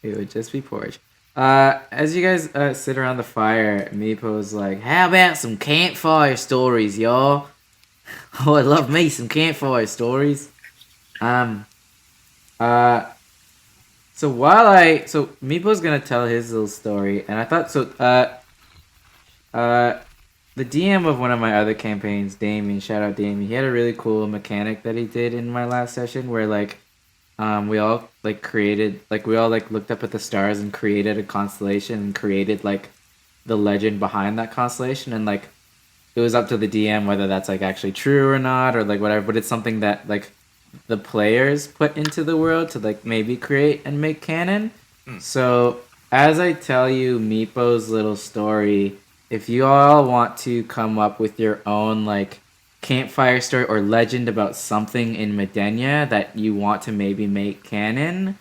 It would just be porridge. As you guys sit around the fire, Meepo's like, how about some campfire stories, y'all? Oh, I love me some campfire stories. So Meepo's gonna tell his little story, and I thought the DM of one of my other campaigns, Damien, shout out Damien, he had a really cool mechanic that he did in my last session where like we all like created, like we all like looked up at the stars and created a constellation and created like the legend behind that constellation, and like it was up to the DM whether that's like actually true or not or like whatever, but it's something that like the players put into the world to like maybe create and make canon. So as I tell you Meepo's little story, if you all want to come up with your own like campfire story or legend about something in Midennia that you want to maybe make canon,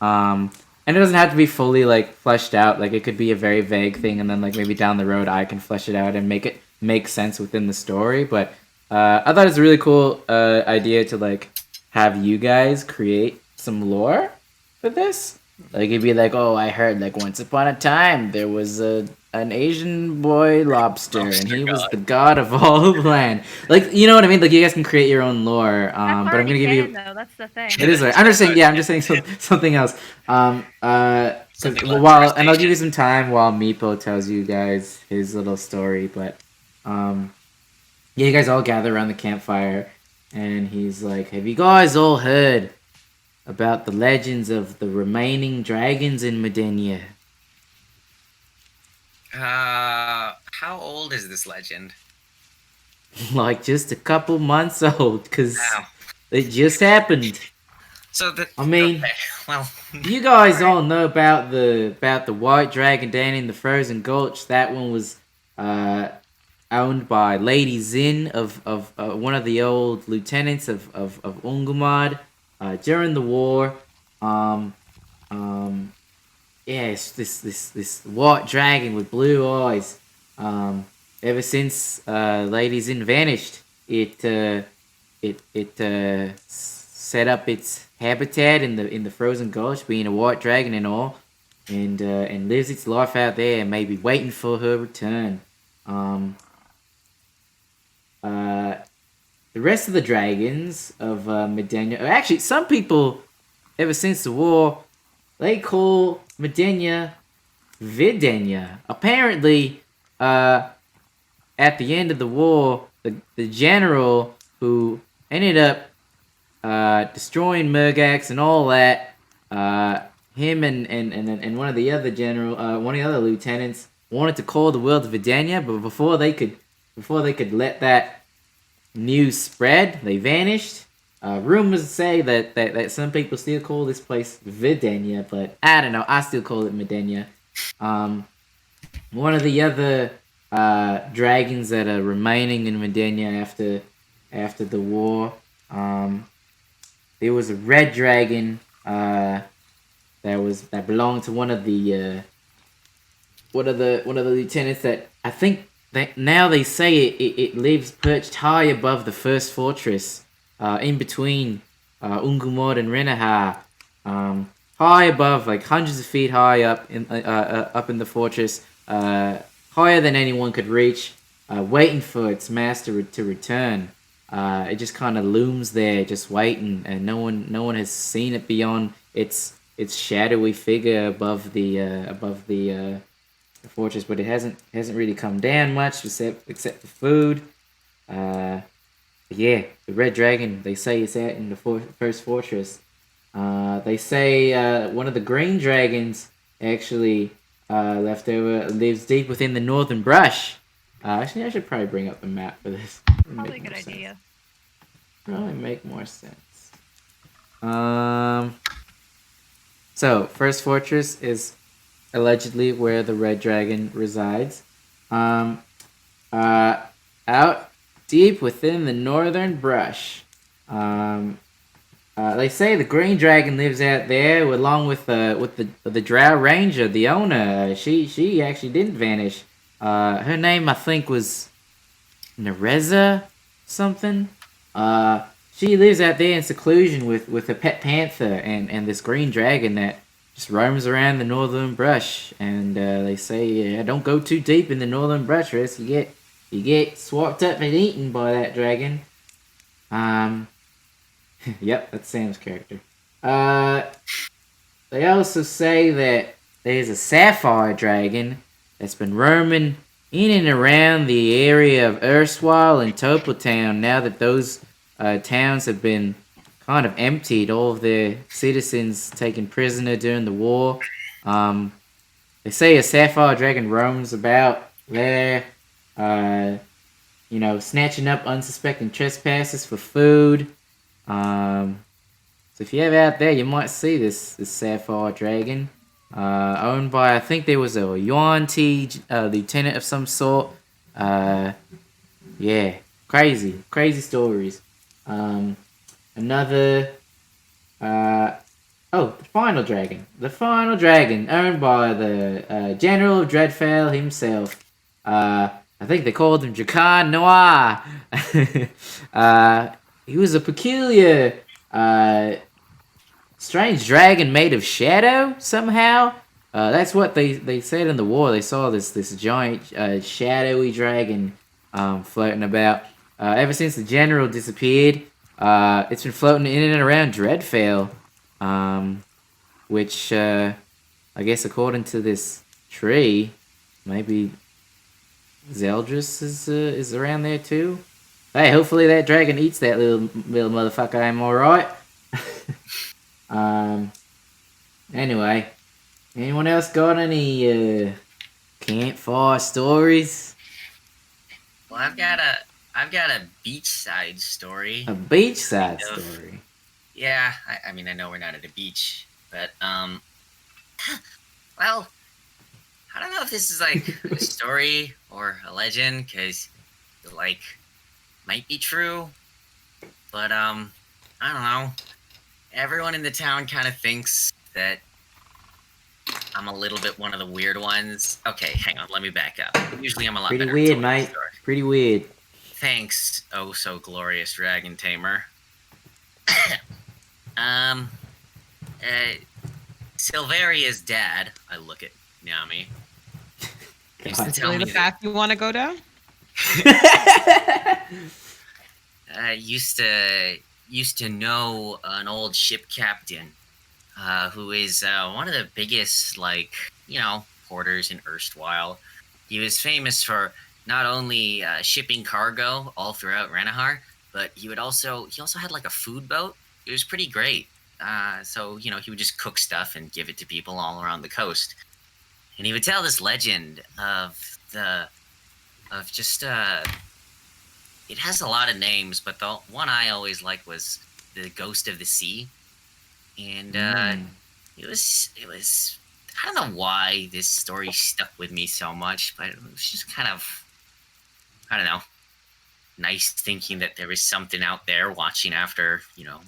and it doesn't have to be fully like fleshed out, like it could be a very vague thing and then like maybe down the road I can flesh it out and make it make sense within the story, but I thought it's a really cool idea to like have you guys create some lore for this. Like it'd be like, oh, I heard like once upon a time there was an Asian boy lobster and he was the god of all the land. Like, you know what I mean? Like you guys can create your own lore. But I'm gonna give you. Though, that's the thing. It is. Right. I'm just saying. Yeah, I'm just saying something else. And I'll give you some time while Meepo tells you guys his little story. But yeah, you guys all gather around the campfire, and he's like, "Have you guys all heard about the legends of the remaining dragons in Midennia?" How old is this legend? Like just a couple months old, because it just happened. So I mean, okay, well, you guys all know about the white dragon down in the Frozen Gulch. That one was owned by Lady Zin of one of the old lieutenants of Ungumod during the war. Yes, this white dragon with blue eyes. Ever since Lady Zin vanished, it set up its habitat in the Frozen Gulch, being a white dragon and all, and lives its life out there, maybe waiting for her return. The rest of the dragons of Midennia, actually, some people, ever since the war, they call Midennia Vidennia. Apparently, at the end of the war, the general who ended up destroying Murgax and all that, him and one of the other one of the other lieutenants wanted to call the world Vidennia, but before they could let that news spread, they vanished. Rumors say that some people still call this place Vidennia, but I don't know. I still call it Midennia. One of the other dragons that are remaining in Midennia after the war, there was a red dragon that belonged to one of the lieutenants that I think that now they say it lives perched high above the first fortress. In between Ungumod and Renaha, high above, like hundreds of feet high up in the fortress, higher than anyone could reach, waiting for its master to return. It just kind of looms there, just waiting, and no one has seen it beyond its shadowy figure above the fortress, but it hasn't really come down much except for food. Yeah, the red dragon, they say it's out in the first fortress. They say one of the green dragons actually left over lives deep within the northern brush. Actually, I should probably bring up the map for this. Probably a good idea. Probably make more sense. So first fortress is allegedly where the red dragon resides. Out deep within the northern brush. They say the green dragon lives out there along with the drow ranger, the owner. She actually didn't vanish. Her name I think was Nereza something. She lives out there in seclusion with a pet panther and this green dragon that just roams around the northern brush. And they say don't go too deep in the northern brush, or else you get swapped up and eaten by that dragon. Yep, that's Sam's character. They also say that there's a sapphire dragon that's been roaming in and around the area of Erstwhile and Topletown now that those towns have been kind of emptied, all of their citizens taken prisoner during the war. They say a sapphire dragon roams about there, snatching up unsuspecting trespassers for food. So if you're ever out there, you might see this sapphire dragon, owned by, I think there was a Yuan-Ti lieutenant of some sort. Yeah, crazy stories. Another, the final dragon, owned by the General of Dreadfell himself. I think they called him Drakan Noir. He was a peculiar, strange dragon made of shadow somehow. That's what they said in the war. They saw this giant shadowy dragon floating about. Ever since the general disappeared, it's been floating in and around Dreadfell, which I guess according to this tree, maybe Zeldris is around there too. Hey, hopefully that dragon eats that little motherfucker. I'm alright. Anyway, anyone else got any campfire stories? Well, I've got a beachside story. A beachside story. Yeah, I mean I know we're not at a beach, but well, I don't know if this is like a story or a legend, because like might be true, but I don't know. Everyone in the town kind of thinks that I'm a little bit one of the weird ones. Okay, hang on, let me back up. Usually I'm a lot Pretty better. weird, mate. Pretty weird. Thanks, oh so glorious dragon tamer. Silveria's dad, I look at Nyami. Used to tell Really me the path you want to go down? used to know an old ship captain who is one of the biggest, porters in Erstwhile. He was famous for not only shipping cargo all throughout Renahar, but he also had like a food boat. It was pretty great. So he would just cook stuff and give it to people all around the coast. And he would tell this legend it has a lot of names, but the one I always liked was the Ghost of the Sea. And it was I don't know why this story stuck with me so much, but it was just kind of, I don't know, nice thinking that there was something out there watching after,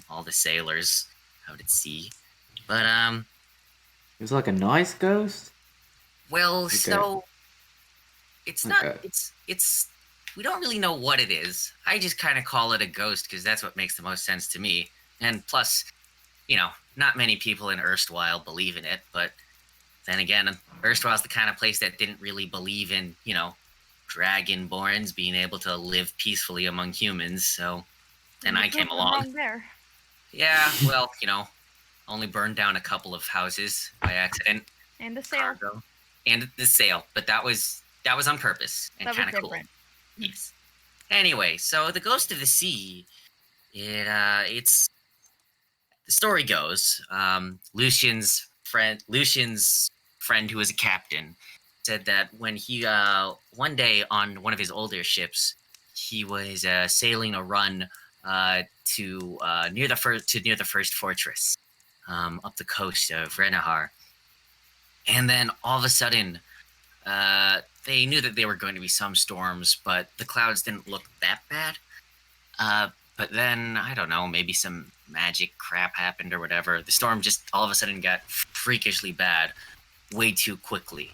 all the sailors out at sea. But it was like a nice ghost? Well, Okay. so it's not Okay. it's we don't really know what it is. I just kind of call it a ghost because that's what makes the most sense to me. And plus, not many people in Erstwhile believe in it, but then again, Erstwhile's the kind of place that didn't really believe in, dragonborns being able to live peacefully among humans, so then I came along. There. Yeah, well, only burned down a couple of houses by accident. And the sail. Cargo. And the sail, but that was on purpose and That was kind of cool. different. Yes. Anyway, so the Ghost of the Sea, it's the story goes, Lucian's friend who was a captain said that when he one day on one of his older ships, he was sailing a run to near the first fortress up the coast of Renahar, and then all of a sudden, they knew that there were going to be some storms, but the clouds didn't look that bad. But then, I don't know, maybe some magic crap happened or whatever. The storm just all of a sudden got freakishly bad way too quickly.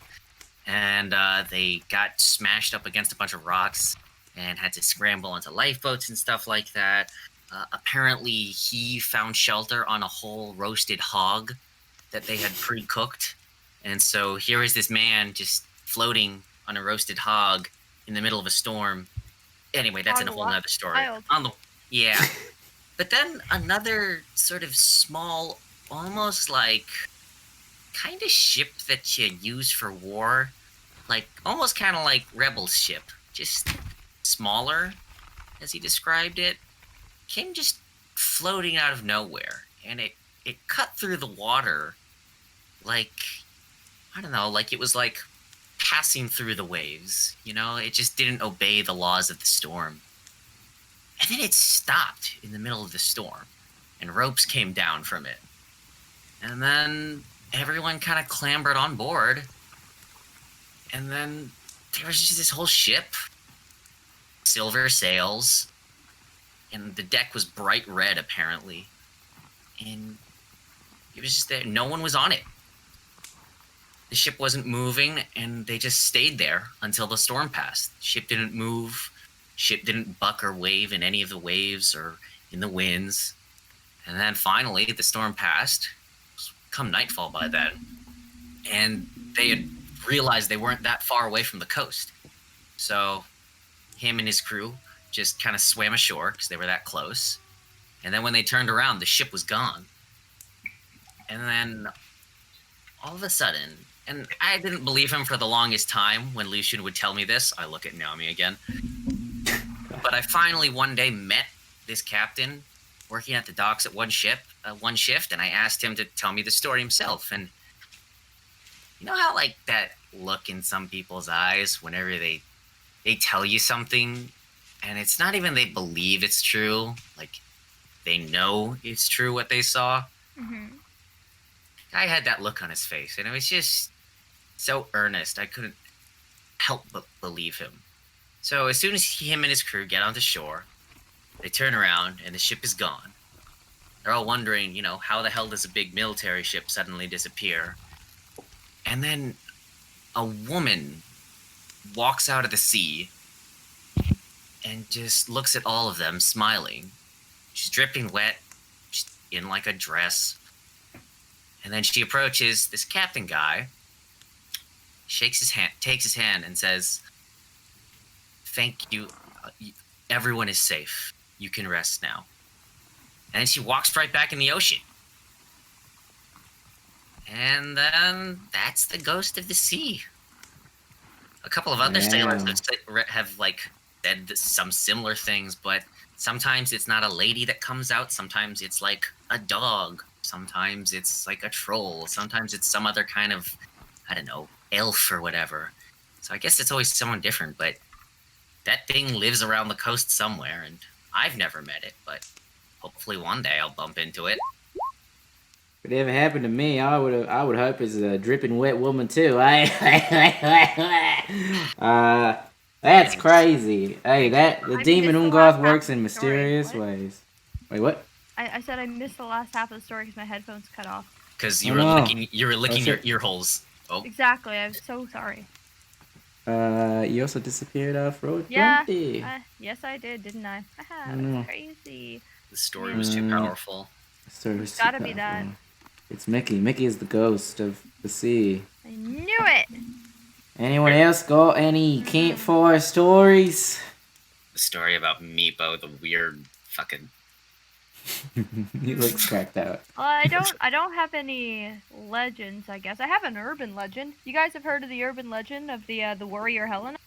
And they got smashed up against a bunch of rocks and had to scramble onto lifeboats and stuff like that. Apparently, he found shelter on a whole roasted hog that they had pre-cooked. And so here is this man just floating on a roasted hog in the middle of a storm. Anyway, that's in a whole nother story. Yeah. But then another sort of small, almost like kind of ship that you use for war. Like, almost kind of like Rebel's ship. Just smaller, as he described it. Came just floating out of nowhere. And it cut through the water like, I don't know, like it was like passing through the waves. You know, it just didn't obey the laws of the storm. And then it stopped in the middle of the storm, and ropes came down from it. And then everyone kind of clambered on board, and then there was just this whole ship, silver sails, and the deck was bright red, apparently. And it was just there. No one was on it. The ship wasn't moving, and they just stayed there until the storm passed. The ship didn't move. Ship didn't buck or wave in any of the waves or in the winds. And then finally, the storm passed. Come nightfall by then. And they had realized they weren't that far away from the coast. So him and his crew just kind of swam ashore because they were that close. And then when they turned around, the ship was gone. And then all of a sudden, and I didn't believe him for the longest time when Lucian would tell me this. I look at Naomi again. But I finally one day met this captain working at the docks at one shift, and I asked him to tell me the story himself. And you know how like that look in some people's eyes whenever they tell you something, and it's not even they believe it's true, like they know it's true what they saw. Mm-hmm. Guy had that look on his face, and it was just so earnest. I couldn't help but believe him. So as soon as him and his crew get onto shore, they turn around and the ship is gone. They're all wondering, you know, how the hell does a big military ship suddenly disappear? And then a woman walks out of the sea and just looks at all of them, smiling. She's dripping wet. She's in like a dress. And then she approaches this captain guy, shakes his hand, takes his hand, and says, "Thank you. Everyone is safe. You can rest now." And then she walks right back in the ocean. And then that's the ghost of the sea. A couple of other sailors have like said some similar things, but sometimes it's not a lady that comes out. Sometimes it's like a dog. Sometimes it's like a troll. Sometimes it's some other kind of, I don't know, elf or whatever. So I guess it's always someone different, but that thing lives around the coast somewhere, and I've never met it, but hopefully one day I'll bump into it. If it ever happened to me, I would hope it's a dripping wet woman too. That's crazy. Hey, the demon Ungumod works in mysterious ways. Wait, what? I said I missed the last half of the story because my headphones cut off. Because you were licking your ear holes. Oh. Exactly. I'm so sorry. You also disappeared off Road 20. Yeah. Yes, I did, didn't I? That's crazy. The story was too powerful. The story was Gotta too be powerful. that. It's Mickey. Mickey is the ghost of the sea. I knew it. Anyone else got any campfire stories? The story about Meepo, the weird fucking... He looks cracked out. Well, I don't have any legends, I guess. I have an urban legend. You guys have heard of the urban legend of the warrior Helena?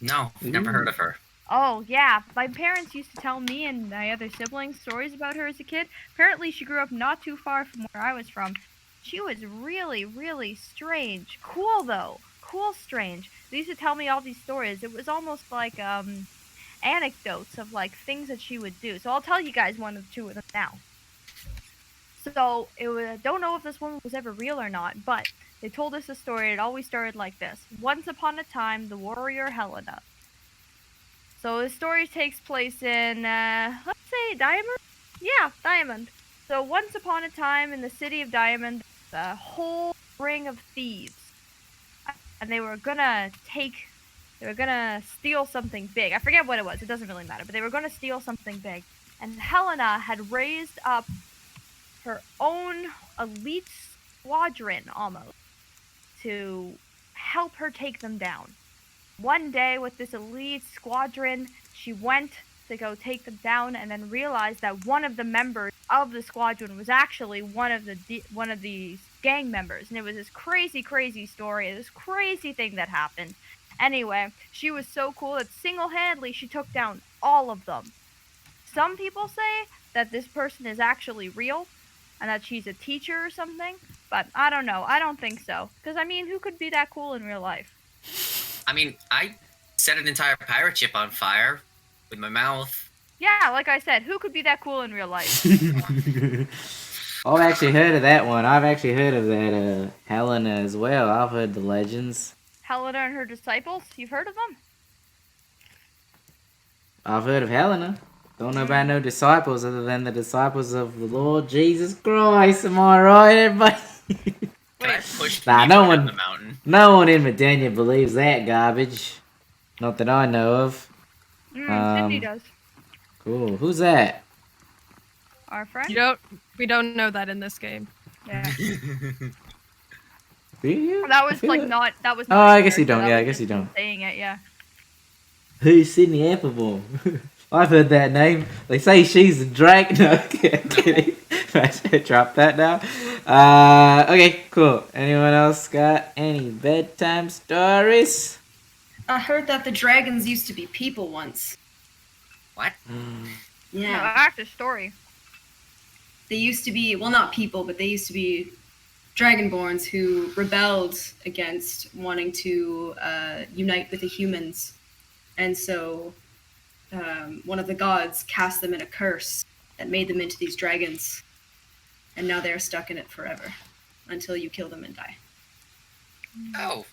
No, never heard of her. Oh, yeah. My parents used to tell me and my other siblings stories about her as a kid. Apparently, she grew up not too far from where I was from. She was really, really strange. Cool though. Cool strange. They used to tell me all these stories. It was almost like anecdotes of like things that she would do. So I'll tell you guys one or two of them now. So I don't know if this one was ever real or not, but they told us a story. It always started like this: once upon a time, the warrior Helena. So the story takes place in let's say Diamond. Yeah, Diamond. So once upon a time in the city of Diamond, a whole ring of thieves, and they were gonna steal something big. I forget what it was. It doesn't really matter. But they were gonna steal something big, and Helena had raised up her own elite squadron almost to help her take them down. One day with this elite squadron, she went to go take them down and then realized that one of the members of the squadron was actually one of these gang members, and it was this crazy story, this crazy thing that happened. Anyway, she was so cool that single-handedly she took down all of them. Some people say that this person is actually real and that she's a teacher or something, but I don't know. I don't think so. Because, I mean, who could be that cool in real life? I mean, I set an entire pirate ship on fire with my mouth. Yeah, like I said, who could be that cool in real life? I've actually heard of that one. I've actually heard of that Helena as well. I've heard the legends. Helena and her disciples? You've heard of them? I've heard of Helena. Don't know about no disciples other than the disciples of the Lord Jesus Christ. Am I right, everybody? Can I push Nah, people no down one- the mountain? No one in Midennia believes that garbage. Not that I know of. Sydney does. Cool. Who's that? Our friend? We don't know that in this game. Yeah. Do you? That was like not. That was. Oh, not I in guess you character, don't. that Yeah, I was guess you just don't. Saying it, yeah. Who's Sydney Applebaum? I've heard that name. They say she's a drake. No, kidding. I should drop that now. Okay, cool. Anyone else got any bedtime stories? I heard that the dragons used to be people once. What? No, Yeah. actor story. They used to be, well, not people, but they used to be dragonborns who rebelled against wanting to unite with the humans. And so one of the gods cast them in a curse that made them into these dragons. And now they're stuck in it forever until you kill them and die. Oh.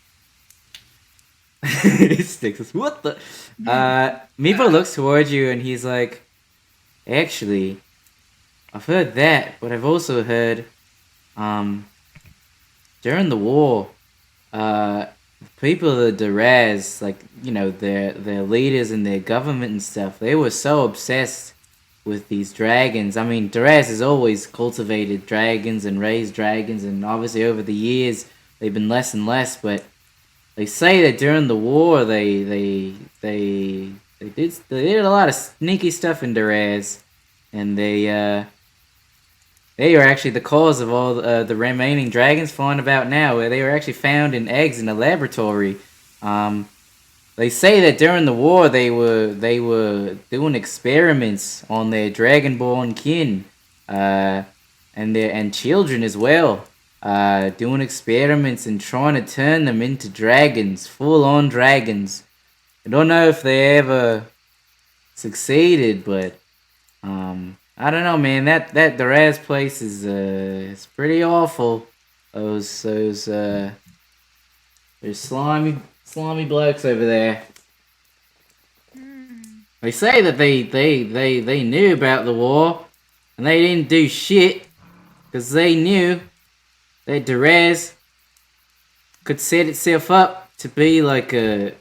Sticks us. What the? Meepo looks towards you and he's like, actually, I've heard that, but I've also heard, during the war, people of the Duraz, like, you know, their leaders and their government and stuff, they were so obsessed with these dragons. I mean, Duraz has always cultivated dragons and raised dragons, and obviously over the years they've been less and less, but they say that during the war they did a lot of sneaky stuff in Duraz, and they are actually the cause of all the remaining dragons flying about now, where they were actually found in eggs in a laboratory. They say that during the war they were doing experiments on their dragonborn kin, and children as well, doing experiments and trying to turn them into dragons, full-on dragons. I don't know if they ever succeeded, but I don't know, man. That Duraz place is it's pretty awful. Those slimy blokes over there. They say that they knew about the war and they didn't do shit because they knew that Duraz could set itself up to be like a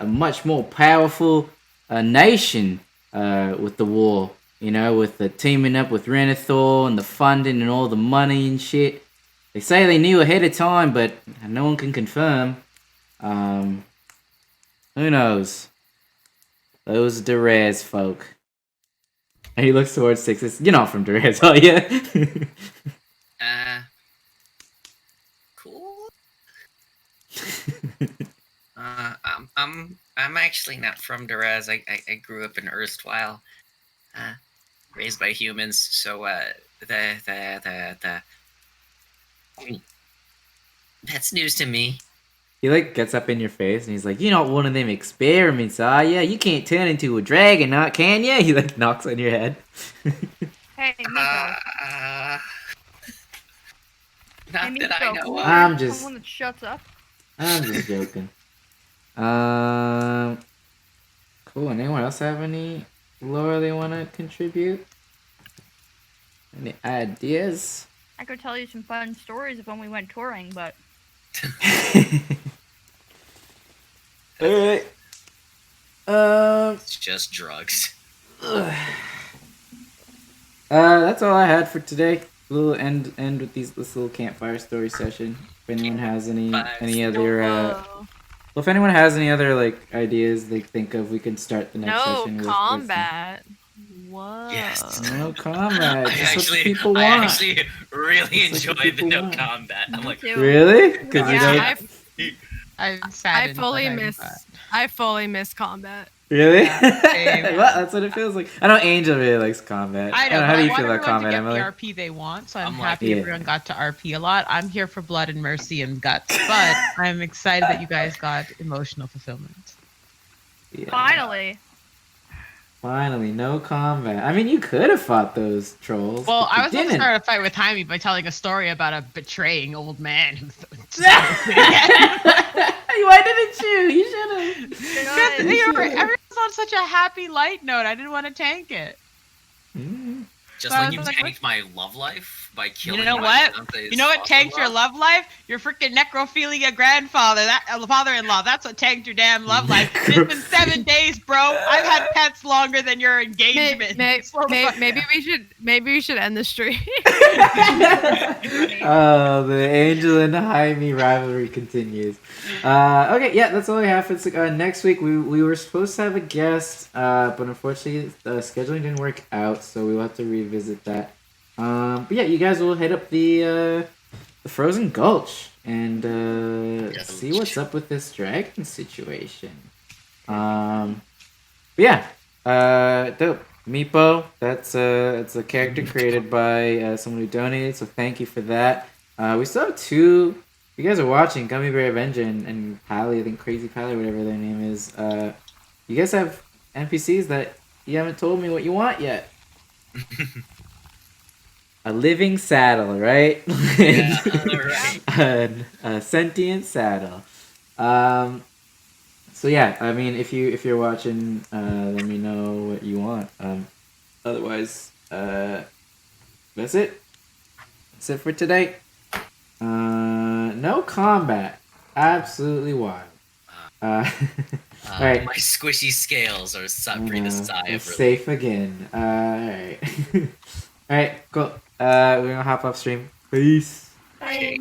much more powerful nation with the war. You know, with the teaming up with Renathor and the funding and all the money and shit. They say they knew ahead of time, but no one can confirm. Who knows? Those Duraz folk. And he looks towards Sixes. You're not from Duraz, are you? Cool. I'm actually not from Duraz. I grew up in erstwhile. Raised by humans, so the That's news to me. He like gets up in your face and he's like, "You know, one of them experiments, are ya? You can't turn into a dragon, not can ya?" He like knocks on your head. Hey, Miko. Not Hey, that I Miko, know of. I'm just someone that shuts up. joking. Cool. Anyone else have any lore they want to contribute? Any ideas? I could tell you some fun stories of when we went touring, but Alright. It's just drugs. That's all I had for today. We'll end with this little campfire story session. If anyone has any other well, if anyone has any other like ideas they think of, we can start the next No session with combat. Whoa. Yes. No combat. I Just what people I want. actually really That's what enjoyed the people no want. combat. I'm like, too. Really? Because you Yeah, don't. I'm I saddened. fully but I'm miss. glad. I fully miss combat. Really? same. Well, that's what it feels like. I know Angel really likes combat. I know. How but do you I want feel about everyone combat, to get Emily? the RP they want, so I'm I'm like- happy Yeah. everyone got to RP a lot. I'm here for blood and mercy and guts, but I'm excited that you guys got emotional fulfillment. Yeah. finally. No combat. I mean, you could have fought those trolls. Well, but you I was going to didn't. start a fight with Jaime by telling a story about a betraying old man who. Why didn't you? You should have. Everyone's on such a happy light note. I didn't want to tank it. just So I like you was like, tanked my love life by killing. You know my what? fiance's You know what tanked your father-in-law? love life? Your freaking necrophilia grandfather, father-in-law. That's what tanked your damn love life. It's been 7 days, bro. I've had pets longer than your engagement. Slow the fuck Maybe down. we should end the stream. Oh, the Angel and Jaime rivalry continues. Okay, yeah, that's all I have for next week. We were supposed to have a guest, but unfortunately the scheduling didn't work out, so we'll have to revisit that. But yeah, you guys will hit up the Frozen Gulch and see what's up with this dragon situation. But yeah, dope. Meepo, it's a character created by someone who donated, so thank you for that. We still have two. You guys are watching Gummy Bear Avenger and Pally, I think Crazy Pally, whatever their name is. You guys have NPCs that you haven't told me what you want yet. A living saddle, right? Yeah, right. A sentient saddle. So yeah, I mean, if you're watching, let me know what you want. Otherwise, that's it. That's it for today. No combat. Absolutely wild. Alright. My squishy scales are breathe a sigh We're of relief. safe again. Alright. Alright, cool. We're gonna hop off stream. Peace. Bye.